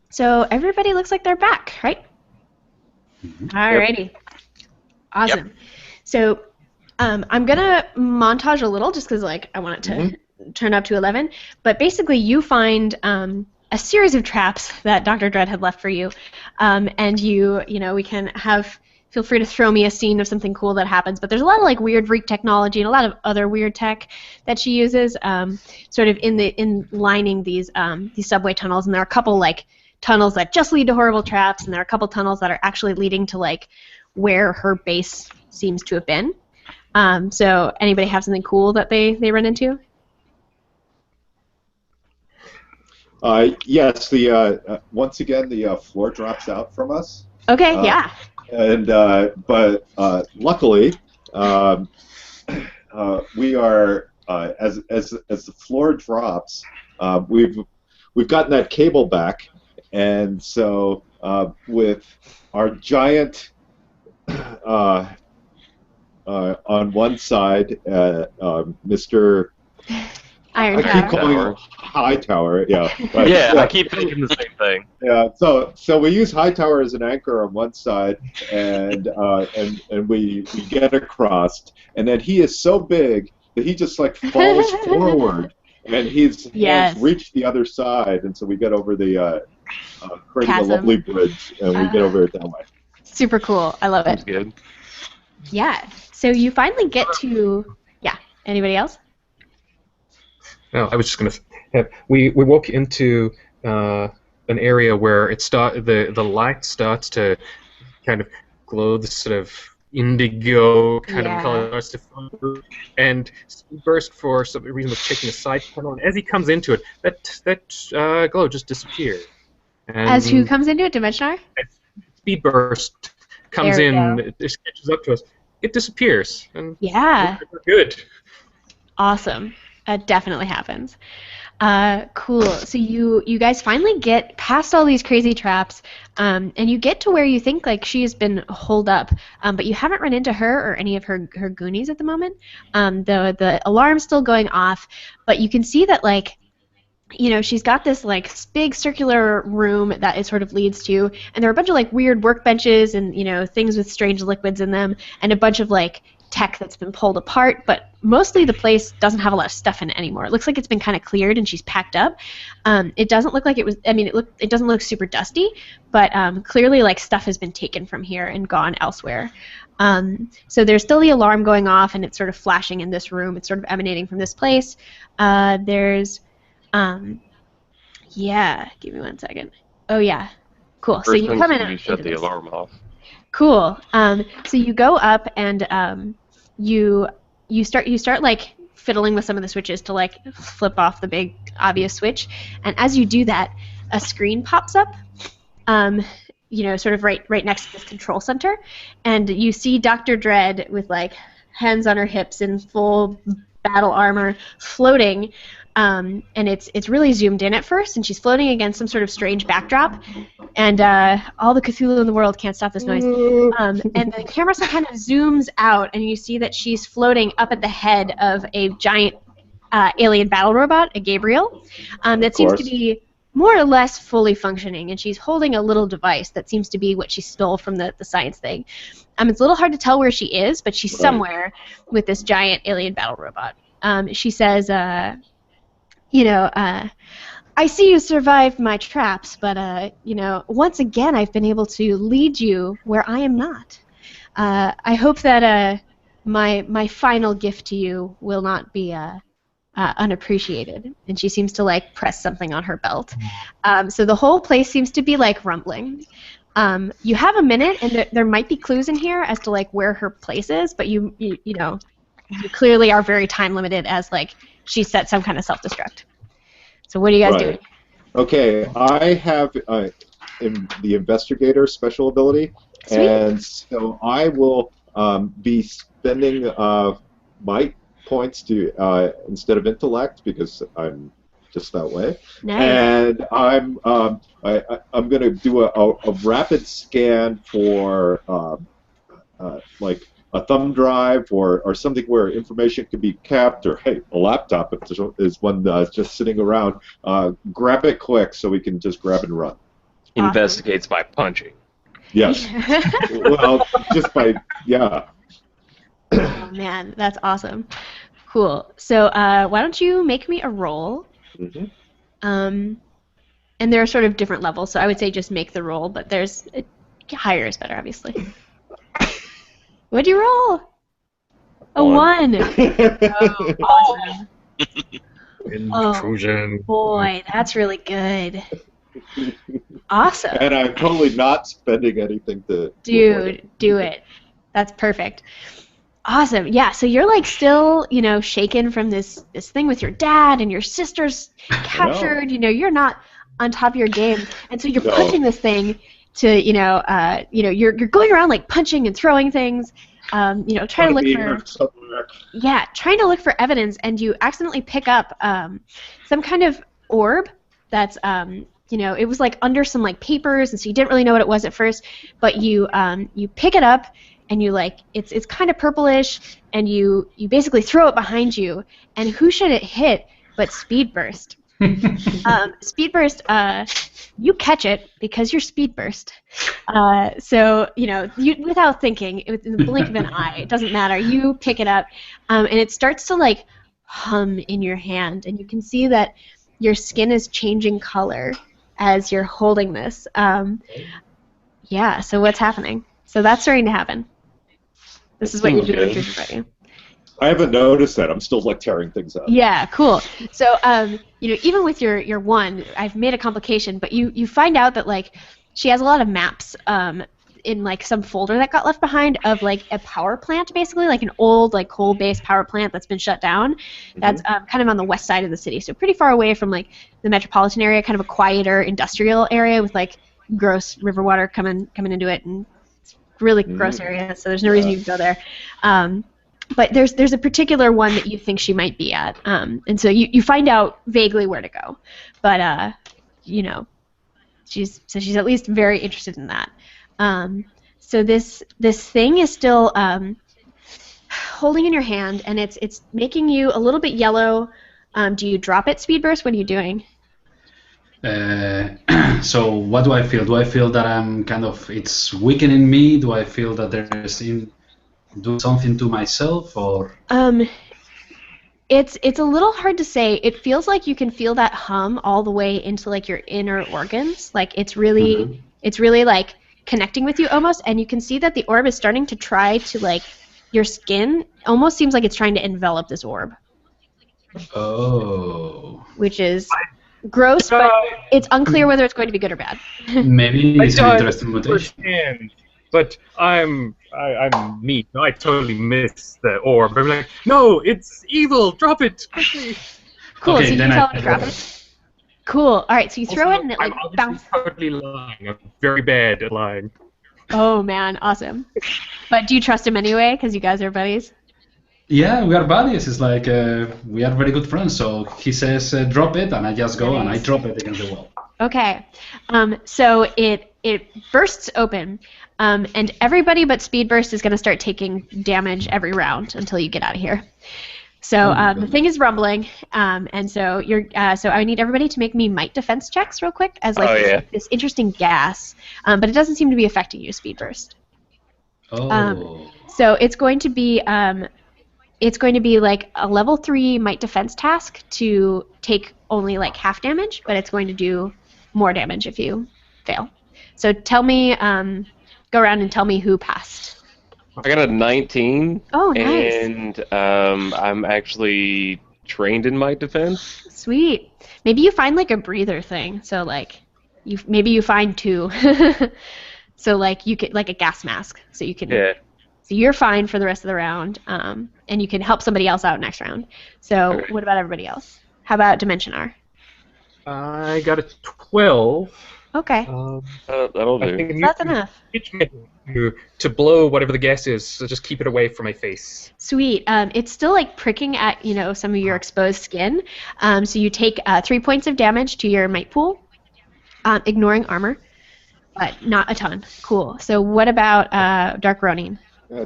So everybody looks like they're back, right? Alrighty. Awesome. Yep. So I'm gonna montage a little just because like I want it to turn up to 11. But basically, you find a series of traps that Dr. Dread had left for you, and we can have. Feel free to throw me a scene of something cool that happens. But there's a lot of like weird Vreek technology and a lot of other weird tech that she uses, sort of in lining these subway tunnels. And there are a couple like tunnels that just lead to horrible traps, and there are a couple tunnels that are actually leading to like where her base seems to have been. So anybody have something cool that they run into? Yes, once again the floor drops out from us. Okay, yeah. And but luckily we are as the floor drops, we've gotten that cable back, and so with our giant on one side, Mr. Iron I Tower. keep calling it Hightower. Yeah. Right. Yeah, I keep thinking the same thing. Yeah. So we use Hightower as an anchor on one side, and we get across, and then he is so big that he just like falls forward, and his hands reach the other side, and so we get over the creating a lovely bridge, and we get over it that way. Super cool. I love it. Sounds good. Yeah. So you finally get to Anybody else? No, I was just gonna. We walk into an area where the light starts to kind of glow, this sort of indigo kind of color starts to flow, and Burst for some reason was taking a side tunnel, and as he comes into it, that glow just disappears. And As who comes into it, Dimensionar? speed burst comes There we in, go. it catches up to us, it disappears. And Yeah. we're good. Awesome. That definitely happens. Cool. So you guys finally get past all these crazy traps, and you get to where you think like she has been holed up, but you haven't run into her or any of her goonies at the moment. The alarm's still going off, but you can see that like she's got this like big circular room that it sort of leads to, and there are a bunch of like weird workbenches and things with strange liquids in them, and a bunch of like tech that's been pulled apart. But mostly the place doesn't have a lot of stuff in it anymore. It looks like it's been kind of cleared and she's packed up. It doesn't look like it was. I mean, it doesn't look super dusty, but clearly like stuff has been taken from here and gone elsewhere. So there's still the alarm going off, and it's sort of flashing in this room. It's sort of emanating from this place. Yeah, give me 1 second. Oh yeah, cool. So First you thing come to in. do is shut the alarm off. Cool. So you go up and you start like fiddling with some of the switches to like flip off the big obvious switch, and as you do that, a screen pops up. Sort of right next to this control center, and you see Dr. Dread with like hands on her hips in full battle armor floating. And it's really zoomed in at first, and she's floating against some sort of strange backdrop, and all the Cthulhu in the world can't stop this noise. And the camera kind of zooms out, and you see that she's floating up at the head of a giant alien battle robot, a Gabriel, that seems to be more or less fully functioning, and she's holding a little device that seems to be what she stole from the science thing. It's a little hard to tell where she is, but she's somewhere with this giant alien battle robot. She says, I see you survived my traps, but, once again I've been able to lead you where I am not. I hope that my final gift to you will not be unappreciated. And she seems to, like, press something on her belt. So the whole place seems to be, like, rumbling. You have a minute, and there might be clues in here as to, like, where her place is, but you clearly are very time limited as, like, she set some kind of self-destruct. So what are you guys doing? Okay, I have the investigator special ability, Sweet. And so I will be spending my points to instead of intellect, because I'm just that way. Nice. And I'm going to do a rapid scan for like a thumb drive or something where information can be kept, or hey, a laptop is one just sitting around. Grab it quick so we can just grab and run. Investigates by punching. Yes. Well, just by Oh man, that's awesome. Cool. So why don't you make me a roll? Mm-hmm. And there are sort of different levels, so I would say just make the roll, but there's higher is better, obviously. What'd you roll? A 1. Oh, awesome. Intrusion. Oh, boy, that's really good. Awesome. And I'm totally not spending anything to... Dude, do it. That's perfect. Awesome. Yeah, so you're like still, shaken from this thing with your dad, and your sister's captured. You're not on top of your game. And so you're punching this thing to, you're going around like punching and throwing things, trying to look for... Yeah, trying to look for evidence, and you accidentally pick up some kind of orb that's, it was like under some like papers, and so you didn't really know what it was at first, but you pick it up, and you like it's kind of purplish, and you basically throw it behind you, and who should it hit but Speed Burst? Speed Burst, you catch it because you're Speed Burst. So you without thinking, in the blink of an eye, it doesn't matter. You pick it up, and it starts to like hum in your hand, and you can see that your skin is changing color as you're holding this. Yeah. So what's happening? So that's starting to happen. This is what you're doing. I haven't noticed that. I'm still like tearing things up. Yeah, cool. So, even with your 1, I've made a complication, but you find out that like she has a lot of maps in like some folder that got left behind of like a power plant, basically like an old like coal-based power plant that's been shut down. That's kind of on the west side of the city, so pretty far away from like the metropolitan area, kind of a quieter industrial area with like gross river water coming into it, and it's a really gross area. So there's no reason you can go there. But there's a particular one that you think she might be at, and so you find out vaguely where to go, but she's at least very interested in that. So this thing is still holding in your hand, and it's making you a little bit yellow. Do you drop it, Speed Burst? What are you doing? So what do I feel? Do I feel that I'm it's weakening me? Do I feel that there's do something to myself, or? It's a little hard to say. It feels like you can feel that hum all the way into like your inner organs. Like it's really like connecting with you almost, and you can see that the orb is starting to try to like your skin. Almost seems like it's trying to envelop this orb. Oh. Which is gross, but it's unclear whether it's going to be good or bad. Maybe it's an interesting mutation. But I'm meat. I totally miss the orb. I'm like, no, it's evil. Drop it quickly. Cool. Okay, so you then tell him to drop it. Cool. All right. So you throw it and it like I'm bounces. totally lying. I'm very bad at lying. Oh man, awesome. But do you trust him anyway? Because you guys are buddies. Yeah, we are buddies. It's like we are very good friends. So he says drop it, and I just go and I drop it against the wall. Okay. So it bursts open. And everybody but Speed Burst is going to start taking damage every round until you get out of here. So the thing is rumbling, and so so I need everybody to make me might defense checks real quick as like this interesting gas, but it doesn't seem to be affecting you, Speed Burst. Oh. So it's going to be like a level 3 might defense task to take only like half damage, but it's going to do more damage if you fail. So tell me. Go around and tell me who passed. I got a 19. Oh, nice. And I'm actually trained in my defense. Sweet. Maybe you find like a breather thing. So like, maybe you find 2. So like you could like a gas mask. So you can. Yeah. So you're fine for the rest of the round, and you can help somebody else out next round. So what about everybody else? How about Dimension R? I got a 12. Okay. That'll do. I think That's enough. To blow whatever the gas is, so just keep it away from my face. Sweet. It's still like pricking at some of your exposed skin. So you take 3 points of damage to your might pool, ignoring armor, but not a ton. Cool. So what about Dark Ronin?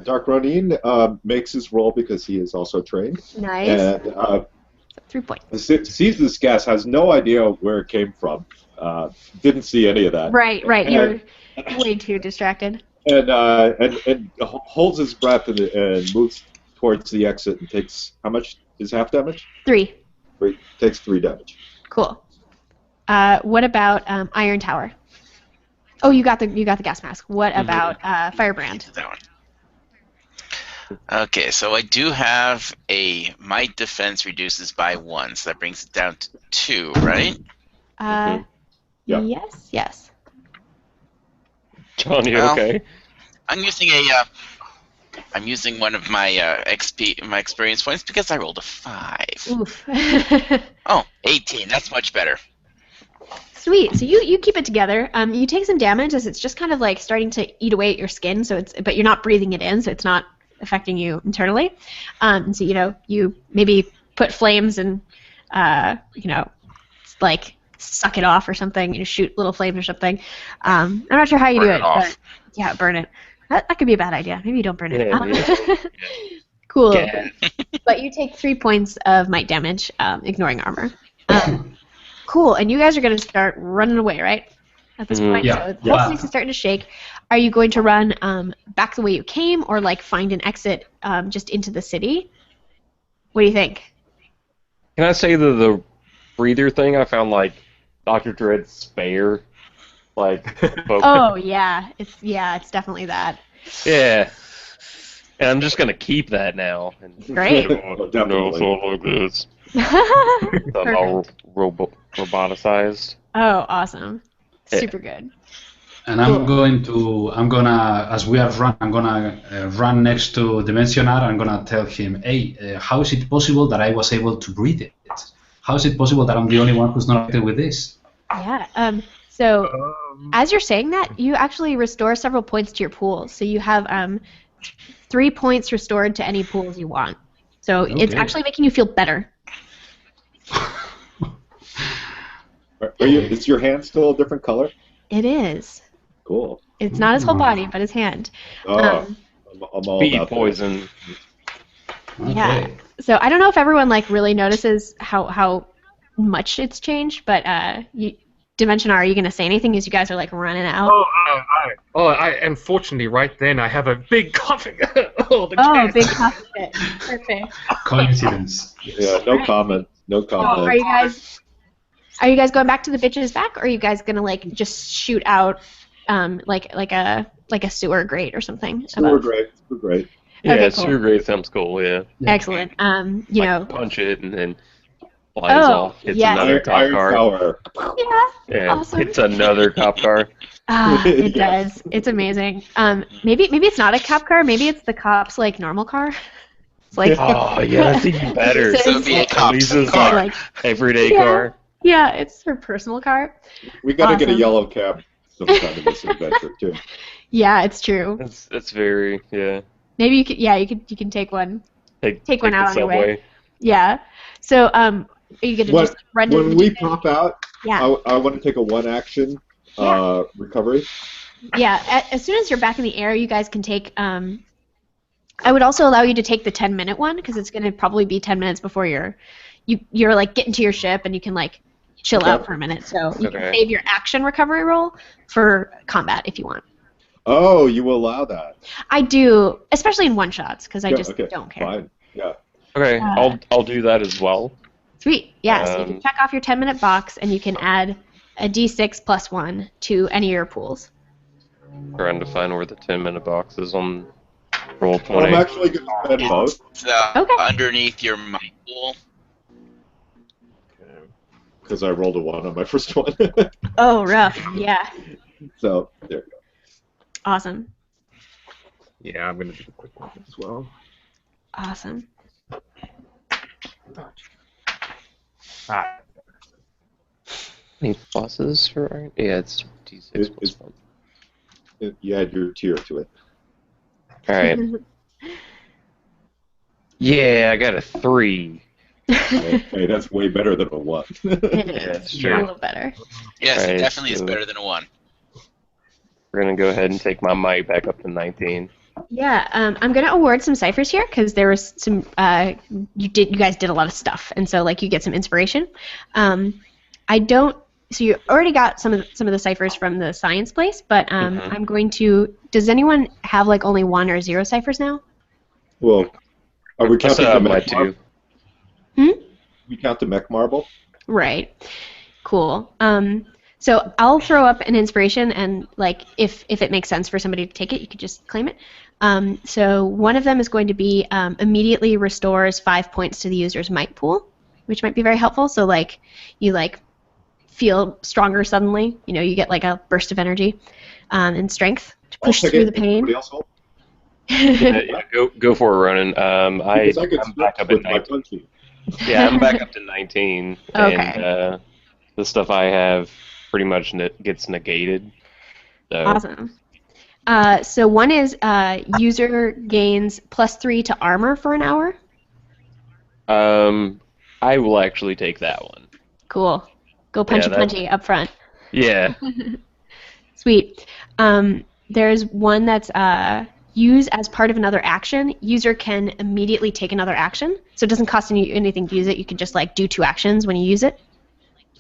Dark Ronin makes his roll because he is also trained. Nice. And 3 points. Sees this gas, has no idea where it came from. Didn't see any of that. Right. You're way too distracted. And holds his breath and moves towards the exit and takes how much is half damage? 3. Takes 3 damage. Cool. What about Iron Tower? Oh, you got the gas mask. What about Firebrand? That one. Okay, so I do have a might defense reduces by 1, so that brings it down to 2, right? Yeah. Yes. John, you okay? I'm using one of my my experience points because I rolled a 5. Oof. Oh, 18. That's much better. Sweet. So you keep it together. You take some damage as it's just kind of like starting to eat away at your skin. But you're not breathing it in, so it's not affecting you internally. And so you maybe put flames and like suck it off or something. Shoot little flames or something. I'm not sure how you do it, but yeah, burn it. That could be a bad idea. Maybe you don't burn it. Yeah. Cool. Yeah. But you take 3 points of might damage, ignoring armor. Cool. And you guys are going to start running away, right? At this point. Yeah. So the whole place is starting to shake. Are you going to run back the way you came, or like find an exit just into the city? What do you think? Can I say the breather thing? I found like Dr. Dread's spare. Like. Oh yeah, it's definitely that. Yeah. And I'm just gonna keep that now. Great. Definitely. Like this. All roboticized. Oh, awesome. Yeah. Super good. And I'm gonna, as we are I'm gonna run next to Dimensionar. I'm gonna tell him, hey, how is it possible that I was able to breathe it? How is it possible that I'm the only one who's not affected with this? Yeah. So as you're saying that, you actually restore several points to your pools. So you have 3 points restored to any pools you want. So it's Okay. actually making you feel better. Is your hand still a different color? It is. Cool. It's not his whole body, but his hand. Oh, I'm all Speed about poison. Yeah. Okay. So I don't know if everyone like really notices how much it's changed, but Dimension R, are you gonna say anything as you guys are like running out? Unfortunately, right then I have a big coughing. The Oh, gas. big coffee fit. Perfect. Coincidence. that. Yeah, no comment. No So are comment. you guys going back to the bitch's back, or are you guys gonna like just shoot out like a sewer grate or something? Super above? great. Super great. Yeah, Okay, cool. super great. Sounds cool. Yeah. Excellent. You know. Punch it and then flies off. Hits yes. another cop Iron car. Power. Yeah. Yeah, Awesome. hits another cop car. It Yeah. does. It's amazing. Maybe it's not a cop car. Maybe it's the cop's like normal car. It's like Oh yeah, that's even better. So it'd be a cop's Lisa's car. like everyday Yeah. car. yeah, it's her personal car. We gotta get a Awesome. yellow cab sometime in this adventure too. Yeah, it's true. That's very Maybe you could. Yeah, you can take one. Take one the out on your way. subway. Yeah. So are you gonna just run to the When we DJ? pop out, Yeah. I want to take a one action recovery. Yeah. As soon as you're back in the air, you guys can take. I would also allow you to take the 10-minute one because it's gonna probably be 10 minutes before you're like getting to your ship and you can like chill Okay. out for a minute. So you can Okay. save your action recovery roll for combat if you want. Oh, you will allow that? I do, especially in one shots because I Yeah, just okay, don't care. Fine. Yeah. Okay, I'll do that as well. Sweet. Yeah. So you can Um, check off your 10-minute box and you can add a d6 plus 1 to any of your pools. Trying to find where the 10-minute box is on roll Well, 20. I'm actually going to spend both It's Okay. underneath your mic pool. because I rolled a 1 on my first one. Oh, rough. Yeah. So there you go. Awesome. Yeah, I'm gonna do a quick one as well. Awesome. Ah, Any pluses for iron? Yeah, it's D6 plus 1. You add your tier to it. Alright. Yeah, I got a 3. Hey, that's way better than a 1. It is. that's A true. little better. Yes, it Right, definitely is so- better than a 1. We're gonna go ahead and take my might back up to 19. Yeah, I'm gonna award some ciphers here because there was some. You guys did a lot of stuff, and so like you get some inspiration. I don't. So you already got some of the ciphers from the science place, but Mhm. I'm going to. Does anyone have like only 1 or 0 ciphers now? Well, are we I still counting the have my mech 2. marble? Hmm? We count the mech marble? Right. Cool. So I'll throw up an inspiration, and like if it makes sense for somebody to take it, you could just claim it. So one of them is going to be immediately restores 5 points to the user's might pool, which might be very helpful. So like you like feel stronger suddenly. You know, you get like a burst of energy and strength to push I'll take through it. the pain. Anybody else hold? Yeah, go for it, Ronan. Because I could I'm back switch up with at my 19. punching. Yeah, I'm back up to 19. Okay. And the stuff I have pretty much gets negated. So Awesome. So one is user gains +3 to armor for an hour. I will actually take that one. Cool. Go punchy that- punchy up front. Yeah. Sweet. There's one that's use as part of another action. User can immediately take another action, so it doesn't cost anything to use it. You can just like do 2 actions when you use it.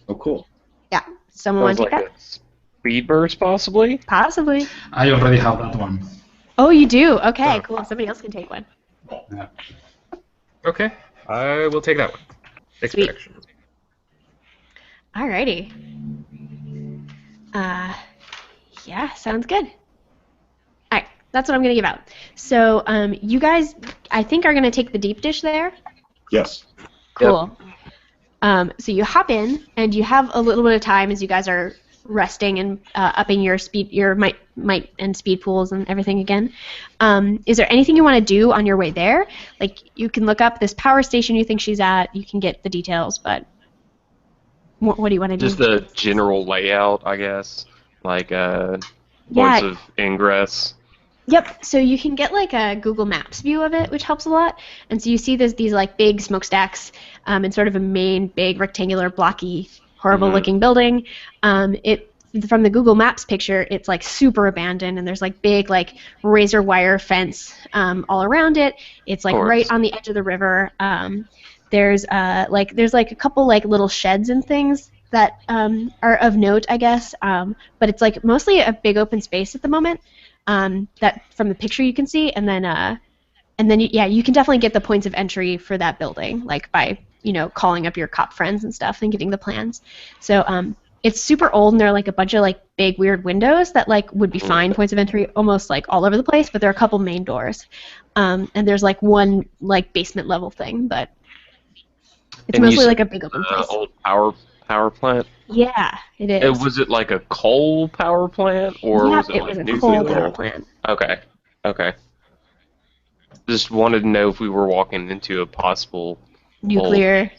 Oh, cool. Yeah. Someone want Sounds to take like a speed burst, possibly. that? Possibly. I already have that one. Oh, you do? Okay, cool. Somebody else can take one. Yeah. okay, I will take that one. Sweet. Expedition. Alrighty. Yeah, sounds good. Alright, that's what I'm going to give out. So, you guys, I think, are going to take the deep dish there. Yes. Cool. So you hop in, and you have a little bit of time as you guys are resting and upping your speed, your might and speed pools and everything again. Is there anything you want to do on your way there? Like, you can look up this power station you think she's at. You can get the details, but What do you want to do? Just the general layout, I guess. Like points Yeah. of ingress. Yep. So you can get like a Google Maps view of it, which helps a lot. And so you see these like big smokestacks in sort of a main big rectangular blocky horrible looking building. It from the Google Maps picture, it's like super abandoned, and there's like big like razor wire fence all around it. It's like right on the edge of the river. There's like a couple like little sheds and things that are of note, I guess. But it's like mostly a big open space at the moment. That from the picture you can see, and then you can definitely get the points of entry for that building, like by calling up your cop friends and stuff and getting the plans. So it's super old, and there are like a bunch of like big weird windows that like would be fine points of entry almost like all over the place, but there are a couple main doors, and there's like one like basement level thing, but it's mostly like a big open place. Old power plant. Yeah, it is. Was it like a coal power plant, or was it like was a nuclear? coal power plant. Okay. Just wanted to know if we were walking into a possible nuclear.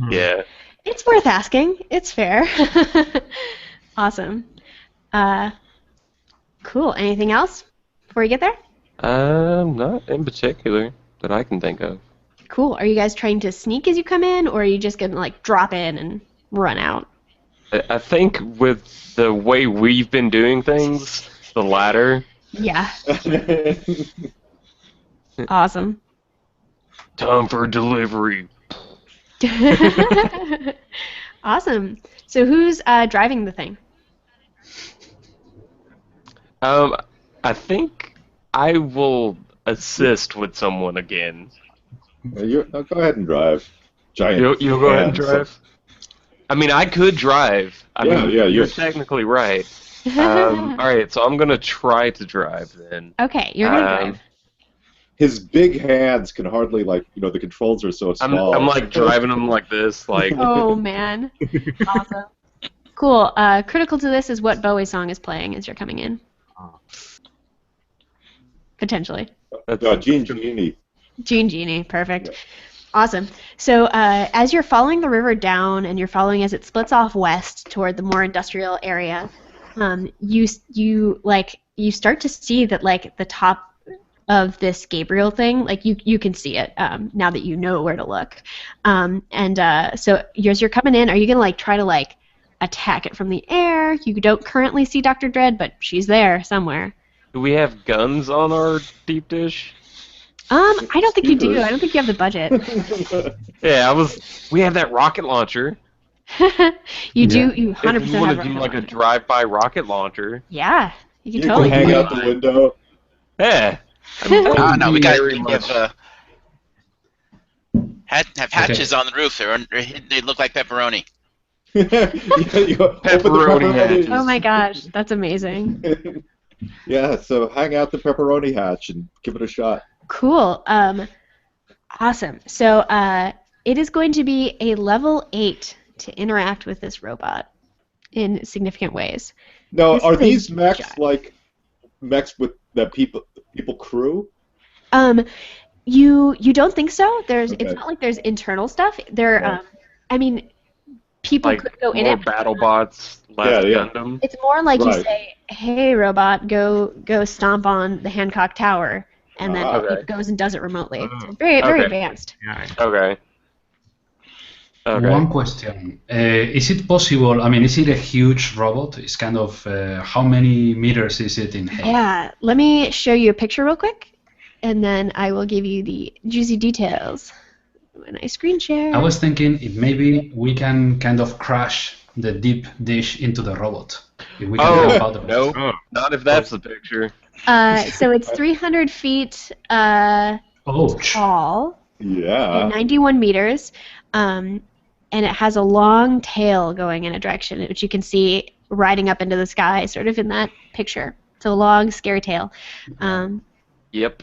Yeah. It's worth asking. It's fair. Awesome. Cool. Anything else before you get there? Not in particular that I can think of. Cool. Are you guys trying to sneak as you come in, or are you just gonna like drop in and run out? I think with the way we've been doing things, the latter. Yeah. Awesome. Time for delivery. Awesome. So who's driving the thing? I think I will assist with someone again. Go ahead and drive. Giant. You'll go ahead and drive. I mean, I could drive. I mean, you're technically right. All right, so I'm gonna try to drive then. Okay, you're gonna drive. His big hands can hardly the controls are so small. I'm like driving them like this, like. Oh man, awesome. Cool. Critical to this is what Bowie song is playing as you're coming in. Potentially. Gene Genie. Genie, perfect. Yeah. Awesome. So as you're following the river down, and you're following as it splits off west toward the more industrial area, you start to see that like the top of this Gabriel thing, like you can see it now that you know where to look. So as you're coming in, are you gonna like try to like attack it from the air? You don't currently see Dr. Dread, but she's there somewhere. Do we have guns on our deep dish? I don't think you do. I don't think you have the budget. Yeah, we have that rocket launcher. You do. You 100% have If you want to do like a drive-by rocket launcher. Yeah, you can totally hang out the window. Yeah. No, we got have hatches on the roof. They look like pepperoni. Pepperoni hatches. Oh my gosh, that's amazing. Yeah, so hang out the pepperoni hatch and give it a shot. Cool. Awesome. So it is going to be a level 8 to interact with this robot in significant ways. Now, are these mechs like mechs with the people crew? You don't think so? It's not like there's internal stuff. I mean, people like could go in more it. battle bots, less Gundam. It's more like you say, "Hey, robot, go stomp on the Hancock Tower," and then it goes and does it remotely. It's very advanced. Okay. One question: is it possible? I mean, is it a huge robot? It's kind of how many meters is it in height? Yeah. Let me show you a picture real quick, and then I will give you the juicy details when I screen share. I was thinking if maybe we can kind of crash the deep dish into the robot. If we can jump out of no, it. not if that's the picture. So it's 300 feet tall. Yeah. And 91 meters. And it has a long tail going in a direction, which you can see riding up into the sky, sort of in that picture. It's a long, scary tail. Yep.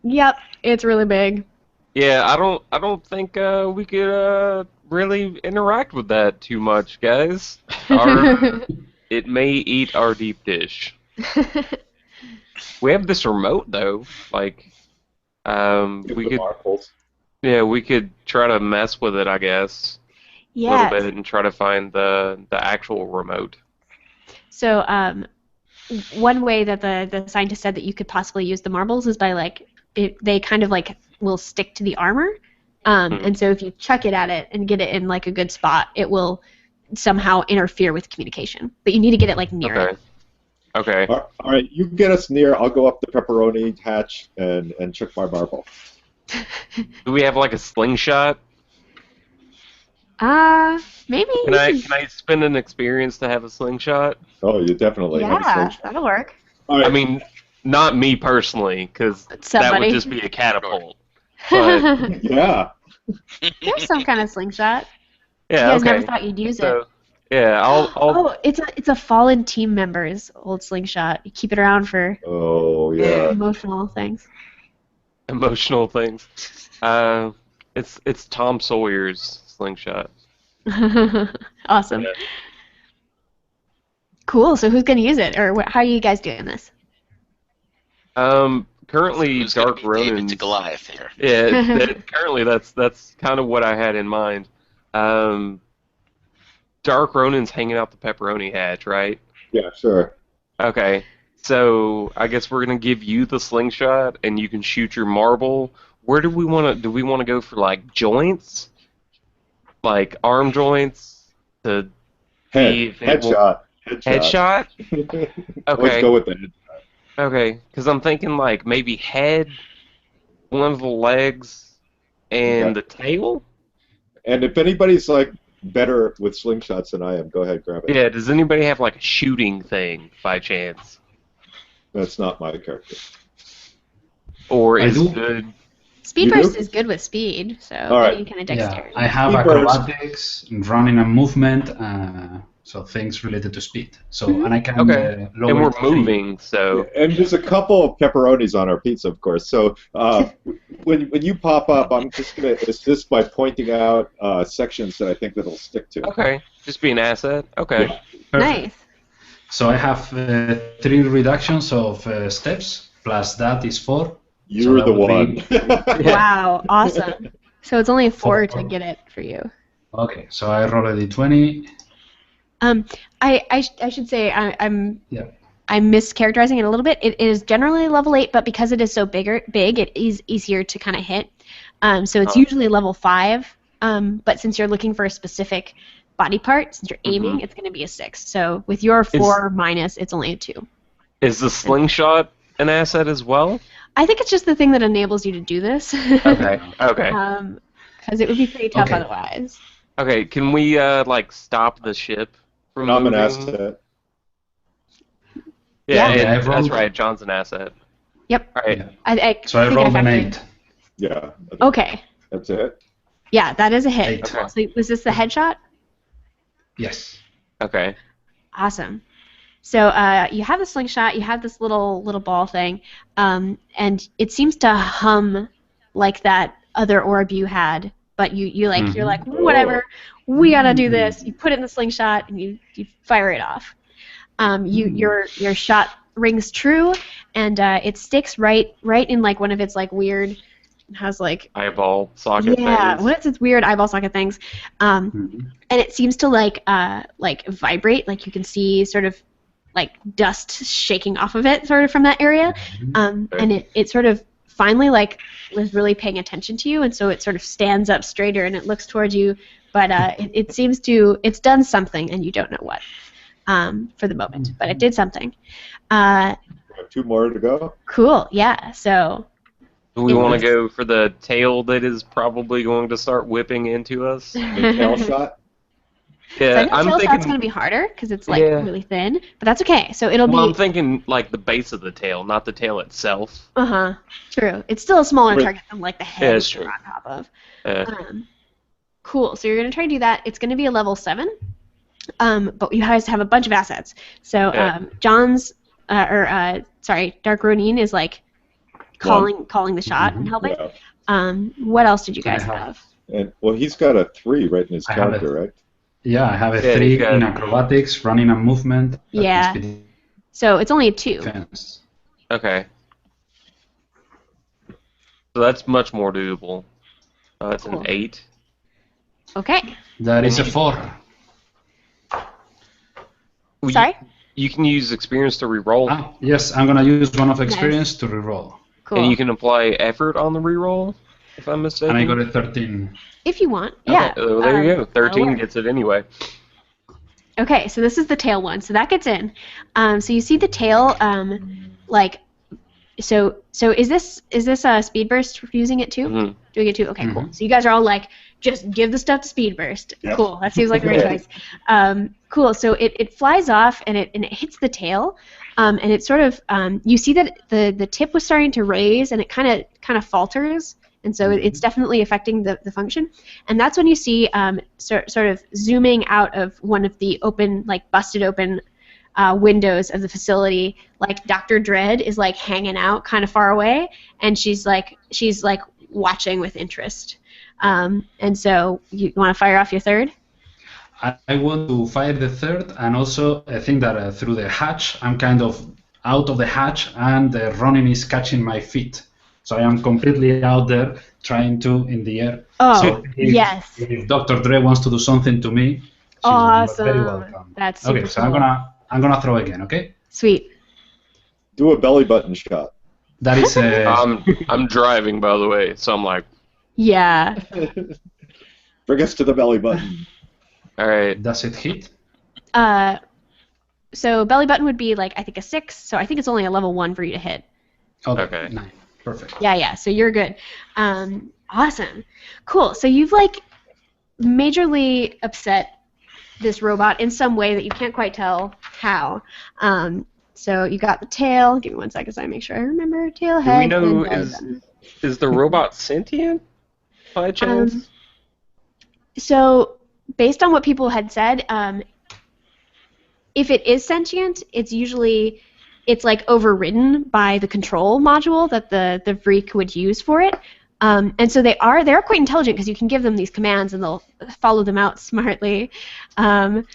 Yep, it's really big. Yeah, I don't think we could really interact with that too much, guys. It may eat our deep dish. We have this remote though, like we could. Marbles. Yeah, we could try to mess with it, I guess. Yeah. bit and try to find the actual remote. So one way that the scientist said that you could possibly use the marbles is by they kind of will stick to the armor, and so if you chuck it at it and get it in like a good spot, it will somehow interfere with communication. But you need to get it like near it. Okay. All right, you get us near. I'll go up the pepperoni hatch and check my marble. Do we have like a slingshot? Maybe. Can I spend an experience to have a slingshot? Oh, you definitely have a Yeah, slingshot. that'll work. All right. I mean, not me personally, because that Somebody. would just be a catapult. But Yeah. There's some kind of slingshot. yeah, You guys okay. never thought you'd use it. So yeah, I'll Oh, it's a fallen team member's old slingshot. You keep it around for Oh, yeah. emotional things. emotional things. It's Tom Sawyer's slingshot. Awesome. Yeah. Cool. So who's gonna use it, or how are you guys doing this? Currently, Who's gonna Dark be David Ronin. to Goliath here? Yeah, currently that's kind of what I had in mind. Dark Ronin's hanging out the pepperoni hatch, right? Yeah, sure. Okay, so I guess we're gonna give you the slingshot, and you can shoot your marble. Where do we want to? Do we want to go for like joints, like arm joints, to see if it will- Headshot. headshot? Let's Okay, go with the headshot. okay, because I'm thinking like maybe head, one of the legs, and the tail. And if anybody's like better with slingshots than I am, go ahead, grab it. Yeah. Does anybody have like a shooting thing by chance, That's not my character. or I is do. good? Speed You do? burst is good with speed, so right. any kind of Yeah, dexterity. I have Speed burst. acrobatics, running and movement, so things related to speed. So and I can Okay. lower And we're it to three. moving, so And there's a couple of pepperonis on our pizza, of course. So when you pop up, I'm just going to assist by pointing out sections that I think that'll stick to. okay. Just be an asset. Okay. Perfect. Nice. So I have 3 reductions of steps, plus that is 4. You're that the would be- one. Wow, awesome. So it's only a 4 to Four. get it for you. Okay, so I roll a d20. I should say I'm Yeah. I'm mischaracterizing it a little bit. It is generally level 8, but because it is so big, it is easier to kind of hit. So it's usually level 5. But since you're looking for a specific body part, since you're aiming, it's going to be a 6. So with your 4 minus, it's only a 2. Is the slingshot an asset as well? I think it's just the thing that enables you to do this. Okay. Okay. Because it would be pretty tough Okay. otherwise. Okay. Can we like stop the ship from I'm an moving? asset. Yeah, Yeah. and Yeah, I that's rolled- right. John's an asset. Yep. All right. Yeah. I So I think rolled an factored- 8. Yeah. Okay. That's it. Yeah, that is a hit. 8. Okay. So was this the headshot? Yes. Okay. Awesome. So you have the slingshot, you have this little ball thing, and it seems to hum like that other orb you had. But you're like whatever, we gotta do this. You put it in the slingshot and you fire it off. Your shot rings true, and it sticks right in like one of its like weird. It has like Eyeball socket yeah, things. one of its weird eyeball socket things, and it seems to like vibrate. Like you can see sort of like dust shaking off of it, sort of from that area, and it sort of finally like was really paying attention to you, and so it sort of stands up straighter and it looks towards you, but it seems to it's done something and you don't know what for the moment, but it did something. We have 2 more to go. Cool, yeah. So Do we want to go for the tail that is probably going to start whipping into us? The tail shot. so I Yeah, think I'm tail shot's thinking. gonna be harder because it's like Yeah. really thin, but that's okay. So it'll Well, be I'm thinking like the base of the tail, not the tail itself. true. It's still a smaller Right. target than like the head it's you're true. on top of. Uh, Cool. So you're gonna try to do that. It's gonna be a level 7. But you guys have a bunch of assets. So Yeah. John's Dark Ronin is like calling the shot and helping. Yeah. What else did you guys I have- have? And well, he's got a 3 right in his I have character, right? Yeah, I have a Yeah, 3 you got- in acrobatics, running and movement. that is Yeah. speed So it's only a 2. defense. okay. So that's much more doable. That's Cool. an 8. Okay. That is a 4. Sorry? You can use experience to reroll, Ah, yes, I'm gonna use one of experience to reroll. Cool. and you can apply effort on the reroll, if I'm mistaken. And I got a 13. If you want, Okay, yeah. well, there you go. that'll 13 work. gets it anyway. Okay, so this is the tail one. So that gets in. So you see the tail, so is this speed burst using it too? Mhm. Doing it too? Okay, cool. So you guys are all like, just give the stuff to speed burst. Yep. Cool. That seems like the right choice. Cool. So it flies off and it hits the tail, and it sort of you see that the tip was starting to raise and it kind of falters. And so it's definitely affecting the function. And that's when you see sort of zooming out of one of the open, like busted open windows of the facility, like Dr. Dredd is like hanging out kind of far away, and she's like watching with interest. And so you want to fire off your third? I want to fire the third, and also I think that through the hatch, I'm kind of out of the hatch, and the running is catching my feet. So I am completely out there trying to in the air. Oh, so yes. If Dr. Dre wants to do something to me, she's Awesome. very welcome. That's super okay. So cool. I'm gonna throw again. Okay. Sweet. Do a belly button shot. That is I'm driving, by the way, so I'm like, Yeah. Bring us to the belly button. all right. Does it hit? So belly button would be like I think a 6. So I think it's only a level 1 for you to hit. Okay. 9. Perfect. Yeah. So you're good. Awesome. Cool. So you've like majorly upset this robot in some way that you can't quite tell how. So you got the tail. Give me 1 second so I make sure I remember. Tail, Do we head, know, and belly button. is the robot sentient, by chance? So based on what people had said, if it is sentient, it's like overridden by the control module that the Vreek would use for it. And so they're quite intelligent because you can give them these commands and they'll follow them out smartly. But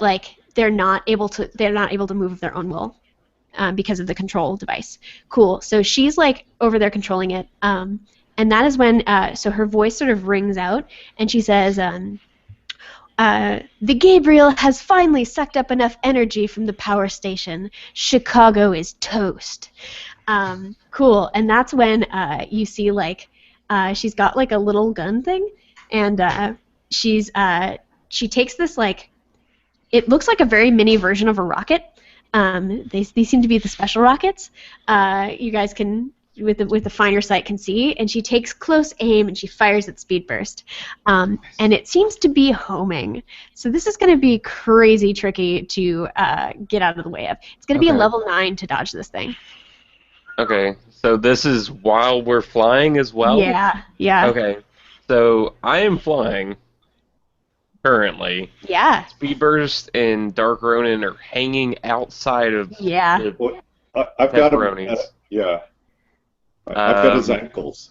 like they're not able to move of their own will because of the control device. Cool. So she's like over there controlling it. And that is when so her voice sort of rings out and she says, the Gabriel has finally sucked up enough energy from the power station. Chicago is toast. Cool. And that's when you see like she's got like a little gun thing, and she takes this like it looks like a very mini version of a rocket. These seem to be the special rockets. You guys can with the finer sight can see, and she takes close aim and she fires at speed burst, and it seems to be homing. So this is going to be crazy tricky to get out of the way of. It's going to be a level 9 to dodge this thing. Okay, so this is while we're flying as well? Yeah. Okay, so I am flying currently. Yeah. Speed Burst and Dark Ronin are hanging outside of the Well, I've got him. pepperonis. Yeah. I've got his ankles.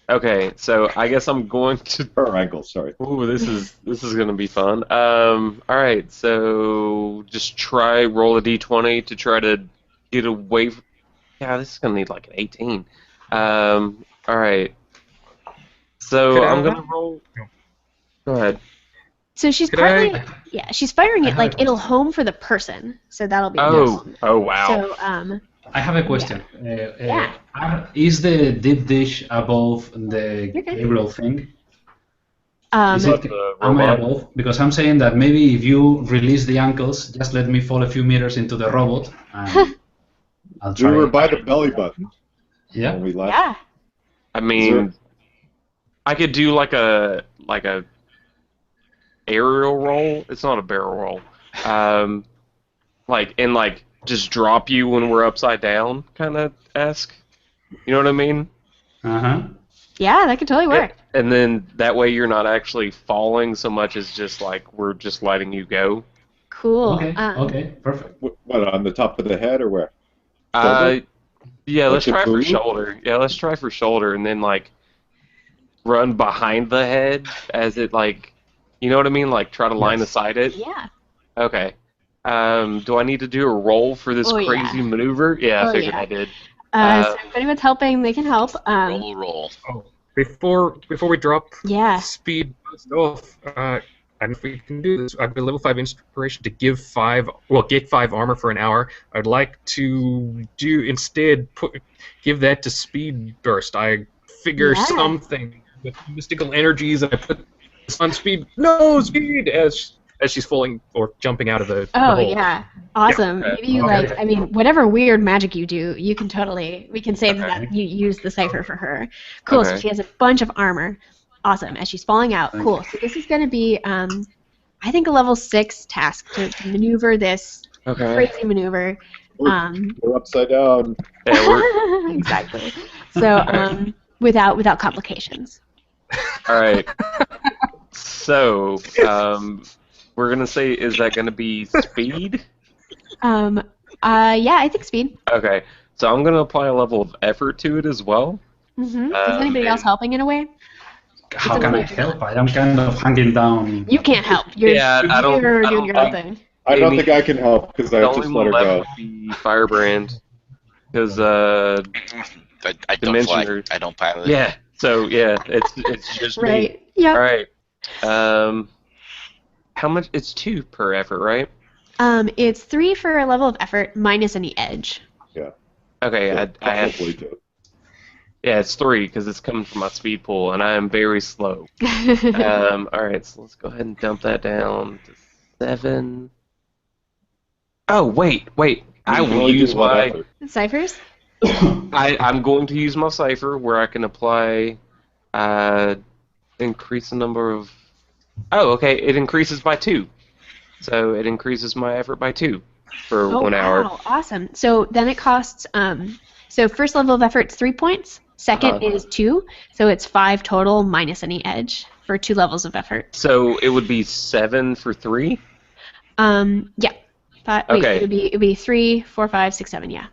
Okay, so I guess I'm going to. Her ankles, sorry. Ooh, this is gonna be fun. All right, so just roll a d20 to try to get away. Yeah, this is gonna need like an 18. All right, so I'm gonna roll. Go ahead. So she's she's firing it like it'll home for the person. So that'll be nice. Oh wow. So I have a question. Is the deep dish above the Gabriel thing? Is it, am I above? Because I'm saying that maybe if you release the ankles, just let me fall a few meters into the robot, and I'll try. We were by the belly button. Yeah. When we left. Yeah. I mean, I could do like a aerial roll. It's not a barrel roll. Like just drop you when we're upside down, kind of esque. You know what I mean? Yeah, that could totally work. And then that way you're not actually falling so much as just like we're just letting you go. Cool. Okay, perfect. What, on the top of the head or where? Yeah, let's try for booty? shoulder. Yeah, let's try for shoulder, and then like run behind the head as it like, you know what I mean? Like try to line aside it. Yeah. Okay. Do I need to do a roll for this crazy maneuver? Yeah, I figured I did. So if anyone's helping, they can help. Roll. before we drop Yeah. speed boost off, I don't know if we can do this. I've been level 5 inspiration to get 5 armor for an hour. I'd like to give that to speed burst. I figure Yeah. something with mystical energies, and I put this on speed. No speed as she's falling or jumping out of the Oh hole. yeah, awesome. Yeah. Maybe you Okay. I mean, whatever weird magic you do, you can we can say Okay. that you use the cipher for her. Cool. So Okay. she has a bunch of armor. Awesome. As she's falling out. Thank Cool. So this is going to be, I think, a level 6 task to maneuver this Okay. crazy maneuver. We're upside down. Yeah, we're, Exactly. So without complications. all right. So, we're gonna say, is that gonna be speed? Yeah, I think speed. Okay. So I'm gonna apply a level of effort to it as well. Is anybody else helping in a way? How can I help? I am kind of hanging down. You can't help. You're I don't- doing I don't your own think- thing. I don't Amy, think I can help because I The just only let her one left go. would be Firebrand, because I don't fly. Dimensioner. I don't pilot. yeah. So yeah, it's just me. Right. Yep. All right. How much? It's 2 per effort, right? It's 3 for a level of effort minus any edge. Okay. I have. Probably do. Yeah, it's 3 because it's coming from my speed pool, and I am very slow. All right, so let's go ahead and dump that down to 7. Oh wait! I You can will only do use one my. effort. Ciphers? I'm going to use my cipher where I can apply, increase the number of. Oh, okay. It increases by 2, so it increases my effort by 2 for 1 hour. Wow, awesome. So then it costs so first level of effort's 3 points. Second is 2, so it's 5 total minus any edge for 2 levels of effort. So it would be 7 for 3. Yeah. Okay. It would be 3, 4, 5, 6, 7. Yeah.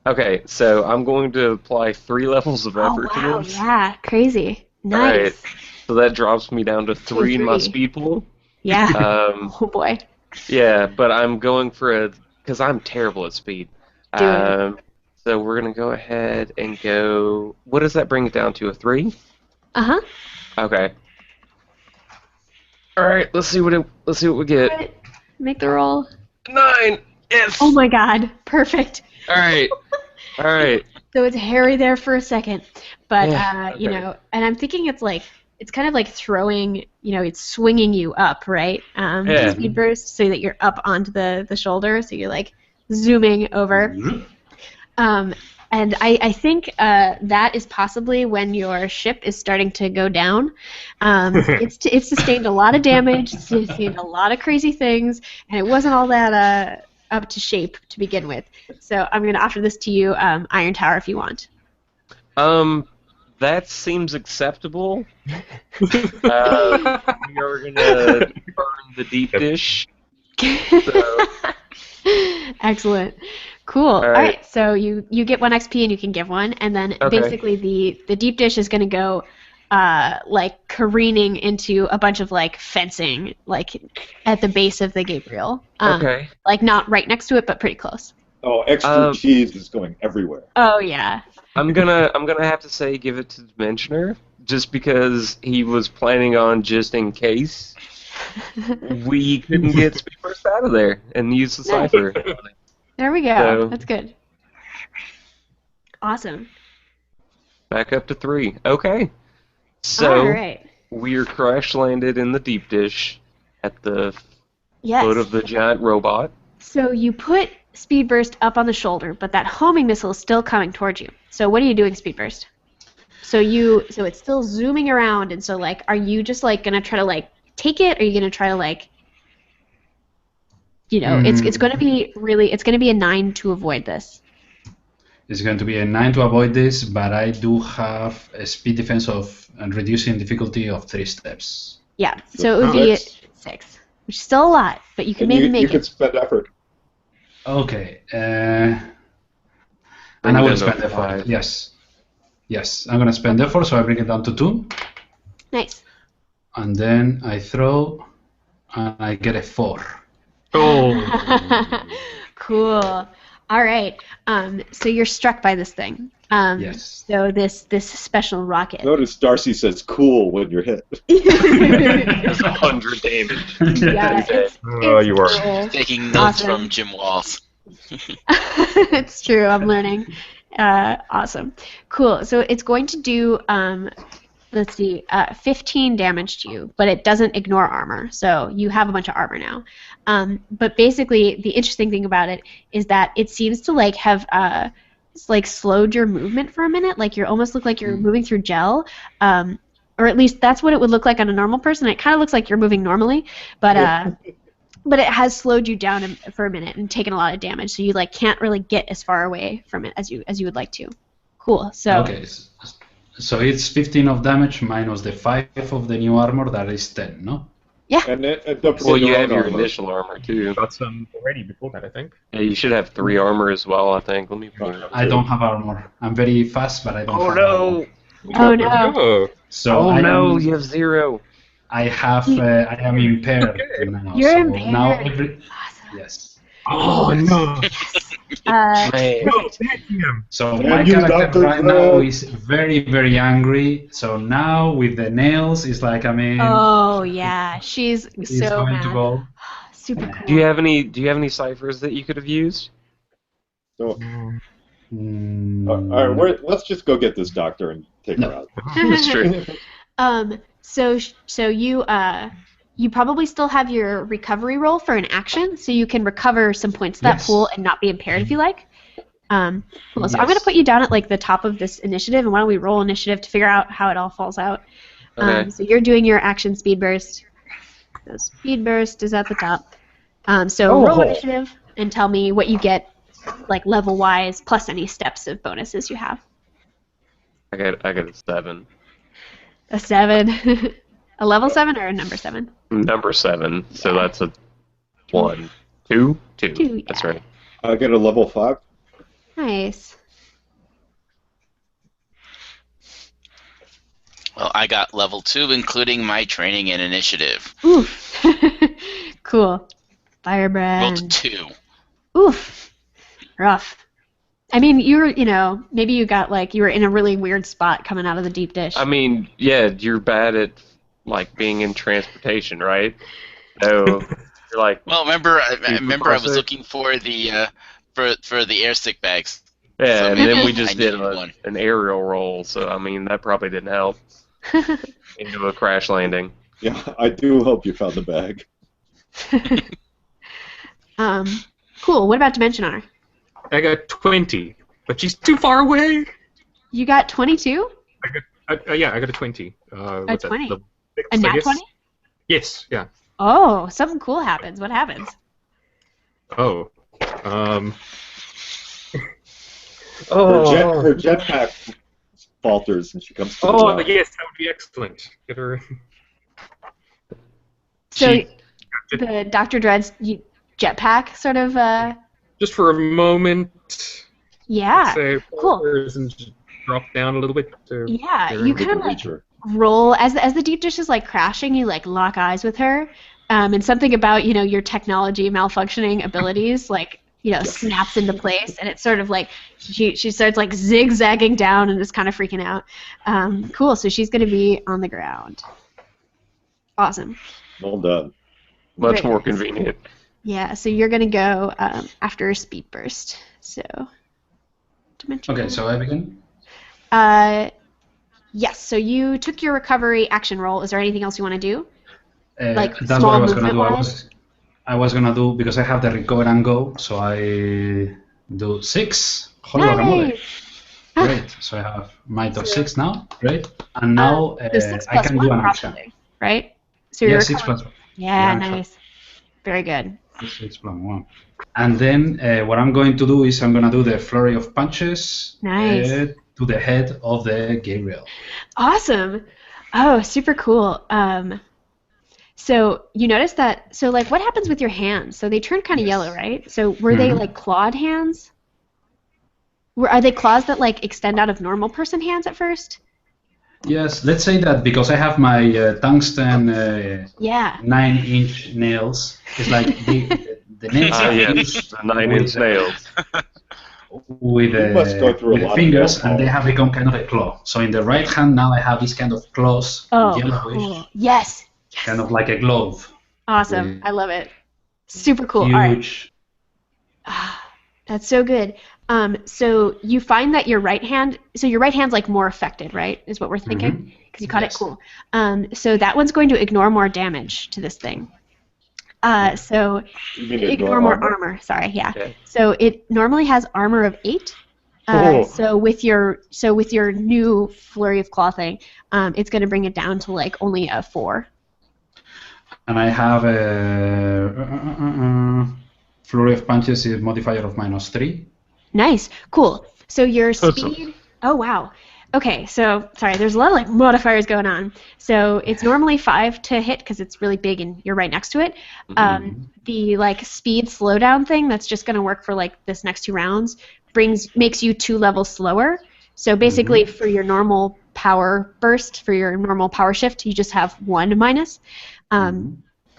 Okay, so I'm going to apply 3 levels of Oh effort wow! to this. Yeah, crazy. Nice. Alright. So that drops me down to 3 in my 3. speed pool. Yeah. Oh boy. Yeah, but I'm going for because I'm terrible at speed. Do it. So we're gonna go ahead and go. What does that bring it down to? A 3? Uh-huh. Okay. All right. Let's see what we get. Make the roll. 9. Yes. Oh my god. Perfect. All right. All right. So it's hairy there for a second, but Yeah, you okay. know, and I'm thinking it's kind of like throwing, it's swinging you up, right? Yeah. Speed burst, so that you're up onto the shoulder, so you're like zooming over. And I think that is possibly when your ship is starting to go down. It's sustained a lot of damage, it's sustained a lot of crazy things, and it wasn't all that up to shape to begin with. So I'm going to offer this to you, Iron Tower, if you want. That seems acceptable. We are gonna burn the deep dish. So, Excellent. Cool. All right. So you get 1 XP and you can give 1, and then Okay. basically the deep dish is going to go like careening into a bunch of like fencing, like at the base of the Gabriel. okay. Like not right next to it, but pretty close. Oh, extra cheese is going everywhere. Oh yeah. I'm gonna have to say give it to Dimensioner just because he was planning on just in case we couldn't get Speed Burst out of there and use the cipher. There we go. So- That's good. Awesome. Back up to 3. Okay. So All right. we're crash landed in the deep dish at the Yes. foot of the giant robot. So you put Speed Burst up on the shoulder, but that homing missile is still coming towards you. So what are you doing, Speed Burst? So it's still zooming around, and so like, are you just like gonna try to like take it? Or are you gonna try to like, it's gonna be a 9 to avoid this. It's going to be a 9 to avoid this, but I do have a speed defense of and reducing difficulty of 3 steps. Yeah. So it would be 6, which is still a lot, but you can maybe you make can it. spend effort. Okay. And Bring I it will down to spend 5. effort. Yes. I'm going to spend effort, so I bring it down to 2. Nice. And then I throw, and I get a 4. Oh. Cool. All right. So you're struck by this thing. Yes. So this special rocket. Notice Darcy says "cool" when you're hit. That's 100 damage. Yeah, it's you are. cool. Taking notes Awesome. from Jim Walls. It's true. I'm learning. Awesome. Cool. So it's going to do, let's see, 15 damage to you, but it doesn't ignore armor. So you have a bunch of armor now. But basically, the interesting thing about it is that it seems to like have slowed your movement for a minute. Like you almost look like you're moving through gel. Or at least that's what it would look like on a normal person. It kind of looks like you're moving normally, but it has slowed you down for a minute and taken a lot of damage. So you like can't really get as far away from it as you would like to. Cool. So Okay. So it's 15 of damage minus the 5 of the new armor. That is 10, no? yeah. And don't Well, forget you your have own your armor. initial armor too. Got some already before that, I think. Yeah, you should have 3 armor as well, I think. Let me. I don't have armor. I'm very fast, but I don't Oh have no! armor. Oh no. Oh, So Oh I no! am, You have 0. I have. I am impaired now. You're so impaired. Now yes. oh no! Man. No, thank you. So And my you, character Dr. right now Dread. is very, very angry. So now with the nails, it's like Oh yeah. She's he's so going mad. to go. Super cool. Do you have any ciphers that you could have used? So, Mm, all right, let's just go get this doctor and take her out. That's true. So you probably still have your recovery roll for an action, so you can recover some points to that Yes. pool and not be impaired if you like. Cool. So I'm Yes. gonna put you down at like the top of this initiative, and why don't we roll initiative to figure out how it all falls out? Okay. So you're doing your action speed burst. So speed burst is at the top. So roll initiative and tell me what you get, like level wise, plus any steps of bonuses you have. I got a 7. A 7. A level 7 or a number 7? Number 7. So that's a 1, 2, 2. 2, That's yeah. right. I get a level 5. Nice. Well, I got level 2, including my training and initiative. Oof. Cool. Rolled Firebrand. 2. Oof. Rough. I mean, maybe you got like, you were in a really weird spot coming out of the deep dish. I mean, yeah, you're bad at like being in transportation, right? So you're like, Well, remember, I remember I was Supercross looking for the for the air stick bags. yeah, So and maybe then we I just did needed one. an aerial roll. So I mean, that probably didn't help into a crash landing. Yeah, I do hope you found the bag. Cool. What about Dimension Honor? I got 20, but she's too far away. You got 22? I got a 20. What's 20? That? Six, A I nat guess? 20? Yes, yeah. Oh, something cool happens. What happens? Oh. Her Oh. her jetpack falters and she comes to the Oh, ground. yes, that would be excellent. Get her. So She- the Dr. Dread's jetpack sort of, Just for a moment. yeah. Say, cool. and just drop down a little bit. Yeah, Very you They kind can of like reach her. roll as the deep dish is like crashing. You like lock eyes with her, and something about your technology malfunctioning abilities like snaps into place, and it's sort of like she starts like zigzagging down and is kind of freaking out. Cool. So she's gonna be on the ground. Awesome. Well done. Much Great. more convenient. Yeah. So you're gonna go after a speed burst. So. Dimension. Okay, so I begin. Yes. So you took your recovery action roll. Is there anything else you want to do? Like That's small what I was gonna do. movement-wise? I was gonna do because I have the recover and go, so I do 6. Holy guacamole. Nice. Great. So I have might of 6 now. Great. And now So 6 I plus can 1 do an action. probably, right? So you're Yeah, 6 recovering- plus 1. Yeah, Yeah, nice. Very good. 6 plus 1. And then what I'm going to do is I'm going to do the flurry of punches Nice. To the head of the Gabriel. Awesome. Oh, super cool. So you notice that. So like, what happens with your hands? So they turn kind of Yes. yellow, right? So were they Mhm. like clawed hands? Are they claws that like extend out of normal person hands at first? Yes, let's say that because I have my tungsten Yeah. 9-inch nails, it's like The nails are yes, fused the 9-inch nails. with You must go through a with lot of fingers, nail and they polish. have become kind of a claw. So in the right hand now I have this kind of claws, Oh, yellowish, cool. Yes. kind of like a glove. Awesome. with I love it. Super cool. All right. Huge. That's so good. So you find that your right hand's like more affected, right? Is what we're thinking? Because you caught it. Yes. Cool. So that one's going to ignore more damage to this thing. So You mean ignore more armor. Sorry, yeah. Okay. So it normally has armor of 8. Cool. So with your new flurry of claw thing, it's going to bring it down to like only a 4. And I have a flurry of punches is modifier of -3. Nice. Cool. So your Awesome. speed. Oh wow. Okay. So sorry. There's a lot of like modifiers going on. So it's normally 5 to hit because it's really big and you're right next to it. The like speed slowdown thing that's just going to work for like this next 2 rounds makes you 2 levels slower. So basically, for your normal power burst, for your normal power shift, you just have 1 minus.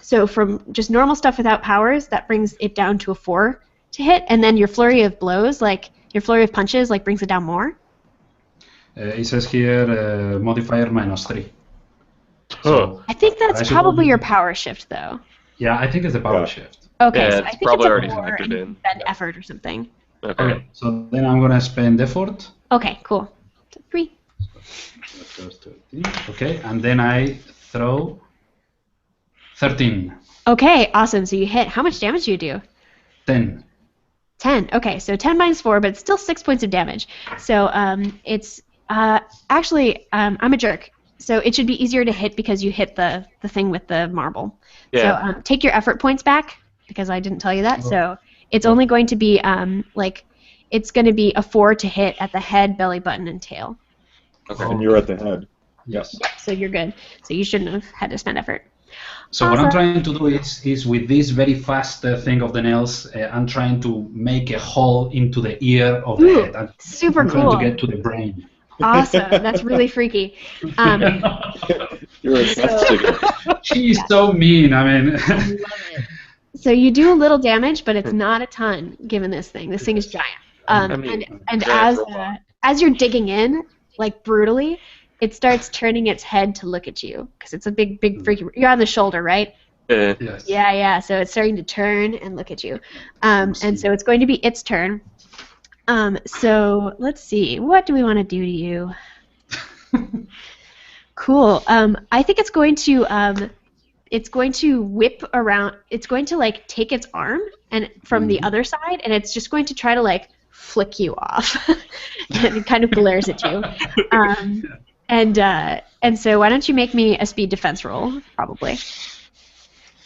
So from just normal stuff without powers, that brings it down to a 4 to hit, and then your flurry of blows, like your flurry of punches, like brings it down more. It says here modifier -3. So, I think that's I should probably only- your power shift, though. yeah, I think it's the power Yeah. shift. Okay, Yeah, so it's I think probably it's a already 4 factored and in. spend effort or something. Okay. Okay, so then I'm gonna spend effort. Okay, cool. 3. Okay, and then I throw 13. Okay, awesome. So you hit. How much damage do you do? 10. 10. Okay, so 10 minus 4, but it's still 6 points of damage. So it's actually I'm a jerk. So it should be easier to hit because you hit the thing with the marble. Yeah. So take your effort points back because I didn't tell you that. So it's only going to be it's going to be a 4 to hit at the head, belly button, and tail. Okay. And you're at the head. Yes. So you're good. So you shouldn't have had to spend effort. So what I'm Awesome. trying to do is with this very fast thing of the nails, I'm trying to make a hole into the ear of the Ooh, head. super I'm trying cool. to get to the brain. Awesome. That's really freaky. You're investigating. She's so mean. I mean, So you do a little damage, but it's not a ton given this thing. This thing is giant. I mean, And giant robot. as you're digging in, like brutally, it starts turning its head to look at you because it's a big freaky. You're on the shoulder, right? yes. Yeah. So it's starting to turn and look at you, and so it's going to be its turn. So let's see. What do we want to do to you? Cool. I think it's going to whip around. It's going to like take its arm and from the other side, and it's just going to try to like flick you off. And it kind of glares at you. And so why don't you make me a speed defense roll, probably,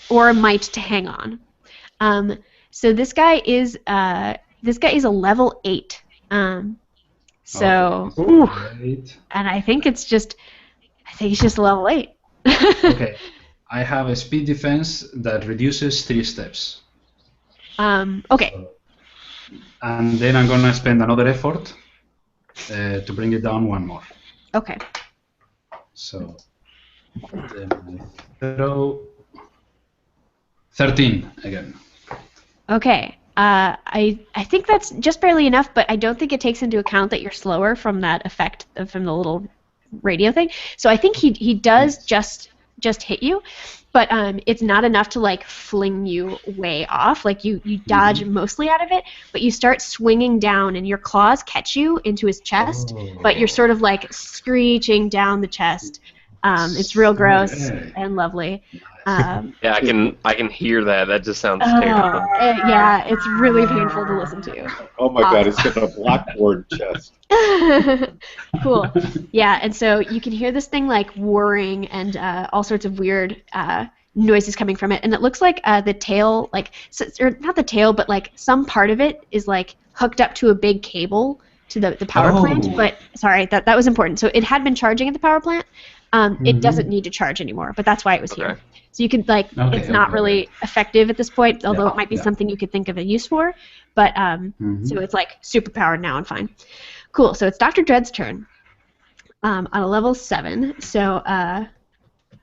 or a might to hang on. So this guy is a level 8. So Right. and I think he's just a level 8. Okay. I have a speed defense that reduces 3 steps. Okay. And then I'm gonna spend another effort to bring it down 1 more. Okay. So then I throw 13 again. Okay. I think that's just barely enough, but I don't think it takes into account that you're slower from that effect from the little radio thing. So I think he does just hit you, but it's not enough to like fling you way off. Like you dodge mostly out of it, but you start swinging down, and your claws catch you into his chest. But you're sort of like screeching down the chest. It's real gross and lovely. Yeah, I can hear that. That just sounds terrible. Yeah, it's really painful to listen to. Oh my God, it's got a blackboard chest. Cool. Yeah, and so you can hear this thing like whirring and all sorts of weird noises coming from it, and it looks like the tail, or not the tail, but like some part of it is like hooked up to a big cable to the power plant. But sorry, that was important. So it had been charging at the power plant. It doesn't need to charge anymore, but that's why it was here. So you could it's not really effective at this point, although it might be something you could think of a use for. But so it's like super powered now and fine. Cool. So it's Dr. Dread's turn on a level 7. So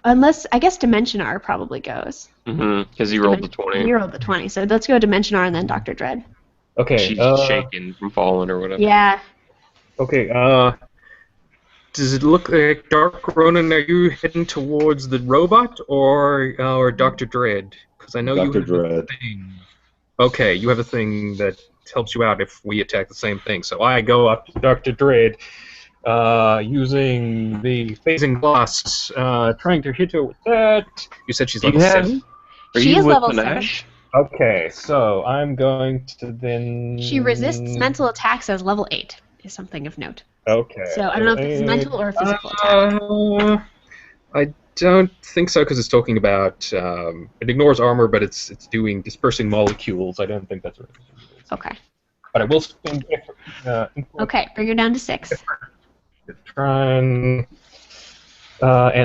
unless I guess Dimension R probably goes. Because he rolled the 20. He rolled the 20, so let's go Dimension R and then Dr. Dread. Okay. She's shaken from falling or whatever. Yeah. Okay. Does it look like Dark Ronan? Are you heading towards the robot or Dr. Dread? Because I know you Dr. have Dread. a thing. Okay, you have a thing that helps you out if we attack the same thing. So I go up to Dr. Dread, using the phasing blast, trying to hit her with that. You said she's level 7. Are She you is with level Panache? Okay, so I'm going to then. She resists mental attacks as level 8, is something of note. Okay. So I don't know if it's mental or a physical attack. I don't think so because it's talking about it ignores armor, but it's doing dispersing molecules. I don't think that's what it is. Okay. But I will spend effort. Okay, bring her down to 6. Try and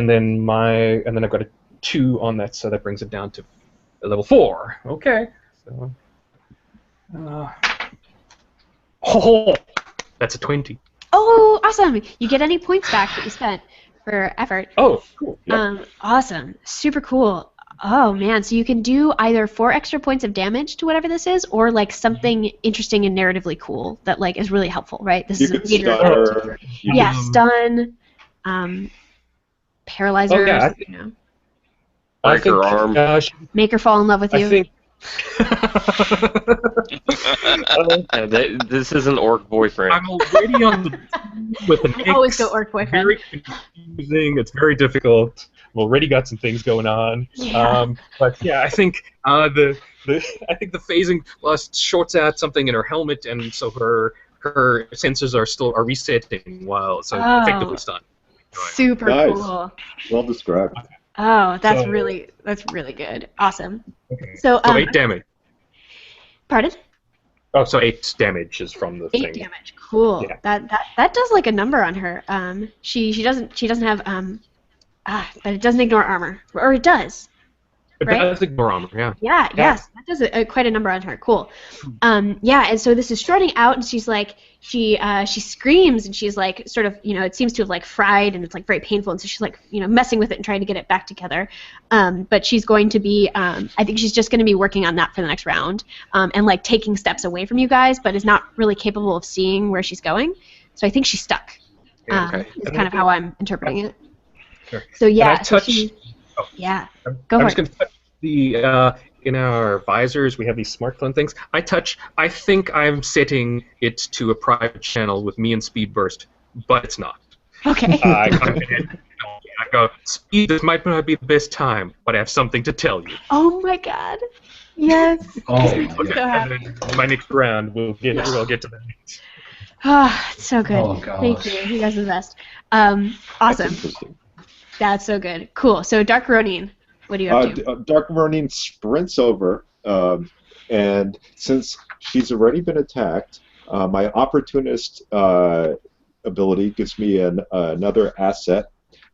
then I've got a 2 on that, so that brings it down to level 4. Okay. So. That's a 20. Oh, awesome! You get any points back that you spent for effort. Oh, cool. Yeah. Awesome. Super cool. Oh, man. So you can do either 4 extra points of damage to whatever this is, or, like, something interesting and narratively cool that, like, is really helpful, right? This You is a could major stun effect. her. Yeah, stun, paralyzers, Oh, yeah, you know, Break her arm. make her fall in love with you. I think. This is an orc boyfriend. I'm already on the with an I always X. go orc boyfriend. Very confusing. It's very difficult. I've already got some things going on. Yeah. But yeah, I think I think the phasing blast shorts out something in her helmet, and so her sensors are resetting while effectively stunned. Super Nice. cool. Well described. Oh, that's So- really good. Awesome. Okay. So, So 8 damage. pardon? Oh, so 8 damage is from the 8 thing. damage. Cool. Yeah. That does like a number on her. She doesn't have but it doesn't ignore armor, or it does. It Right? does ignore armor, yeah. Yeah. Yeah. Yes, that does quite a number on her. Cool. Yeah, and so this is starting out, and she's like, she screams, and she's like, sort of, it seems to have like fried, and it's like very painful, and so she's like, messing with it and trying to get it back together. But she's going to be, I think she's just going to be working on that for the next round, and like taking steps away from you guys, but is not really capable of seeing where she's going. So I think she's stuck. Yeah, okay. Is kind of how I'm interpreting it. Sure. So yeah, And I touch- yeah. I'm Go just for going to touch the in our visors. We have these smartphone things. I think I'm setting it to a private channel with me and Speed Burst, but it's not. Okay. I go, Speed. This might not be the best time, but I have something to tell you. Oh my God. Yes. Oh, So happy. And then my next round, we'll get to that. Ah, it's so good. Oh, gosh. Thank you. You guys are the best. That's Awesome. interesting. That's so good. Cool. So Dark Ronin, what are you up to? Dark Ronin sprints over, and since she's already been attacked, my opportunist ability gives me another asset.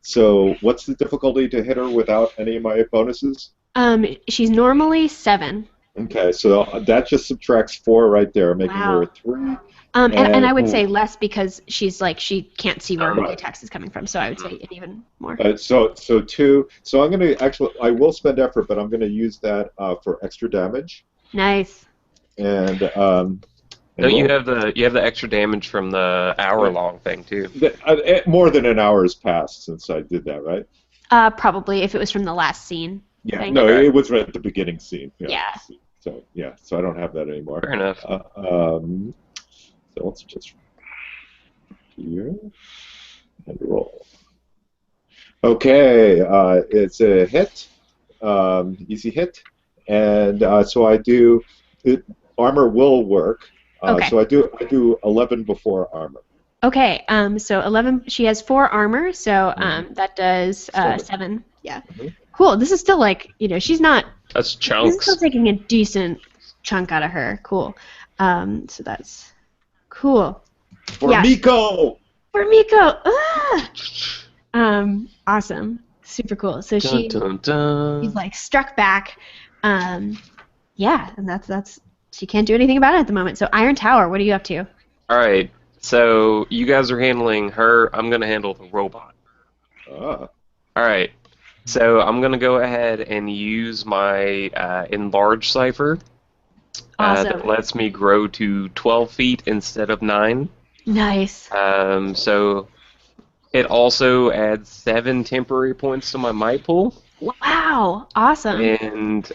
So what's the difficulty to hit her without any of my bonuses? She's normally 7. Okay, so that just subtracts 4 right there, making her a Wow. 3. And I would ooh. say less because she's like she can't see where Right. the attacks is coming from. So I would say it even more. So 2. So I'm gonna I will spend effort, but I'm gonna use that for extra damage. Nice. And Don't you have the extra damage from the hour-long thing too? More than an hour has passed since I did that, right? Probably if it was from the last scene. Yeah. thing. No, Okay. it was right at the beginning scene. Yeah. So I don't have that anymore. Fair enough. So let's just here and roll. Okay, it's a hit, easy hit, and so I do. Armor will work. Okay. So I do 11 before armor. Okay. So 11. She has 4 armor. So that does 7. 7. Yeah. Mhm. Cool. This is still like she's not. That's This is chunks. still taking a decent chunk out of her. Cool. So that's cool. For Yeah. Miko! For Miko. Ah! Awesome. Super cool. So Dun, dun, dun. she's like struck back. Yeah, and that's she can't do anything about it at the moment. So Iron Tower, what are you up to? All right. So you guys are handling her. I'm gonna handle the robot. Ah. All right. So I'm gonna go ahead and use my enlarge cipher. Awesome. That lets me grow to 12 feet instead of 9. Nice. So it also adds 7 temporary points to my might pool. Wow. Awesome. And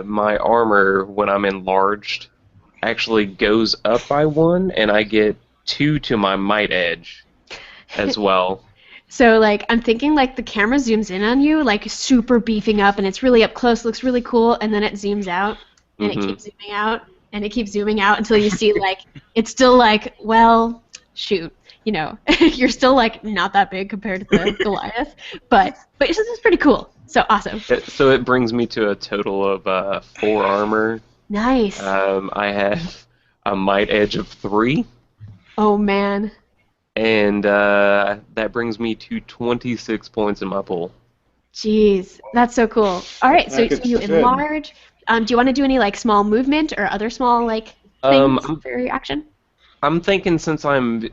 my armor, when I'm enlarged, actually goes up by 1, and I get 2 to my might edge as well. So, like, I'm thinking, like, the camera zooms in on you, like, super beefing up, and it's really up close, looks really cool, and then it zooms out, and it keeps zooming out, and it keeps zooming out until you see, like, it's still, like, well, shoot, you know, you're still, like, not that big compared to the Goliath, but this is pretty cool. So, awesome. So it brings me to a total of 4 armor. Nice. I have a might edge of 3. Oh, man. And that brings me to 26 points in my pool. Jeez, that's so cool. All right, so you enlarge. Do you want to do any like small movement or other small like things for your action? I'm thinking since I'm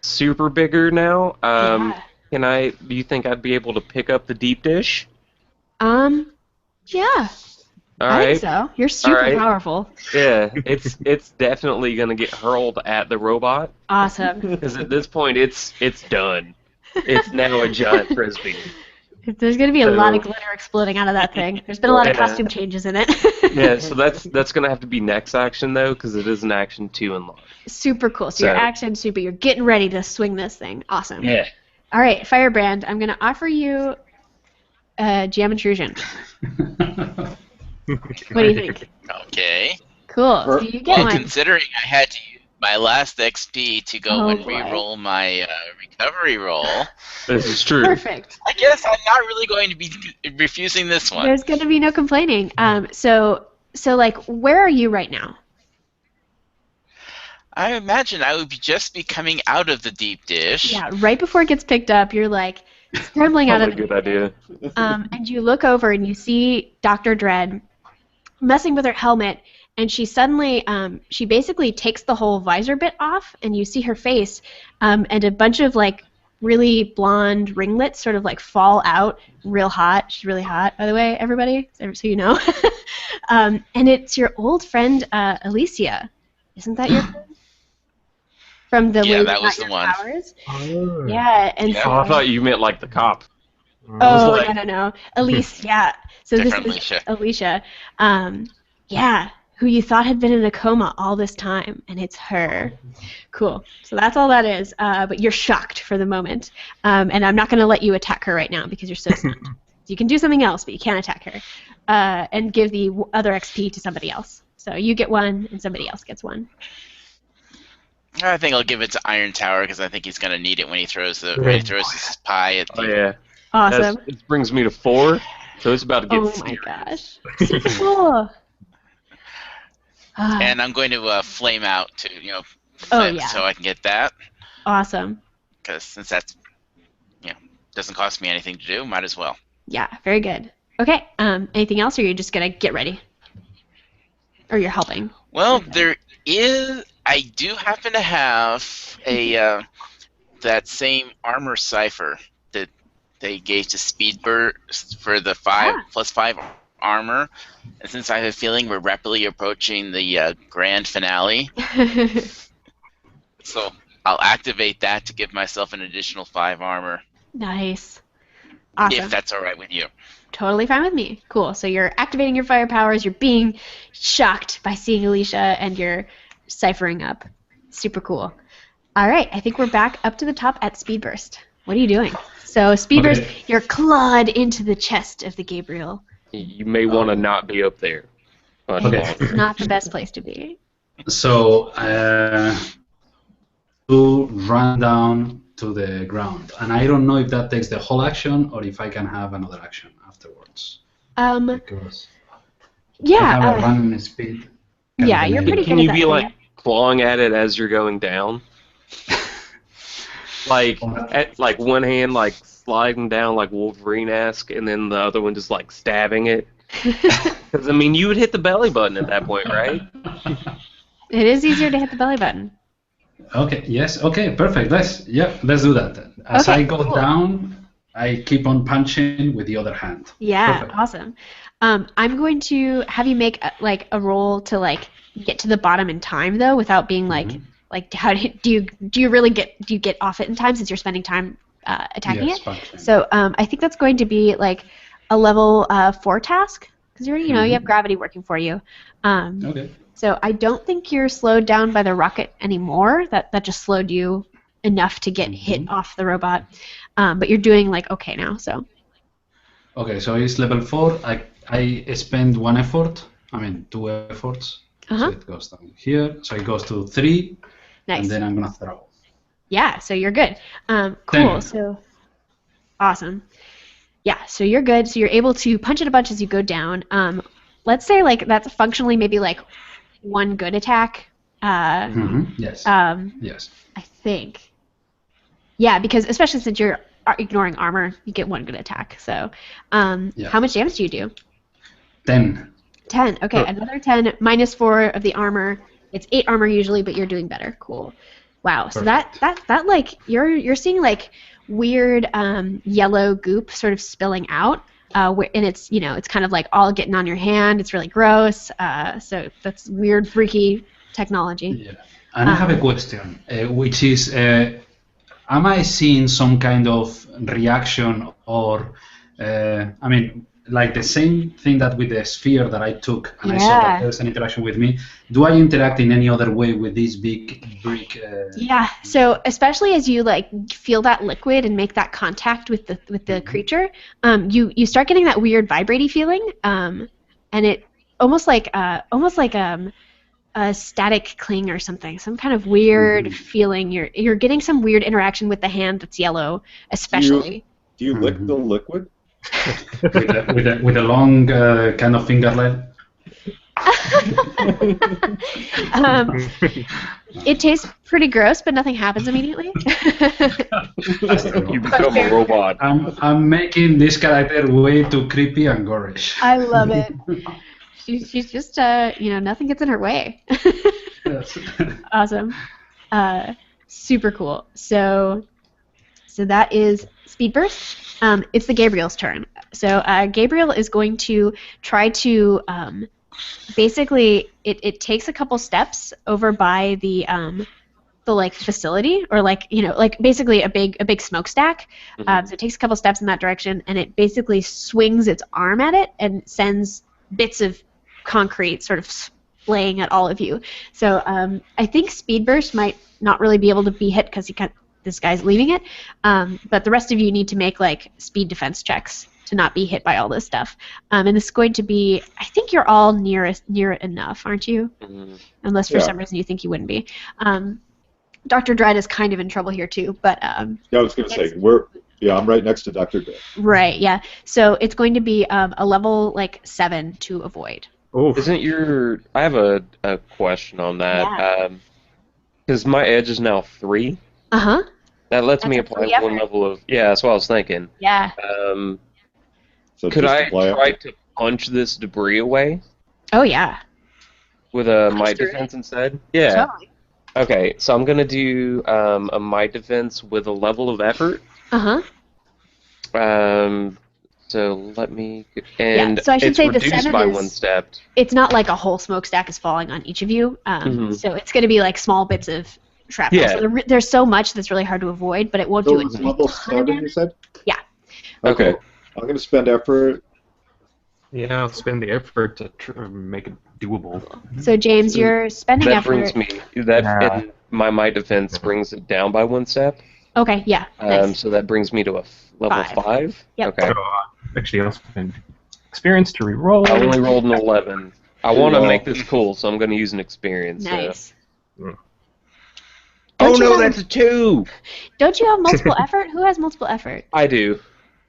super bigger now, do you think I'd be able to pick up the deep dish? Yeah. I think so. You're super powerful. Yeah, it's definitely gonna get hurled at the robot. Awesome. Because at this point, it's done. It's now a giant frisbee. There's gonna be a lot of glitter exploding out of that thing. There's been a lot of costume changes in it. Yeah, so that's gonna have to be next action though, because it is an action 2 enlarge. Super cool. So your action super. You're getting ready to swing this thing. Awesome. Yeah. All right, Firebrand. I'm gonna offer you jam intrusion. What do you think? Okay. Cool. So you get one. Considering I had to use my last XP to go and re-roll my recovery roll. This is true. Perfect. I guess I'm not really going to be refusing this one. There's going to be no complaining. So like, where are you right now? I imagine I would just be coming out of the deep dish. Yeah, right before it gets picked up, you're like scrambling out of the good idea. And you look over and you see Dr. Dread messing with her helmet, and she suddenly, she basically takes the whole visor bit off, and you see her face, and a bunch of like really blonde ringlets sort of like fall out, real hot. She's really hot, by the way, everybody, so you know. And it's your old friend Alicia. Isn't that your friend? From the yeah, that was the one. Powers? Oh. Yeah, and so, I thought you meant like the cop. Oh, no. Elise, yeah. So different this is Alicia. Yeah, who you thought had been in a coma all this time, and it's her. Cool. So that's all that is. But you're shocked for the moment, and I'm not going to let you attack her right now because you're so stunned. You can do something else, but you can't attack her. And give the other XP to somebody else. So you get one, and somebody else gets one. I think I'll give it to Iron Tower because I think he's going to need it when he throws his pie at the... Oh, yeah. Awesome. It brings me to 4, so it's about to get serious. Oh, my gosh. Super cool. And I'm going to flame out to, so I can get that. Awesome. Because since that's, doesn't cost me anything to do, might as well. Yeah, very good. Okay, anything else, or you're just going to get ready? Or you're helping? Well, I do happen to have that same armor cipher that they gave to Speedburst for the +5 armor. And since I have a feeling we're rapidly approaching the grand finale, so I'll activate that to give myself an additional 5 armor. Nice. Awesome. If that's all right with you. Totally fine with me. Cool. So you're activating your fire powers, you're being shocked by seeing Alicia, and you're ciphering up. Super cool. All right, I think we're back up to the top at Speedburst. What are you doing? So Speedburst, you're clawed into the chest of the Gabriel. You may want to not be up there. It's not the best place to be. So to run down to the ground, and I don't know if that takes the whole action or if I can have another action afterwards. Because I have a running speed. Yeah, you're pretty good at that. Can you be like clawing at it as you're going down? Like one hand like sliding down like Wolverine-esque, and then the other one just like stabbing it. Because I mean, you would hit the belly button at that point, right? It is easier to hit the belly button. Okay. Yes. Okay. Perfect. Let's do that then. As I go down, I keep on punching with the other hand. Yeah, Perfect. awesome. I'm going to have you make a roll to get to the bottom in time though, without being Mhm. how do you really get off it in time since you're spending time attacking Yes, it? punching. So I think that's going to be like a level 4 task because you have Mhm. gravity working for you. Okay. So I don't think you're slowed down by the rocket anymore. That just slowed you enough to get hit Mhm. off the robot. But you're doing okay now. So Okay, so it's level 4. I spend 1 effort. I mean 2 efforts. So uh-huh. it goes down here. So it goes to 3, and Nice. then I'm gonna throw. Yeah, so you're good. Cool. 10. So awesome. Yeah, so you're good. So you're able to punch it a bunch as you go down. Let's say that's functionally maybe one good attack. Yes. Um, Yes. I think. Yeah, because especially since you're ignoring armor, you get one good attack. So, Yeah. how much damage do you do? 10. 10. Okay, another 10 minus 4 of the armor. It's 8 armor usually, but you're doing better. Cool. Wow. So Perfect. that you're seeing weird yellow goop sort of spilling out. And it's kind of all getting on your hand. It's really gross. So that's weird, freaky technology. Yeah. And I have a question, which is, am I seeing some kind of reaction or, I mean, like the same thing that with the sphere that I took and I saw that Yeah. there's an interaction with me, do I interact in any other way with this big brick? Yeah. So especially as you feel that liquid and make that contact with the creature, you start getting that weird vibraty feeling, and it almost like a static cling or something, some kind of weird feeling. You're getting some weird interaction with the hand that's yellow, especially. Do you lick the liquid? with a long kind of finger line? It tastes pretty gross, but nothing happens immediately. You become a robot. I'm making this character way too creepy and gorish. I love it. She's just nothing gets in her way. Yes. Awesome. Super cool. So that is Speed Burst. It's the Gabriel's turn. So Gabriel is going to try to basically it takes a couple steps over by the facility or basically a big smokestack. So it takes a couple steps in that direction and it basically swings its arm at it and sends bits of concrete sort of splaying at all of you. So I think Speed Burst might not really be able to be hit because this guy's leaving it. But the rest of you need to make speed defense checks to not be hit by all this stuff. And this is going to be, I think you're all near it enough, aren't you? Unless for some reason you think you wouldn't be. Dr. Dread is kind of in trouble here too, but yeah, I was going to say I'm right next to Dr. Dread. Right, yeah. So it's going to be a level 7 to avoid. Oof. I have a question on that. Because my edge is now 3. Uh-huh. That lets me That's a apply free one effort. level of... Yeah, that's what I was thinking. Yeah. So Could just I apply try it. to punch this debris away Oh, yeah. with a Punch might through it? defense instead? Yeah. Totally. Okay, so I'm going to do a might defense with a level of effort. Uh-huh. So let me... And so I should it's say the reduced 7 by is- 1 step. It's not like a whole smokestack is falling on each of you. So it's going to be small bits of shrapnel. Yeah. So there's so much that's really hard to avoid, but it won't So do it's a level ton of 7, you damage. said? Yeah. Okay. Cool. I'm going to spend effort. Yeah, I'll spend the effort to make it doable. So James, you're spending That effort. brings me... And my might defense brings it down by 1 step. Okay, yeah. Nice. So that brings me to a level 5. Yep. Okay. So, actually, I'll spend experience to reroll. I only rolled an 11. I want to make this cool, so I'm going to use an experience. Nice. Mm. Oh Don't you no, have- that's a 2! Don't you have multiple effort? Who has multiple effort? I do.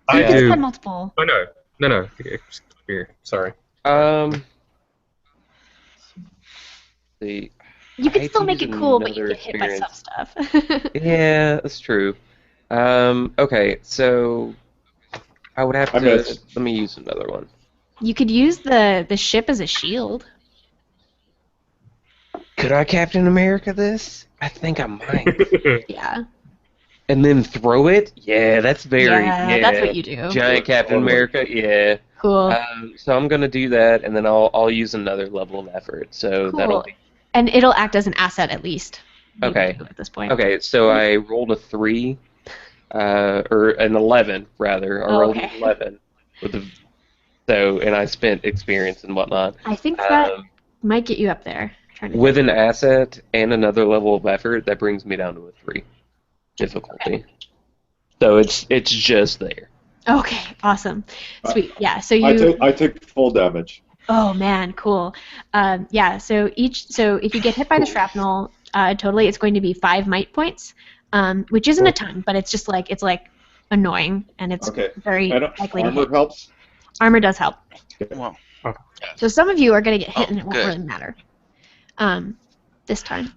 I Yeah. Who do. had multiple? Oh, no. Here, sorry. The You I can hate still to make use it cool, but you another get hit by some experience. stuff. Yeah, that's true. Okay, so I would have I to. missed. Let me use another one. You could use the ship as a shield. Could I Captain America this? I think I might. Yeah. And then throw it? Yeah, that's very, Yeah, that's what you do. Giant Captain Totally. America, yeah. Cool. So I'm gonna do that, and then I'll use another level of effort. So that'll Cool. be And it'll act as an asset at least. maybe okay. two at this point. Okay, so I rolled a 3, or an 11 rather. I rolled an Okay. 11 with the and I spent experience and whatnot. I think that Um, might get you up there. Trying to with think. an asset and another level of effort, that brings me down to a 3 difficulty. So it's just there. Okay, awesome. Sweet. Yeah, so I take full damage. Oh man, cool. Yeah, so if you get hit by the shrapnel, totally it's going to be 5 might points, which isn't a ton, but it's just like annoying and it's Okay. very And likely to armor hit. helps. Armor does help. Well, So some of you are going to get hit Oh, and it won't good. really matter. This time.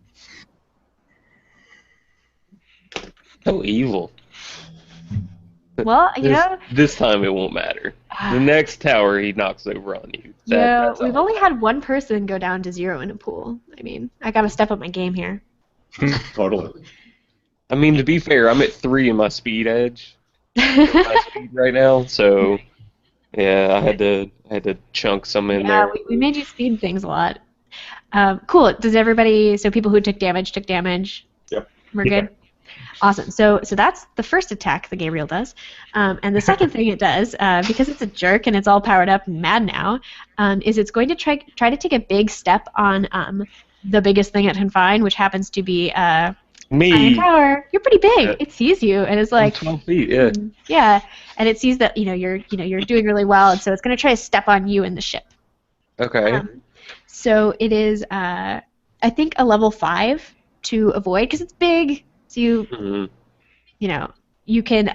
So evil. Well, This time it won't matter. The next tower he knocks over on you. That's we've all. only had one person go down to 0 in a pool. I mean, I got to step up my game here. Totally. I mean, to be fair, I'm at 3 in my speed edge. My speed right now, so yeah, I had to chunk some in Yeah, there. we made you speed things a lot. Cool. Does everybody? So people who took damage took damage. Yep. We're good. Awesome. So that's the first attack that Gabriel does, and the second thing it does, because it's a jerk and it's all powered up and mad now, is it's going to try to take a big step on the biggest thing it can find, which happens to be Iron Me, Tower. You're pretty big. Yeah. It sees you and it's I'm like 12 feet. Yeah. yeah, and it sees that you're doing really well, and so it's going to try to step on you in the ship. Okay. So it is, I think, a level 5 to avoid because it's big. So Mhm. you can.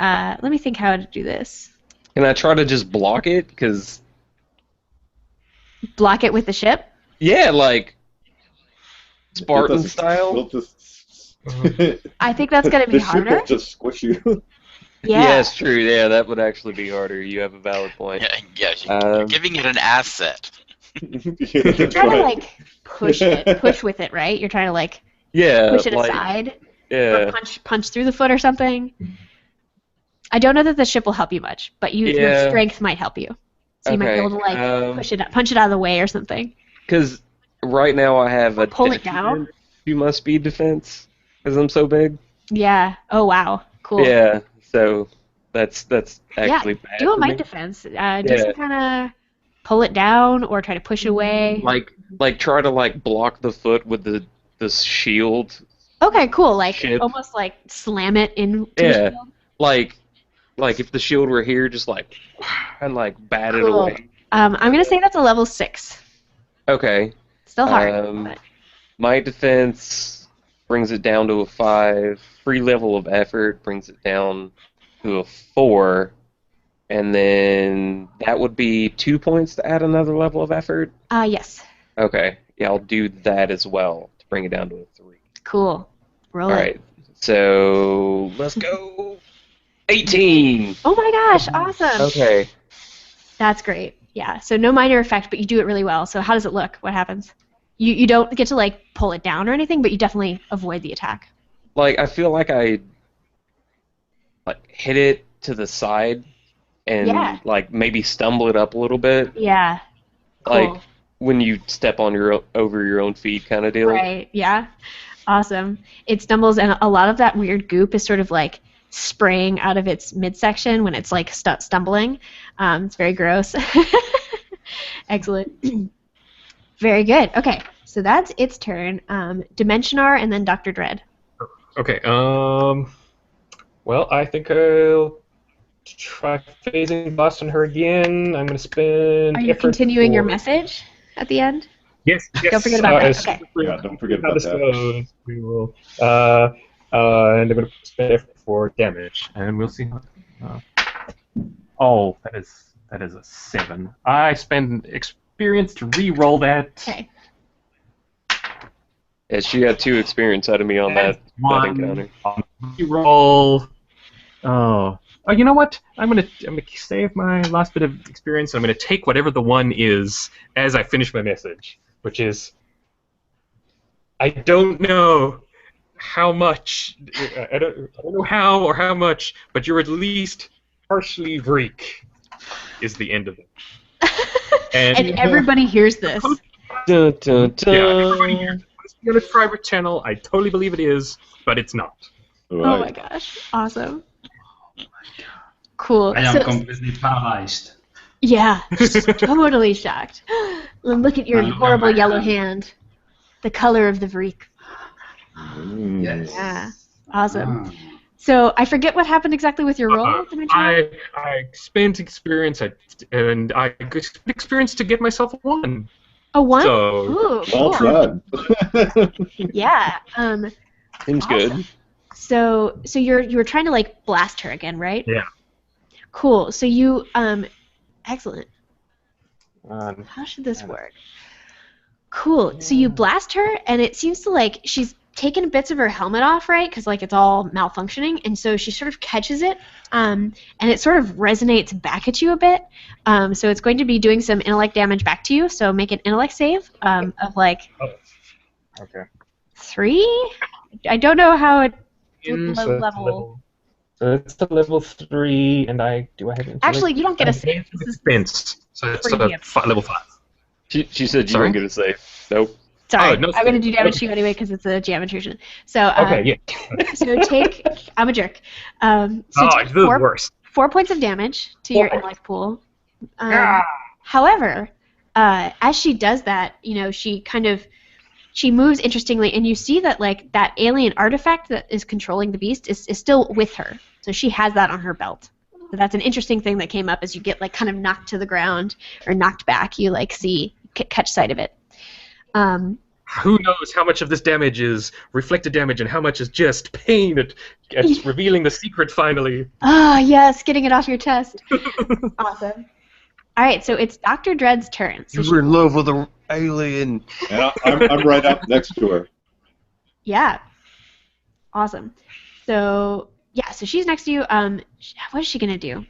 Let me think how to do this. Can I try to just block it? Cause Block it with the ship. yeah, like Spartan It'll style. just, I think that's going to be the ship harder. will just squish you. Yeah. it's true. Yeah, that would actually be harder. You have a valid point. yeah, you're Um, giving it an asset. You're trying to push with it, right? You're trying to Yeah, push it like aside yeah. or punch through the foot or something. I don't know that the ship will help you much, but your Yeah. strength might help you. So you might be able to punch it out of the way or something. Because right now I have a Pull it down? detriment to my speed defense because I'm so big. Yeah. Oh wow. Cool. Yeah, so that's actually bad Do a for might me. defense. Do some kind of pull it down or try to push away. Like try to block the foot with the shield. Okay, cool. Ship. Almost slam it into the Yeah, shield. like if the shield were here, just and bat it Cool. away. I'm gonna say that's a level 6. Okay. Still hard. but- Might defense brings it down to a 5. Free level of effort brings it down to a 4. And then that would be 2 points to add another level of effort. Yes. Okay. Yeah, I'll do that as well to bring it down to a 3. Cool. Roll All it. right. So let's go. 18. Oh my gosh! Awesome. Okay. That's great. Yeah. So no minor effect, but you do it really well. So how does it look? What happens? You don't get to pull it down or anything, but you definitely avoid the attack. I feel like I hit it to the side and Yeah. maybe stumble it up a little bit. Yeah. Like Cool. when you step on over your own feet kind of deal. Right. Yeah. Awesome. It stumbles, and a lot of that weird goop is sort of spraying out of its midsection when it's stumbling. It's very gross. Excellent. Very good. Okay, so that's its turn. Dimensionar and then Dr. Dread. Okay. Well, I think I'll try phasing blast on her again. I'm going to spend. Are you effort continuing your for- message at the end? Yes. Don't forget about that, as okay. Yeah, don't forget how about this that. goes, we will. And I'm going to spend effort for damage, and we'll see. Oh, that is a 7. I spend experience to re-roll that. Okay. Yeah, she got 2 experience out of me on that encounter. Re-roll. Oh, you know what? I'm gonna save my last bit of experience. And I'm gonna take whatever the 1 is as I finish my message, which is I don't know. how much. I don't know how or how much, but you're at least partially Vreek. Is the end of it. And everybody hears this. Dun, dun, dun. Yeah, everybody here. It's on a private channel. I totally believe it is, but it's not. Right. Oh my gosh. Awesome. Cool. I am So- completely paralyzed. Yeah, just totally shocked. Look at your Look at horrible my yellow hand. hand. The color of the Vreek. Mm. Yes. Yeah. Awesome. Ah. So I forget what happened exactly with your roll. I spent experience and I spent experience to get myself a 1. A 1? So Ooh, Well cool. done. Yeah. Seems good. So you were trying to like blast her again, right? Yeah. Cool. So you excellent. Um, How should this work? Cool. So you blast her, and it seems to like she's taken bits of her helmet off, right? Because like it's all malfunctioning, and so she sort of catches it, and it sort of resonates back at you a bit. So it's going to be doing some intellect damage back to you. So make an intellect save of like okay. 3. I don't know how it would So that's level. So it's the level 3, and I have intellect? Actually, you don't get a save. Advanced This is defense. So it's Free level 5. She said you Sorry? weren't going to say. Nope. sorry. Oh, no I'm going to save. do damage Okay. to you anyway because it's a geometry. So Okay, yeah. so take. I'm a jerk. So take This is worse. 4 points of damage to your 4 intellect pool. Ah. However, as she does that, she moves interestingly, and you see that like that alien artifact that is controlling the beast is still with her. So she has that on her belt. So that's an interesting thing that came up as you get like kind of knocked to the ground or knocked back. You like catch sight of it. Who knows how much of this damage is reflected damage and how much is just pain at revealing the secret finally. Ah, yes, getting it off your chest. Awesome. All right, so it's Dr. Dread's turn. So You were in love with an alien. And I'm right up next to her. yeah. Awesome. So so she's next to you. What is she gonna do?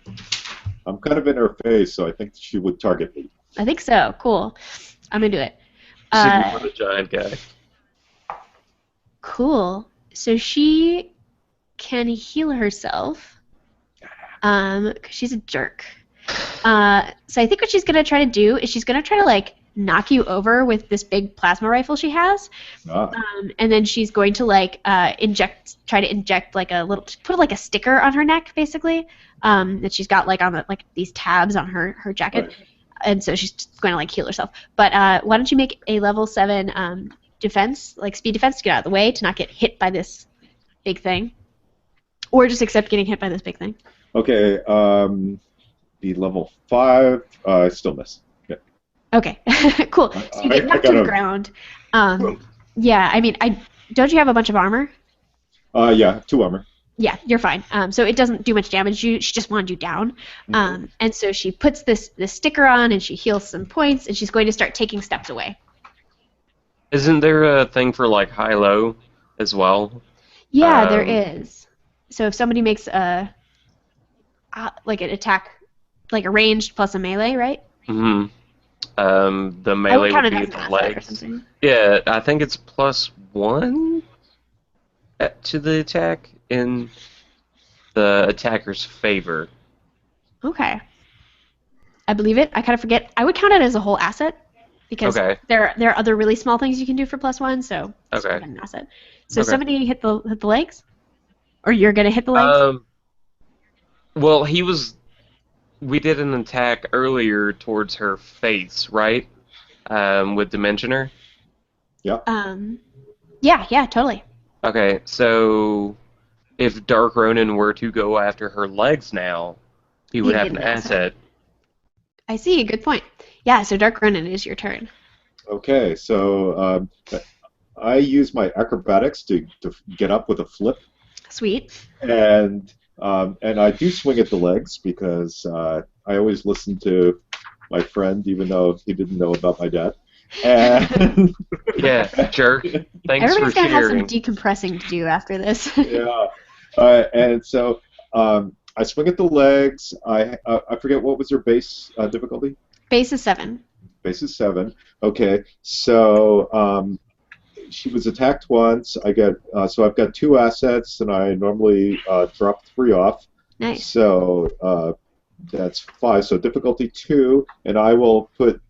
I'm kind of in her face, so I think she would target me. I think so. Cool. I'm gonna do it. Signal for the giant guy. Cool. So she can heal herself. 'Cause she's a jerk. So I think what she's gonna try to do is she's gonna try to like knock you over with this big plasma rifle she has, Ah. and then she's going to like try to inject like put like a sticker on her neck basically, that she's got like on like these tabs on her jacket. Right. And so she's just going to like heal herself. But why don't you make a level 7 defense, like speed defense, to get out of the way to not get hit by this big thing, or just accept getting hit by this big thing. Okay, be level 5. I still miss. Yeah. Okay, cool. So you get knocked to the ground. Yeah, I mean, don't you have a bunch of armor? Yeah, 2 armor. Yeah, you're fine. So it doesn't do much damage. She just wanted you down. And so she puts this sticker on and she heals some points and she's going to start taking steps away. Isn't there a thing for like high-low as well? Yeah, there is. So if somebody makes like an attack, like a ranged plus a melee, right? Mm-hmm. The I melee would count would it be as the an asset or legs. something. Yeah, I think it's +1 to the attack in the attacker's favor. Okay. I believe it. I kind of forget. I would count it as a whole asset because Okay. there are other really small things you can do for +1, so it's Okay. an asset. So Okay. somebody hit the legs, or you're gonna hit the legs. Well, we did an attack earlier towards her face, right? With Dimensioner. Yeah. Yeah, totally. Okay, so if Dark Ronin were to go after her legs now, he would He'd have get an an asset. asset. I see. Good point. Yeah. So Dark Ronin, it is your turn. Okay, so I use my acrobatics to get up with a flip, Sweet. and I do swing at the legs because I always listen to my friend, even though he didn't know about my dad. And Yeah, jerk. Thanks Everybody's for gonna have some sharing. decompressing to do after this. yeah, and so I swing at the legs. I forget what was their base difficulty. Base is 7. Base is 7. Okay, so she was attacked once. I get so I've got 2 assets, and I normally drop 3 off. Nice. So that's 5. So difficulty 2, and I will put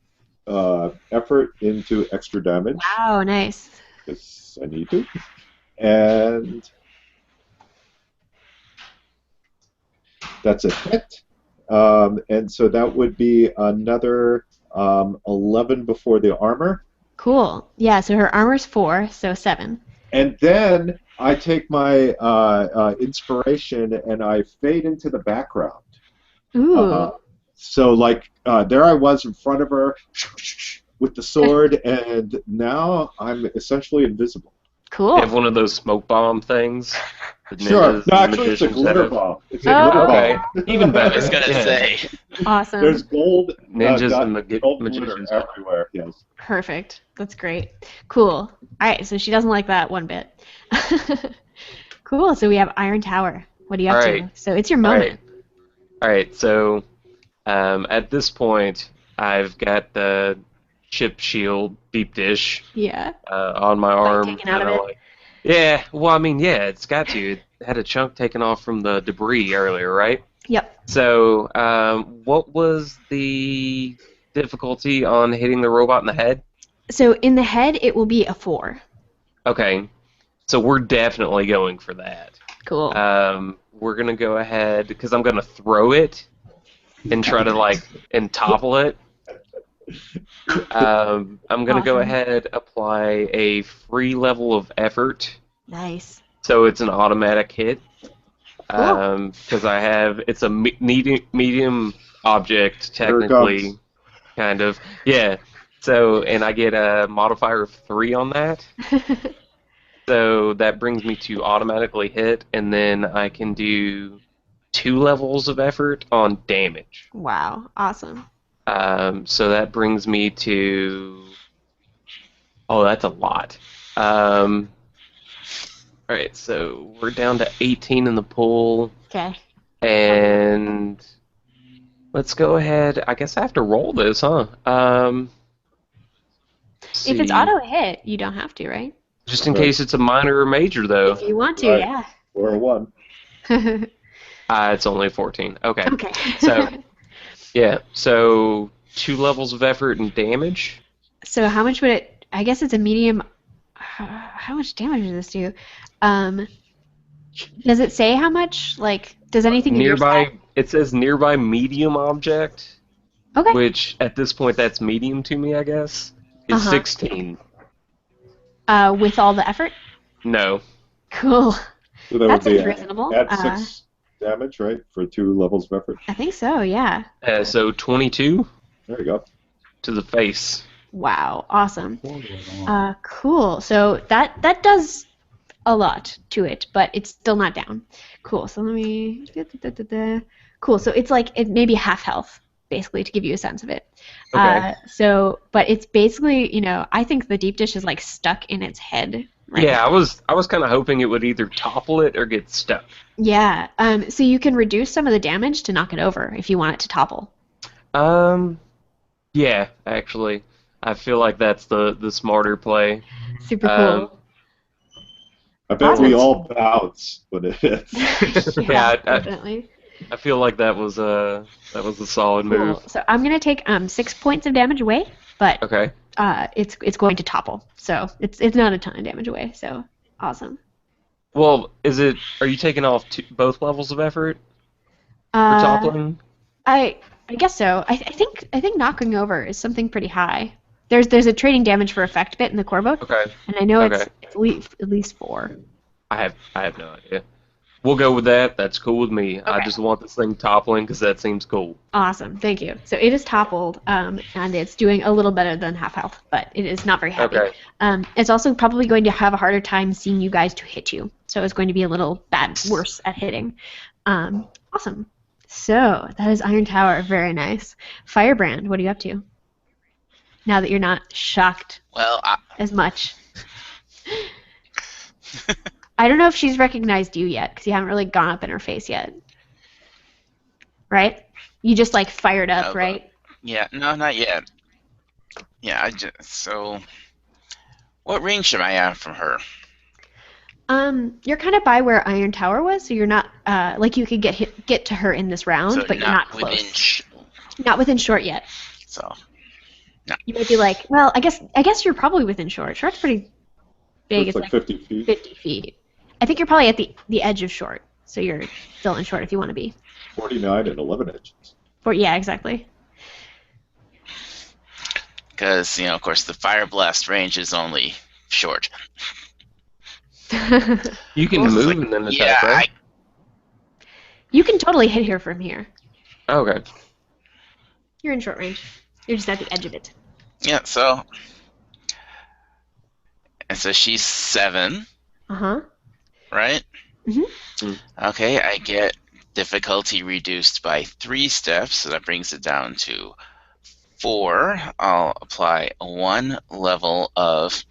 effort into extra damage. Wow, nice. Because I need to. And that's a hit. And so that would be another 11 before the armor. Cool. Yeah, so her armor's 4, so 7. And then I take my inspiration and I fade into the background. Ooh. So, like, there I was in front of her with the sword, and now I'm essentially invisible. Cool. You have one of those smoke bomb things. Sure. No, actually, it's a glitter bomb. It's a Oh, glitter Okay, bomb. even I better. was gonna Yeah. say. Awesome. There's gold, Ninjas dot- and gold glitter magicians. everywhere. Yes. Perfect. That's great. Cool. All right, so she doesn't like that one bit. Cool. So we have Iron Tower. What are you up to? Alright. So it's your moment. All right. So at this point, I've got the chip shield deep dish Yeah. on my arm. taken out of kinda it? Yeah. Well, I mean, yeah, it's got to. It had a chunk taken off from the debris earlier, right? Yep. So what was the difficulty on hitting the robot in the head? So in the head, it will be a 4. Okay. So we're definitely going for that. Cool. We're gonna go ahead because I'm gonna throw it and try to and topple it. I'm gonna go Awesome. ahead apply a free level of effort, Nice. so it's an automatic hit. Cool. Because it's a medium object Here it technically, comes. kind of. Yeah. So and I get a modifier of 3 on that. So that brings me to automatically hit, and then I can do 2 levels of effort on damage. Wow. Awesome. So that brings me to... Oh, that's a lot. Alright, so we're down to 18 in the pool, Okay. and let's go ahead. I guess I have to roll this, huh? If it's see. auto hit, you don't have to, right? Just in Right. case it's a minor or major, though. If you want to, Right. yeah. Or a 1. It's only 14. Okay. Okay. So, yeah, so 2 levels of effort and damage. So how much would it? I guess it's a medium. How much damage does this do? Does it say how much? Like, does anything in your Nearby, it says nearby medium object, stat- Okay. which at this point that's medium to me, I guess, is Uh-huh. 16. With all the effort. No. Cool. So that That would be seems reasonable. add 6 damage, right, for 2 levels of effort. I think so. Yeah. So 22 There you go. to the face. Wow. Awesome. Cool. So that does a lot to it, but it's still not down. Cool. So let me. Cool. So it's like it maybe half health, basically, to give you a sense of it. Okay. But it's basically, I think the deep dish is like stuck in its head. Right Yeah, now. I was kind of hoping it would either topple it or get stuck. Yeah. So you can reduce some of the damage to knock it over if you want it to topple. Yeah, actually, I feel like that's the smarter play. Super cool. I bet Awesome. we all bounce when it hits. Yeah, Definitely. I feel like that was a solid Cool. move. So I'm gonna take 6 points of damage away, but Okay. it's going to topple. So it's not a ton of damage away. So awesome. Well, are you taking off both levels of effort for toppling? I guess so. I think knocking over is something pretty high. There's a trading damage for effect bit in the core book, Okay. and I know Okay. it's at least 4. I have no idea. We'll go with that. That's cool with me. I Okay. just want this thing toppling because that seems cool. Awesome, thank you. So it is toppled, and it's doing a little better than half health, but it is not very happy. Okay. It's also probably going to have a harder time seeing you guys to hit you, so it's going to be a little worse at hitting. Awesome. So that is Iron Tower, very nice. Firebrand, what are you up to? Now that you're not shocked Well, as much. I don't know if she's recognized you yet, because you haven't really gone up in her face yet. Right? You just fired up, No, right? yeah, no, not yet. Yeah, What range am I at from her? You're kind of by where Iron Tower was, so you're not like you could get to her in this round, So but you're not close. within. Not within short yet. So. You might be like, well, I guess you're probably within short. Short's pretty big. It's like 50 feet. 50 feet. I think you're probably at the edge of short, so you're still in short if you want to be. 49 and 11 inches. Yeah, exactly. Because, of course, the Fire Blast range is only short. You can move and then attack, right? You can totally hit her from here. Okay. You're in short range. You're just at the edge of it. Yeah, so... And so she's 7. Uh-huh. Right? Mm-hmm. Okay, I get difficulty reduced by 3 steps, so that brings it down to 4. I'll apply 1 level of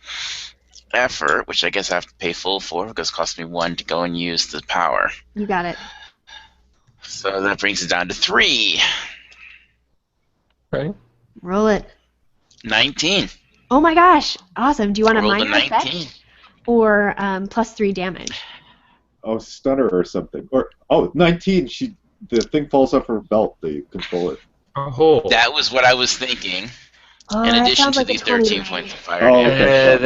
effort, which I guess I have to pay full for because it costs me 1 to go and use the power. You got it. So that brings it down to 3. Okay. Roll it. 19. Oh my gosh! Awesome. Do you want a Rolled a minor 19. effect or +3 damage? Oh, stunner or something. Or 19. The thing falls off her belt. The controller. Oh. That was what I was thinking. Oh, In that addition sounds to like the a 20 13 range. points of fire Oh, damage. okay. Yeah,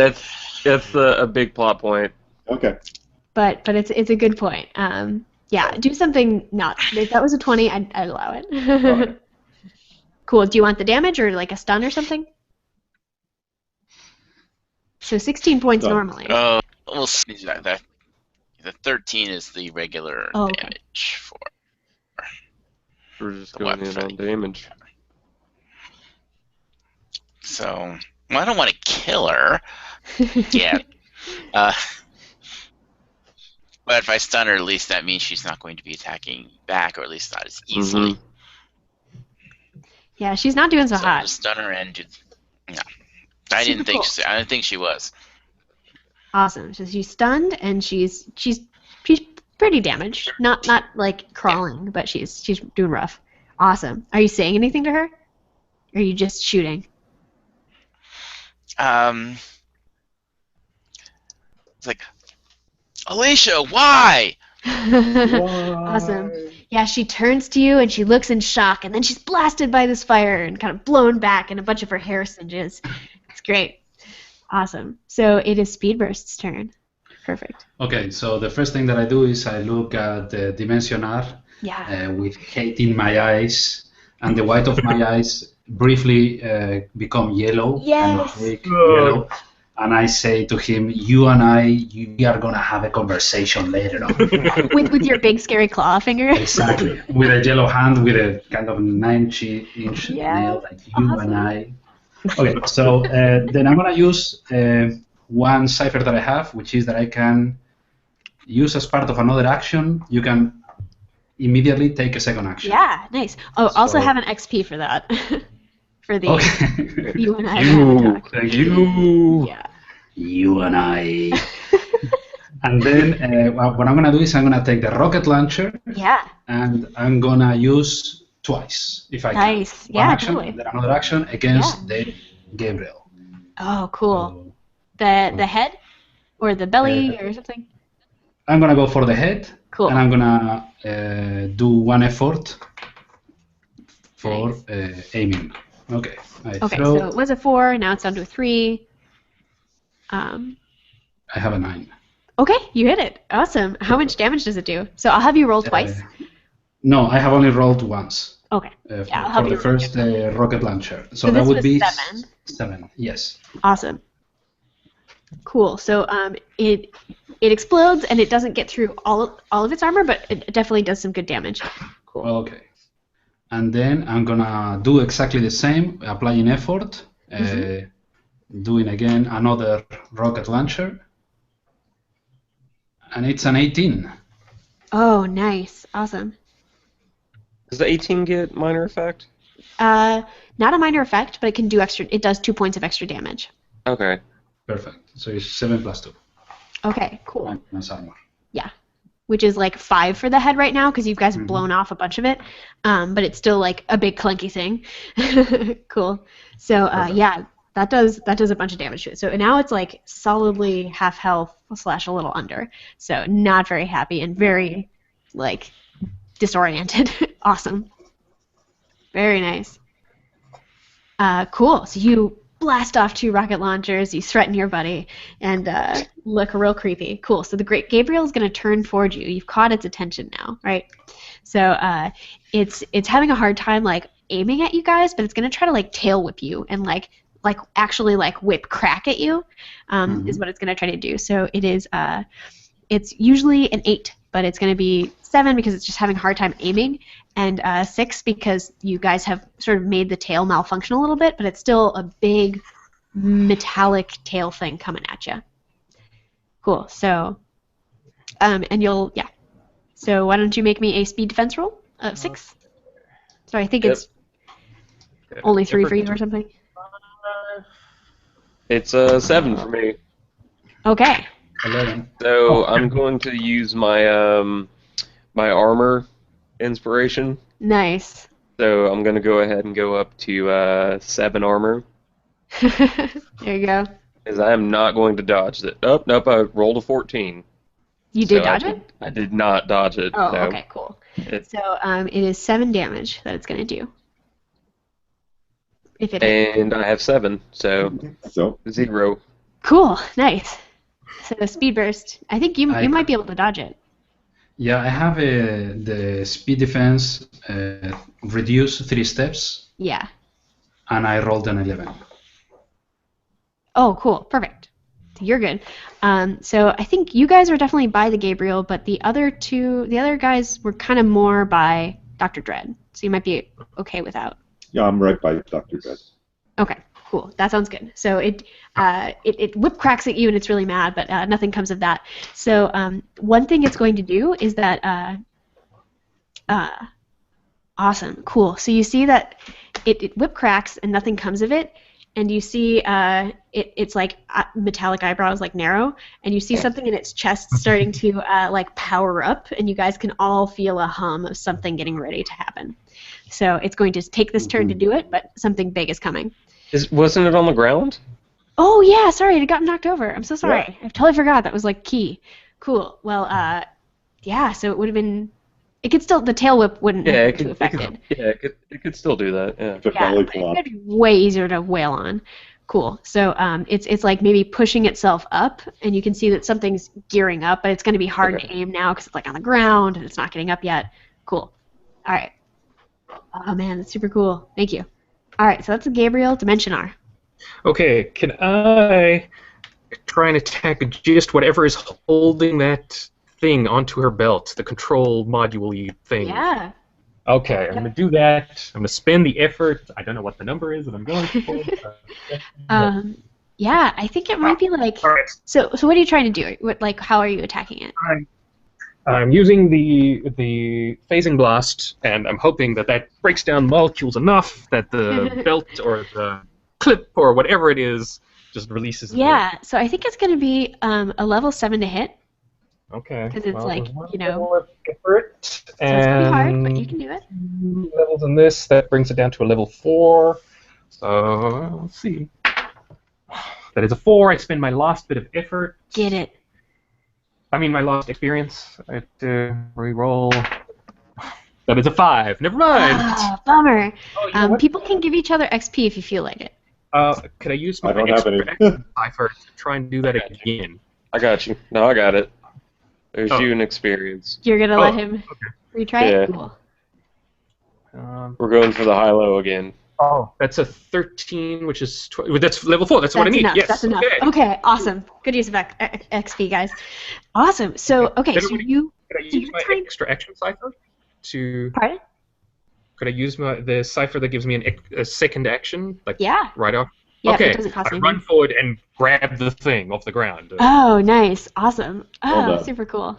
that's a big plot point. Okay. But it's a good point. Yeah, do something not. If that was a 20, I'd allow it. Alright. Cool. Do you want the damage or like a stun or something? So 16 points Stun. normally. Oh, we'll see that. The 13 is the regular Oh, okay. damage for. We're just The going in weapon. on damage. So, well, I don't want to kill her. Yeah. But if I stun her, at least that means she's not going to be attacking back, or at least not as easily. Yeah, she's not doing so So hot. to stun her and no, I didn't think. cool. I didn't think she was. Awesome. So she's stunned and she's pretty damaged. Not like crawling, but she's doing rough. Awesome. Are you saying anything to her? Or are you just shooting? It's like, Alicia, why? Awesome. Yeah, she turns to you and she looks in shock, and then she's blasted by this fire and kind of blown back, and a bunch of her hair singes. It's great. Awesome. So it is Speedburst's turn. Perfect. Okay, so the first thing that I do is I look at the Dimensionar Yeah. with hate in my eyes, and the white of my eyes briefly become yellow, kind of Yes. weak yellow, and I say to him, "You and we are gonna have a conversation later on." with your big scary claw finger. Exactly, with a yellow hand with a kind of 9-inch Yeah, nail, like you awesome. and I. Okay, so then I'm gonna use one cipher that I have, which is that I can use as part of another action. You can immediately take a second action. Yeah, nice. Oh, also So- have an XP for that. For the Okay. you and I You. haven't talked. Thank you. Yeah. You and I. And then what I'm gonna do is I'm gonna take the rocket launcher Yeah. and I'm gonna use twice if I Nice. can. Yeah, One action, totally. and then another action against the Gabriel. Oh, cool. So The head or the belly or something. I'm gonna go for the head, Cool. and I'm gonna do one effort for aiming. Okay. I Okay, throw. so it was a 4, now it's down to a 3. I have a 9. Okay, you hit it. Awesome. How much damage does it do? So I'll have you roll twice. No, I have only rolled once. Okay. For, Yeah, I'll have for you the roll first rocket launcher. So this that would was be 7. 7. Yes. Awesome. Cool. So it explodes and it doesn't get through all of its armor, but it definitely does some good damage. Cool. Okay. And then I'm gonna do exactly the same, applying effort, doing again another rocket launcher, and it's an 18. Oh, nice. Awesome. Does the 18 get minor effect? Not a minor effect, but it can do extra. It does 2 points of extra damage. Okay. Perfect. So it's 7 plus 2. Okay, cool. Minus armor. Yeah, which is like 5 for the head right now because you guys have blown off a bunch of it, but it's still like a big clunky thing. Cool. So yeah, that does a bunch of damage to it. So now it's like solidly half health / a little under. So not very happy and very like disoriented. Awesome. Very nice. Cool. So you blast off 2 rocket launchers, you threaten your buddy, and look real creepy. Cool. So the Great Gabriel is going to turn towards you. You've caught its attention now, right? So it's having a hard time like aiming at you guys, but it's going to try to like tail whip you and like actually like whip crack at you is what it's going to try to do. So it is it's usually an 8, but it's going to be 7 because it's just having a hard time aiming, and 6 because you guys have sort of made the tail malfunction a little bit, but it's still a big metallic tail thing coming at you. Cool. So, and you'll, yeah. So why don't you make me a speed defense roll? 6? Sorry, I think it's only 3 for you or something. It's 7 for me. Okay. 11. So I'm going to use my my armor inspiration. Nice. So I'm going to go ahead and go up to 7 armor. There you go. Because I am not going to dodge it. Oh, nope, I rolled a 14. You did dodge it? I did not dodge it. Oh, no. okay, cool. So it is 7 damage that it's going to do. If it hits. And I have 7, so 0. Cool, nice. So speed burst. I think you might be able to dodge it. Yeah, I have the speed defense reduce 3 steps. Yeah. And I rolled an 11. Oh, cool, perfect. You're good. So I think you guys are definitely by the Gabriel, but the other guys were kind of more by Dr. Dread. So you might be okay without. Yeah, I'm right by Dr. Dread. Okay, cool. That sounds good. So it whip cracks at you and it's really mad, but nothing comes of that. So one thing it's going to do is that awesome, cool. So you see that it whip cracks and nothing comes of it, and you see it's like metallic eyebrows, like narrow, and you see something in its chest starting to like power up, and you guys can all feel a hum of something getting ready to happen. So it's going to take this turn to do it, but something big is coming. Wasn't it on the ground? Oh yeah, sorry, it got knocked over. I'm so sorry. I totally forgot that was like key. Cool. Well, yeah. So it would have been. It could still. The tail whip wouldn't have been too affected. It could still do that. Yeah. Yeah, but it'd be way easier to wail on. Cool. So it's like maybe pushing itself up, and you can see that something's gearing up, but it's going to be hard to aim now because it's like on the ground and it's not getting up yet. Cool. All right. Oh man, that's super cool. Thank you. All right, so that's a Gabriel Dimension R. Okay, can I try and attack just whatever is holding that thing onto her belt, the control module-y thing? Yeah. Okay, I'm going to do that. I'm going to spend the effort. I don't know what the number is that I'm going for. Yeah, I think it might be like. All right. So what are you trying to do? How are you attacking it? I'm using the phasing blast, and I'm hoping that breaks down molecules enough that the belt or the clip or whatever it is just releases. Yeah, so I think it's going to be a level 7 to hit. Okay. Because it's like, you know. Effort, So it's pretty hard, but you can do it. Levels in this, that brings it down to a level 4. So let's see. That is a 4. I spend my last bit of effort. Get it. I mean, my last experience. I have to re-roll. That is a 5. Never mind. Ah, bummer. Oh, you know what? People can give each other XP if you feel like it. Could I use my I don't have any. Cypher to try and do that again? I got you. No, I got it. There's you an experience. You're going to let him retry it? Cool. We're going for the high-low again. Oh, that's a 13, which is that's level 4. That's what I need. Enough. Yes. That's enough. Okay, awesome. Good use of XP, guys. Awesome. So, okay, so you. Could I use my extra action cipher to? Pardon? Could I use the cipher that gives me a second action, like right off? Yeah, okay. it doesn't cost I anything. run forward and grab the thing off the ground. Oh, nice. Awesome. Well Oh, done. super cool.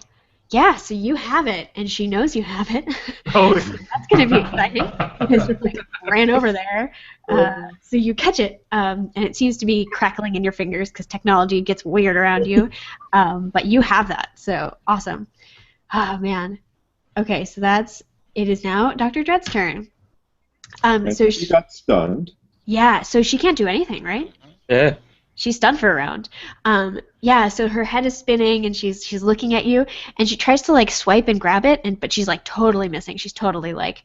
Yeah, so you have it, and she knows you have it. Oh. That's going to be exciting because you ran over there. So you catch it, and it seems to be crackling in your fingers because technology gets weird around you. But you have that, so awesome. Oh, man. Okay, so it is now Dr. Dread's turn. And So she got stunned. yeah, so she can't do anything, right? Yeah. She's stunned for a round. Yeah, so her head is spinning and she's looking at you and she tries to like swipe and grab it but she's like totally missing. She's totally like,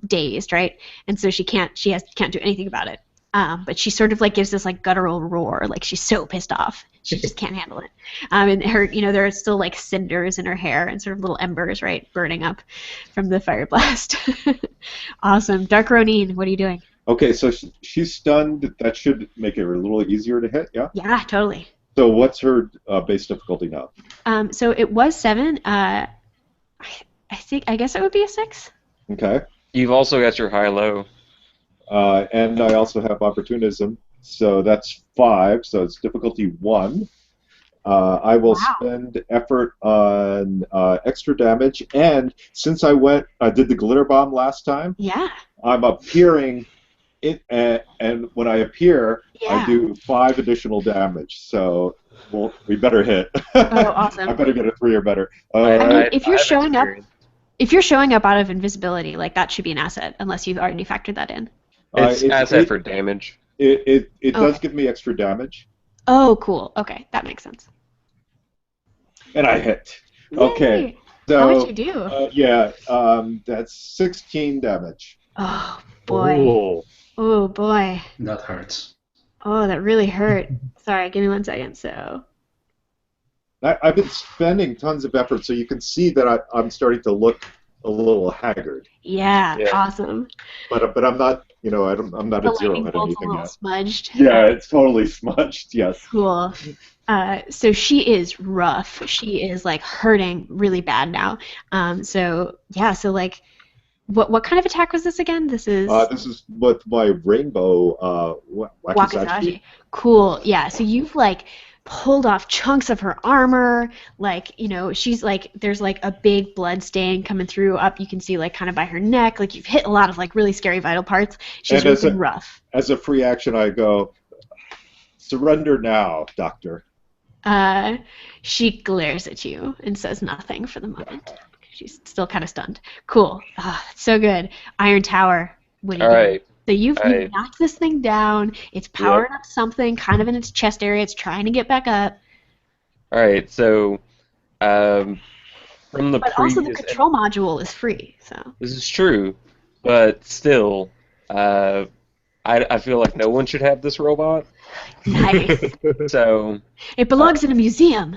dazed, right? And so can't do anything about it. But she sort of like gives this like guttural roar, like she's so pissed off. She just can't handle it. And her, there are still like cinders in her hair and sort of little embers, right, burning up from the fire blast. Awesome. Dark Ronin, what are you doing? Okay, so she's stunned. That should make it a little easier to hit, yeah? Yeah, totally. So what's her base difficulty now? So it was 7. I guess it would be a 6. Okay. You've also got your high-low. And I also have opportunism, so that's 5, so it's difficulty 1. I will spend effort on extra damage, and since I did the glitter bomb last time, yeah, I'm appearing, and when I appear, I do 5 additional damage, so we better hit. Oh, awesome. I better get a 3 or better. If you're showing up out of invisibility, like that should be an asset, unless you've already factored that in. It's asset for damage. It does give me extra damage. Oh, cool. Okay, that makes sense. And I hit. Yay! Okay. So, how much you do? That's 16 damage. Oh boy. Ooh. Oh boy. That hurts. Oh, that really hurt. Sorry, give me 1 second. So. I've been spending tons of effort, so you can see that I'm starting to look a little haggard. Yeah. Awesome. But I'm not, I'm not at 0 at anything all yet. smudged. Yeah, it's totally smudged. Yes. Cool. So she is rough. She is like hurting really bad now. So like, what kind of attack was this again? This is with my rainbow wakizashi. Cool. Yeah. So you've like pulled off chunks of her armor. Like, she's like, there's like a big blood stain coming through up. You can see like kind of by her neck. Like you've hit a lot of like really scary vital parts. She's really rough. As a free action, I go, surrender now, Doctor. She glares at you and says nothing for the moment. She's still kind of stunned. Cool. That's so good. Iron Tower. What do you do? Right. So you've knocked this thing down. It's powering up something kind of in its chest area. It's trying to get back up. All right. So, from the but also the control module is free. So this is true, but still, I feel like no one should have this robot. Nice. So it belongs in a museum.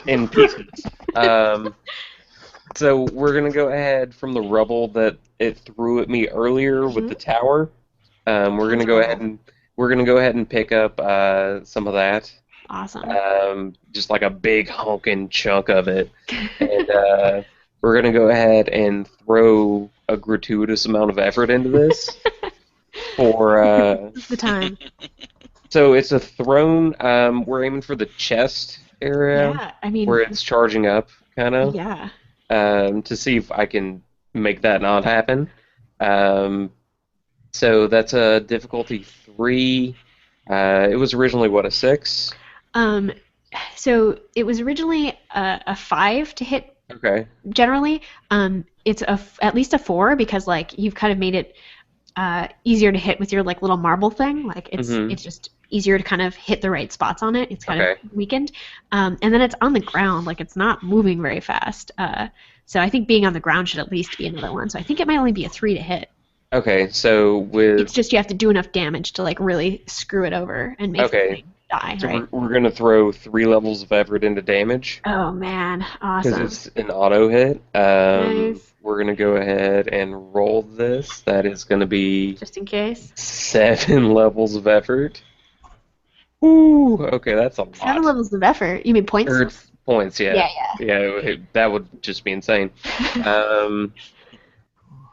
In pieces. So we're gonna go ahead from the rubble that it threw at me earlier with the tower. We're gonna go ahead and pick up some of that. Awesome. Just like a big honking chunk of it, and we're gonna go ahead and throw a gratuitous amount of effort into this. For the time. So it's a throne. We're aiming for the chest area. Yeah, I mean where it's charging up, kind of. Yeah. To see if I can make that not happen. So that's a difficulty 3. It was originally a 6. So it was originally a 5 to hit. Okay. Generally, it's at least a 4 because like you've kind of made it easier to hit with your like little marble thing. Like it's just easier to kind of hit the right spots on it. It's kind of weakened, and then it's on the ground. Like it's not moving very fast. So I think being on the ground should at least be another 1. So I think it might only be a 3 to hit. Okay, so it's just you have to do enough damage to like really screw it over and make the thing die. So right? we're gonna throw 3 levels of effort into damage. Oh man, awesome! Because it's an auto hit. Nice. We're gonna go ahead and roll this. That is gonna be just in case 7 levels of effort. Ooh, okay, that's a lot. 7 levels of effort. You mean points? Points, yeah. Yeah. That would just be insane.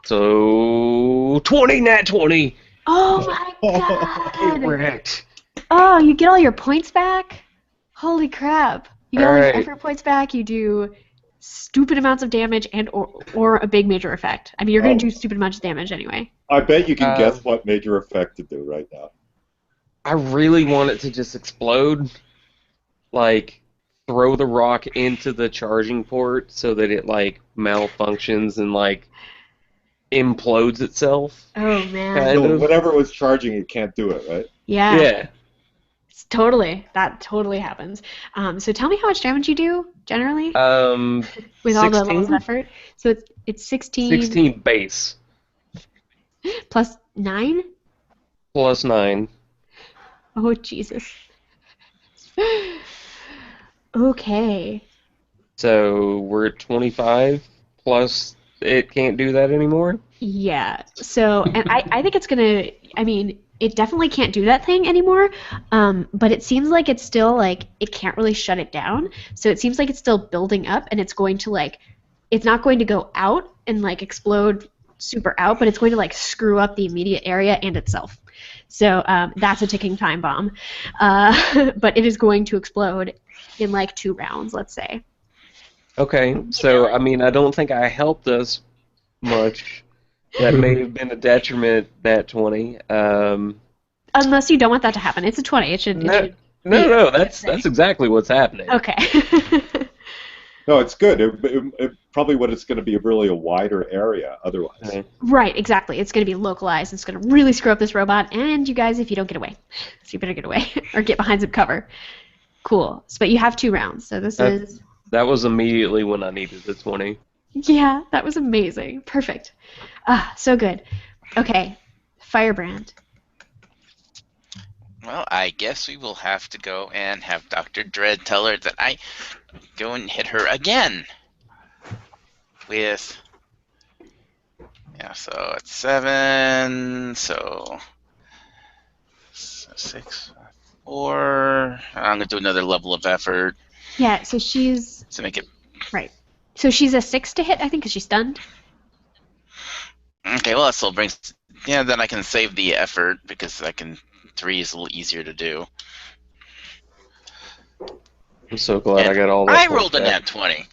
So 20, nat 20. Oh my god! It worked. Oh, you get all your points back? Holy crap! You get all your effort points back. You do stupid amounts of damage and or a big major effect. I mean, you're going to do stupid amounts of damage anyway. I bet you can guess what major effect to do right now. I really want it to just explode. Like, throw the rock into the charging port so that it, like, malfunctions and, like, implodes itself. Oh man. Kind So of. whatever was charging it can't do it, right? Yeah. Yeah. That totally happens. So tell me how much damage you do generally with all the levels of 16? effort. So it's 16 16 base plus 9. plus 9. Oh Jesus. Okay. So we're at 25 plus it can't do that anymore? Yeah. So, and I think it's gonna. I mean, it definitely can't do that thing anymore. But it seems like it's still like it can't really shut it down. So it seems like it's still building up, and it's going to like, it's not going to go out and like explode super out, but it's going to like screw up the immediate area and itself. So that's a ticking time bomb. But it is going to explode in like 2 rounds, let's say. Okay, so I mean, I don't think I helped us much. That may have been a detriment, that 20. Unless you don't want that to happen. It's a 20. It should. No, that's exactly what's happening. Okay. No, it's good. It probably what it's going to be really a wider area otherwise. Okay. Right, exactly. It's going to be localized. It's going to really screw up this robot, and you guys, if you don't get away. So you better get away, or get behind some cover. Cool. But you have 2 rounds, so this is... That was immediately when I needed the 20. Yeah, that was amazing. Perfect. Ah, so good. Okay, Firebrand. Well, I guess we will have to go and have Dr. Dread tell her that I go and hit her again with, yeah, so it's 7, so 6, 4. I'm going to do another level of effort Yeah, so she's... to make it. Right. So she's a 6 to hit, I think, because she's stunned. Okay, well, that still brings. Yeah, then I can save the effort because 3 is a little easier to do. I'm so glad And I got all that. I rolled a nat 20.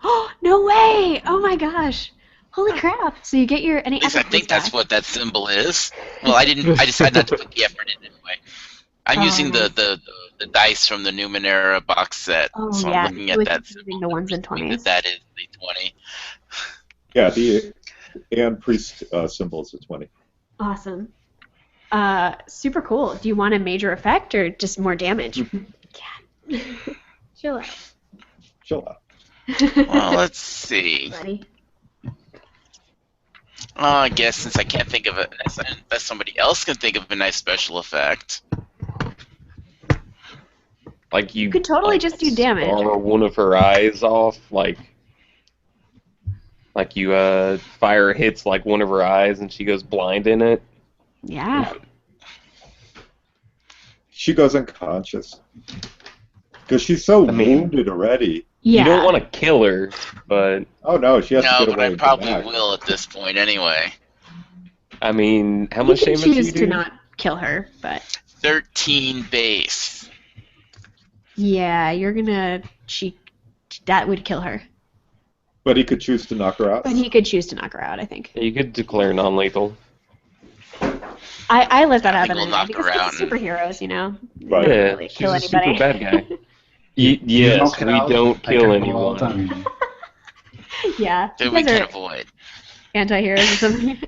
Oh, no way! Oh my gosh. Holy crap. So you get your... Any At least I effort think back. that's what that symbol is. Well, I decided not to put the effort in anyway. I'm using the dice from the Numenera box set, Oh, so yeah. I'm looking So at it's that using symbol. the ones and Assuming 20s. That is the 20. Yeah, the and priest symbol is a 20. Awesome. Super cool. Do you want a major effect or just more damage? Yeah. Chill out. Chill out. Well, let's see. Buddy. I guess since I can't think of it, unless somebody else can think of a nice special effect. Like you could totally just do damage. Or one of her eyes off, like you fire hits like one of her eyes and she goes blind in it. Yeah. She goes unconscious. Because she's so wounded already. Yeah. You don't want to kill her, but... Oh no, she has to No, get but away I and probably come back. will at this point anyway. I mean, how You much can damage do you choose do? to not kill her, but 13 base. yeah, you're gonna that would kill her. But he could choose to knock her out. But he could choose to knock her out, I think. You could declare non-lethal. I let that I happen think we'll anyway, knock because her it's out and- superheroes, you know. They Right. don't Yeah, really she's kill a super anybody. bad guy. You Yes, knock we it out, don't I kill can go out anyone. and- Yeah. That You we guys can are avoid. anti-heroes or something.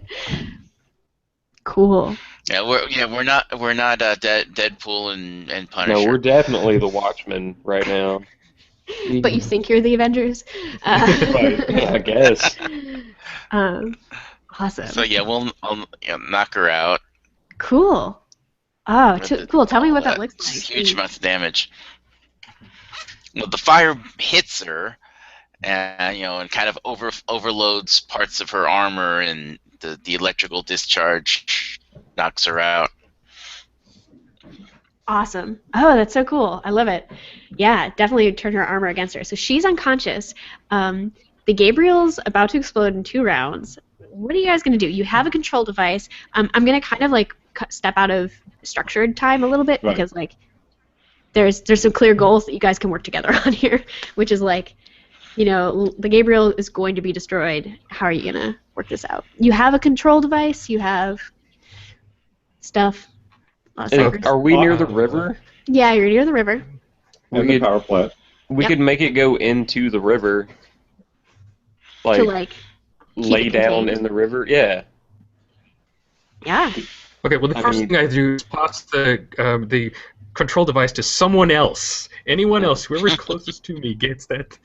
Cool. Yeah, we're not Deadpool and Punisher. No, we're definitely the Watchmen right now. But you think you're the Avengers? Right. Yeah, I guess. Awesome. So yeah, I'll knock her out. Cool. Oh, cool. Tell me what that looks It's like. huge amounts of damage. Well, the fire hits her, and and kind of overloads parts of her armor, and the electrical discharge knocks her out. Awesome. Oh, that's so cool. I love it. Yeah, definitely turn her armor against her. So she's unconscious. The Gabriel's about to explode in 2 rounds. What are you guys going to do? You have a control device. I'm going to kind of like step out of structured time a little bit Right. because like there's some clear goals that you guys can work together on here, which is like, the Gabriel is going to be destroyed. How are you going to work this out? You have a control device. You have stuff. Cyphers. Are we near the river? Yeah, you're near the river. And the power plant. We Yep. could make it go into the river. To like lay it down contained. in the river. Yeah. Yeah. Okay, well, the I first mean- thing I do is pass the control device to someone else. Anyone else, whoever's closest to me gets that.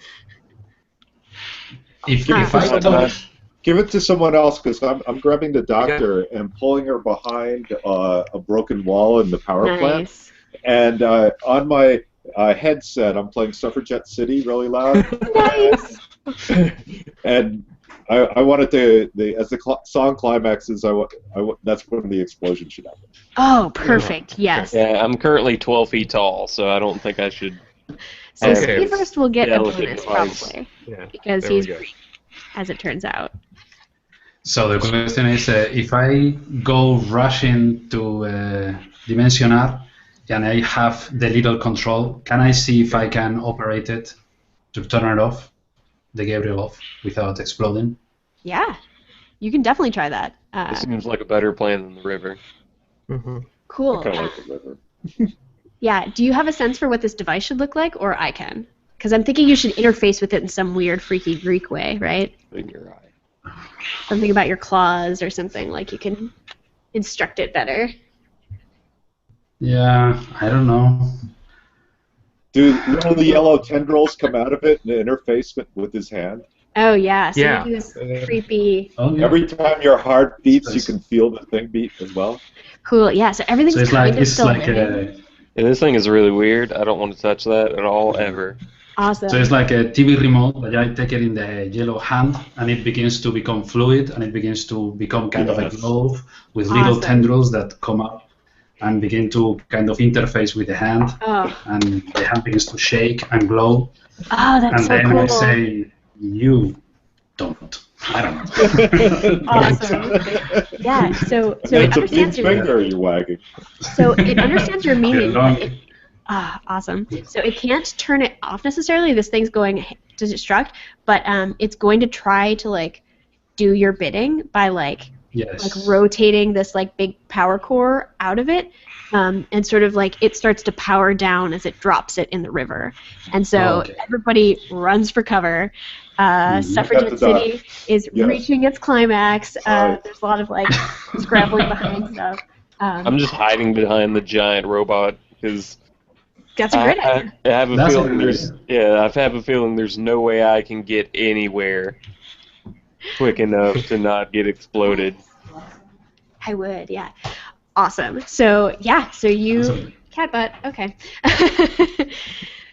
If Ah. I don't, Give it to someone else because I'm grabbing the doctor and pulling her behind a broken wall in the power plant. Nice. And on my headset, I'm playing Suffragette City really loud. Nice. And I wanted to, as the song climaxes, that's when the explosion should happen. Oh, perfect. Yes. Yeah, I'm currently 12 feet tall, so I don't think I should. So Okay. Speed Burst will get a Delicate bonus device. probably Yeah, because there we he's go. Vreek, as it turns out. so the question is, if I go rushing to Dimension R and I have the little control, can I see if I can operate it to turn it off, the Gabriel off, without exploding? Yeah. You can definitely try that. This seems like a better plan than the river. Mm-hmm. Cool. I kind of like the river. Yeah. Do you have a sense for what this device should look like, or I can? Because I'm thinking you should interface with it in some weird, freaky Greek way, right? In your eye. Something about your claws or something, like you can instruct it better. Yeah, I don't know. Do little yellow tendrils come out of it and interface with his hand? Oh, yeah. So Yeah. you do this creepy... Oh, yeah. Every time your heart beats, you can feel the thing beat as well. Cool. Yeah, so everything's So it's kind like of still living. Yeah, this thing is really weird. I don't want to touch that at all, ever. Awesome. so it's like a TV remote, but I take it in the yellow hand, and it begins to become fluid, and it begins to become kind of a Yes. glove with little Awesome. tendrils that come up and begin to kind of interface with the hand, Oh, and the hand begins to shake and glow, oh that's and so then cool. I say, "You don't." I don't know. Awesome. Yeah, so it It's a big understands your finger you're wagging. so it understands your meaning. long- But awesome. So it can't turn it off necessarily. This thing's going to destruct, but it's going to try to like do your bidding by like Yes. rotating this like big power core out of it, and sort of like it starts to power down as it drops it in the river, and so Oh, okay. everybody runs for cover. Suffragette Got the dot. City is Yes. reaching its climax. Right. There's a lot of like scrambling behind stuff. I'm just hiding behind the giant robot because That's a great idea. I have a That's a feeling great there's I have a feeling there's no way I can get anywhere quick enough to not get exploded. I would, yeah. Awesome. So yeah, so you Awesome. cat butt. Okay.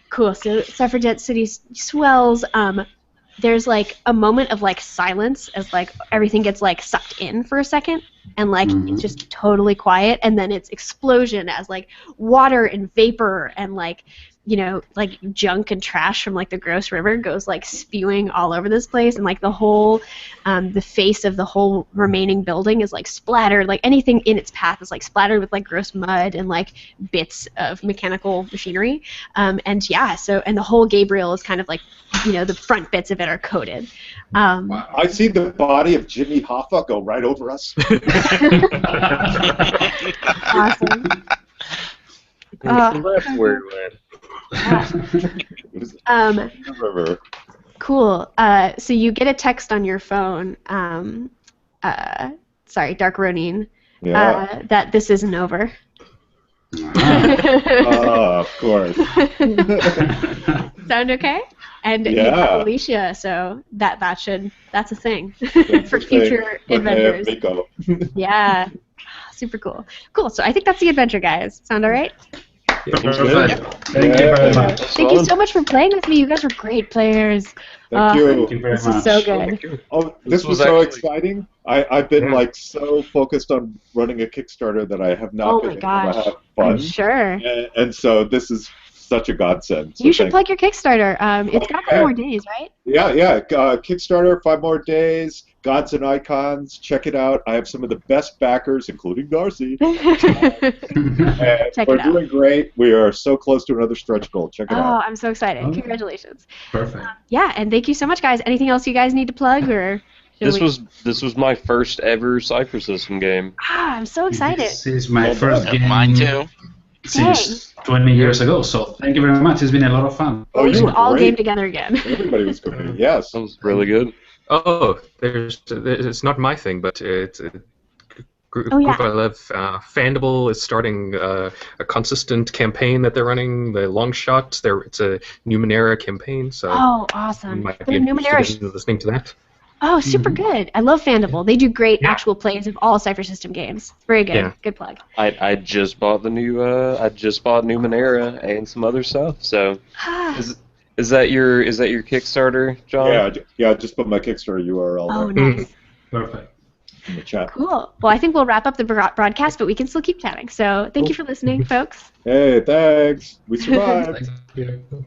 Cool. So Suffragette City swells. There's like a moment of like silence as like everything gets like sucked in for a second, and like it's just totally quiet, and then it's explosion as like water and vapor and like like junk and trash from like the gross river goes like spewing all over this place, and like the whole the face of the whole remaining building is like splattered, like anything in its path is like splattered with like gross mud and like bits of mechanical machinery, and yeah, so and the whole Gabriel is kind of like the front bits of it are coated. I see the body of Jimmy Hoffa go right over us. Awesome. So that's where it went. It was Um, the river. Cool. So you get a text on your phone. Sorry, Dark Ronin. Yeah. That this isn't over. Of course. Sound okay? And you Yeah. have Alicia, so that's a thing That's for the thing. future But, adventures. Miko. Yeah. Super cool. Cool. So I think that's the adventure, guys. Sound all right? Perfect. Thank you very much. Thank you so much for playing with me. You guys were great players. Thank Thank you. you very This much. is so good. Oh, this This was was so actually- exciting. I've been Yeah. like so focused on running a Kickstarter that I have not Oh been my able gosh. to have I'm fun. sure. And so this is such a godsend. So You should thank plug your Kickstarter. It's got 5 more days, right? Yeah. Kickstarter, 5 more days. Gods and Icons. Check it out. I have some of the best backers, including Darcy. And Check we're it out. doing great. We are so close to another stretch goal. Check it Oh, out. I'm so excited. Oh. Congratulations. Perfect. Yeah, and thank you so much, guys. Anything else you guys need to plug, or should This we... was my first ever Cypher System game. I'm so excited. This is my first game Mine too. since 20 years ago, so thank you very much. It's been a lot of fun. Oh, we you should were all great. game together again. Everybody was great. Yes. That was really good. Oh, it's not my thing, but it's a group Oh, yeah. I love. Fandible is starting a consistent campaign that they're running. The long shot, it's a Numenera campaign, so Oh, you awesome. might The be Numenera. interested in listening to that. Oh, super good. I love Fandible. They do great Yeah. actual plays of all Cypher System games. It's very good. Yeah. Good plug. I just bought the new I just bought Numenera and some other stuff. So is that your Kickstarter, John? Yeah. I just put my Kickstarter URL Oh, there nice. Perfect. in the chat. Cool. Well, I think we'll wrap up the broadcast, but we can still keep chatting. So thank you for listening, folks. Hey, thanks. We survived. Thank you.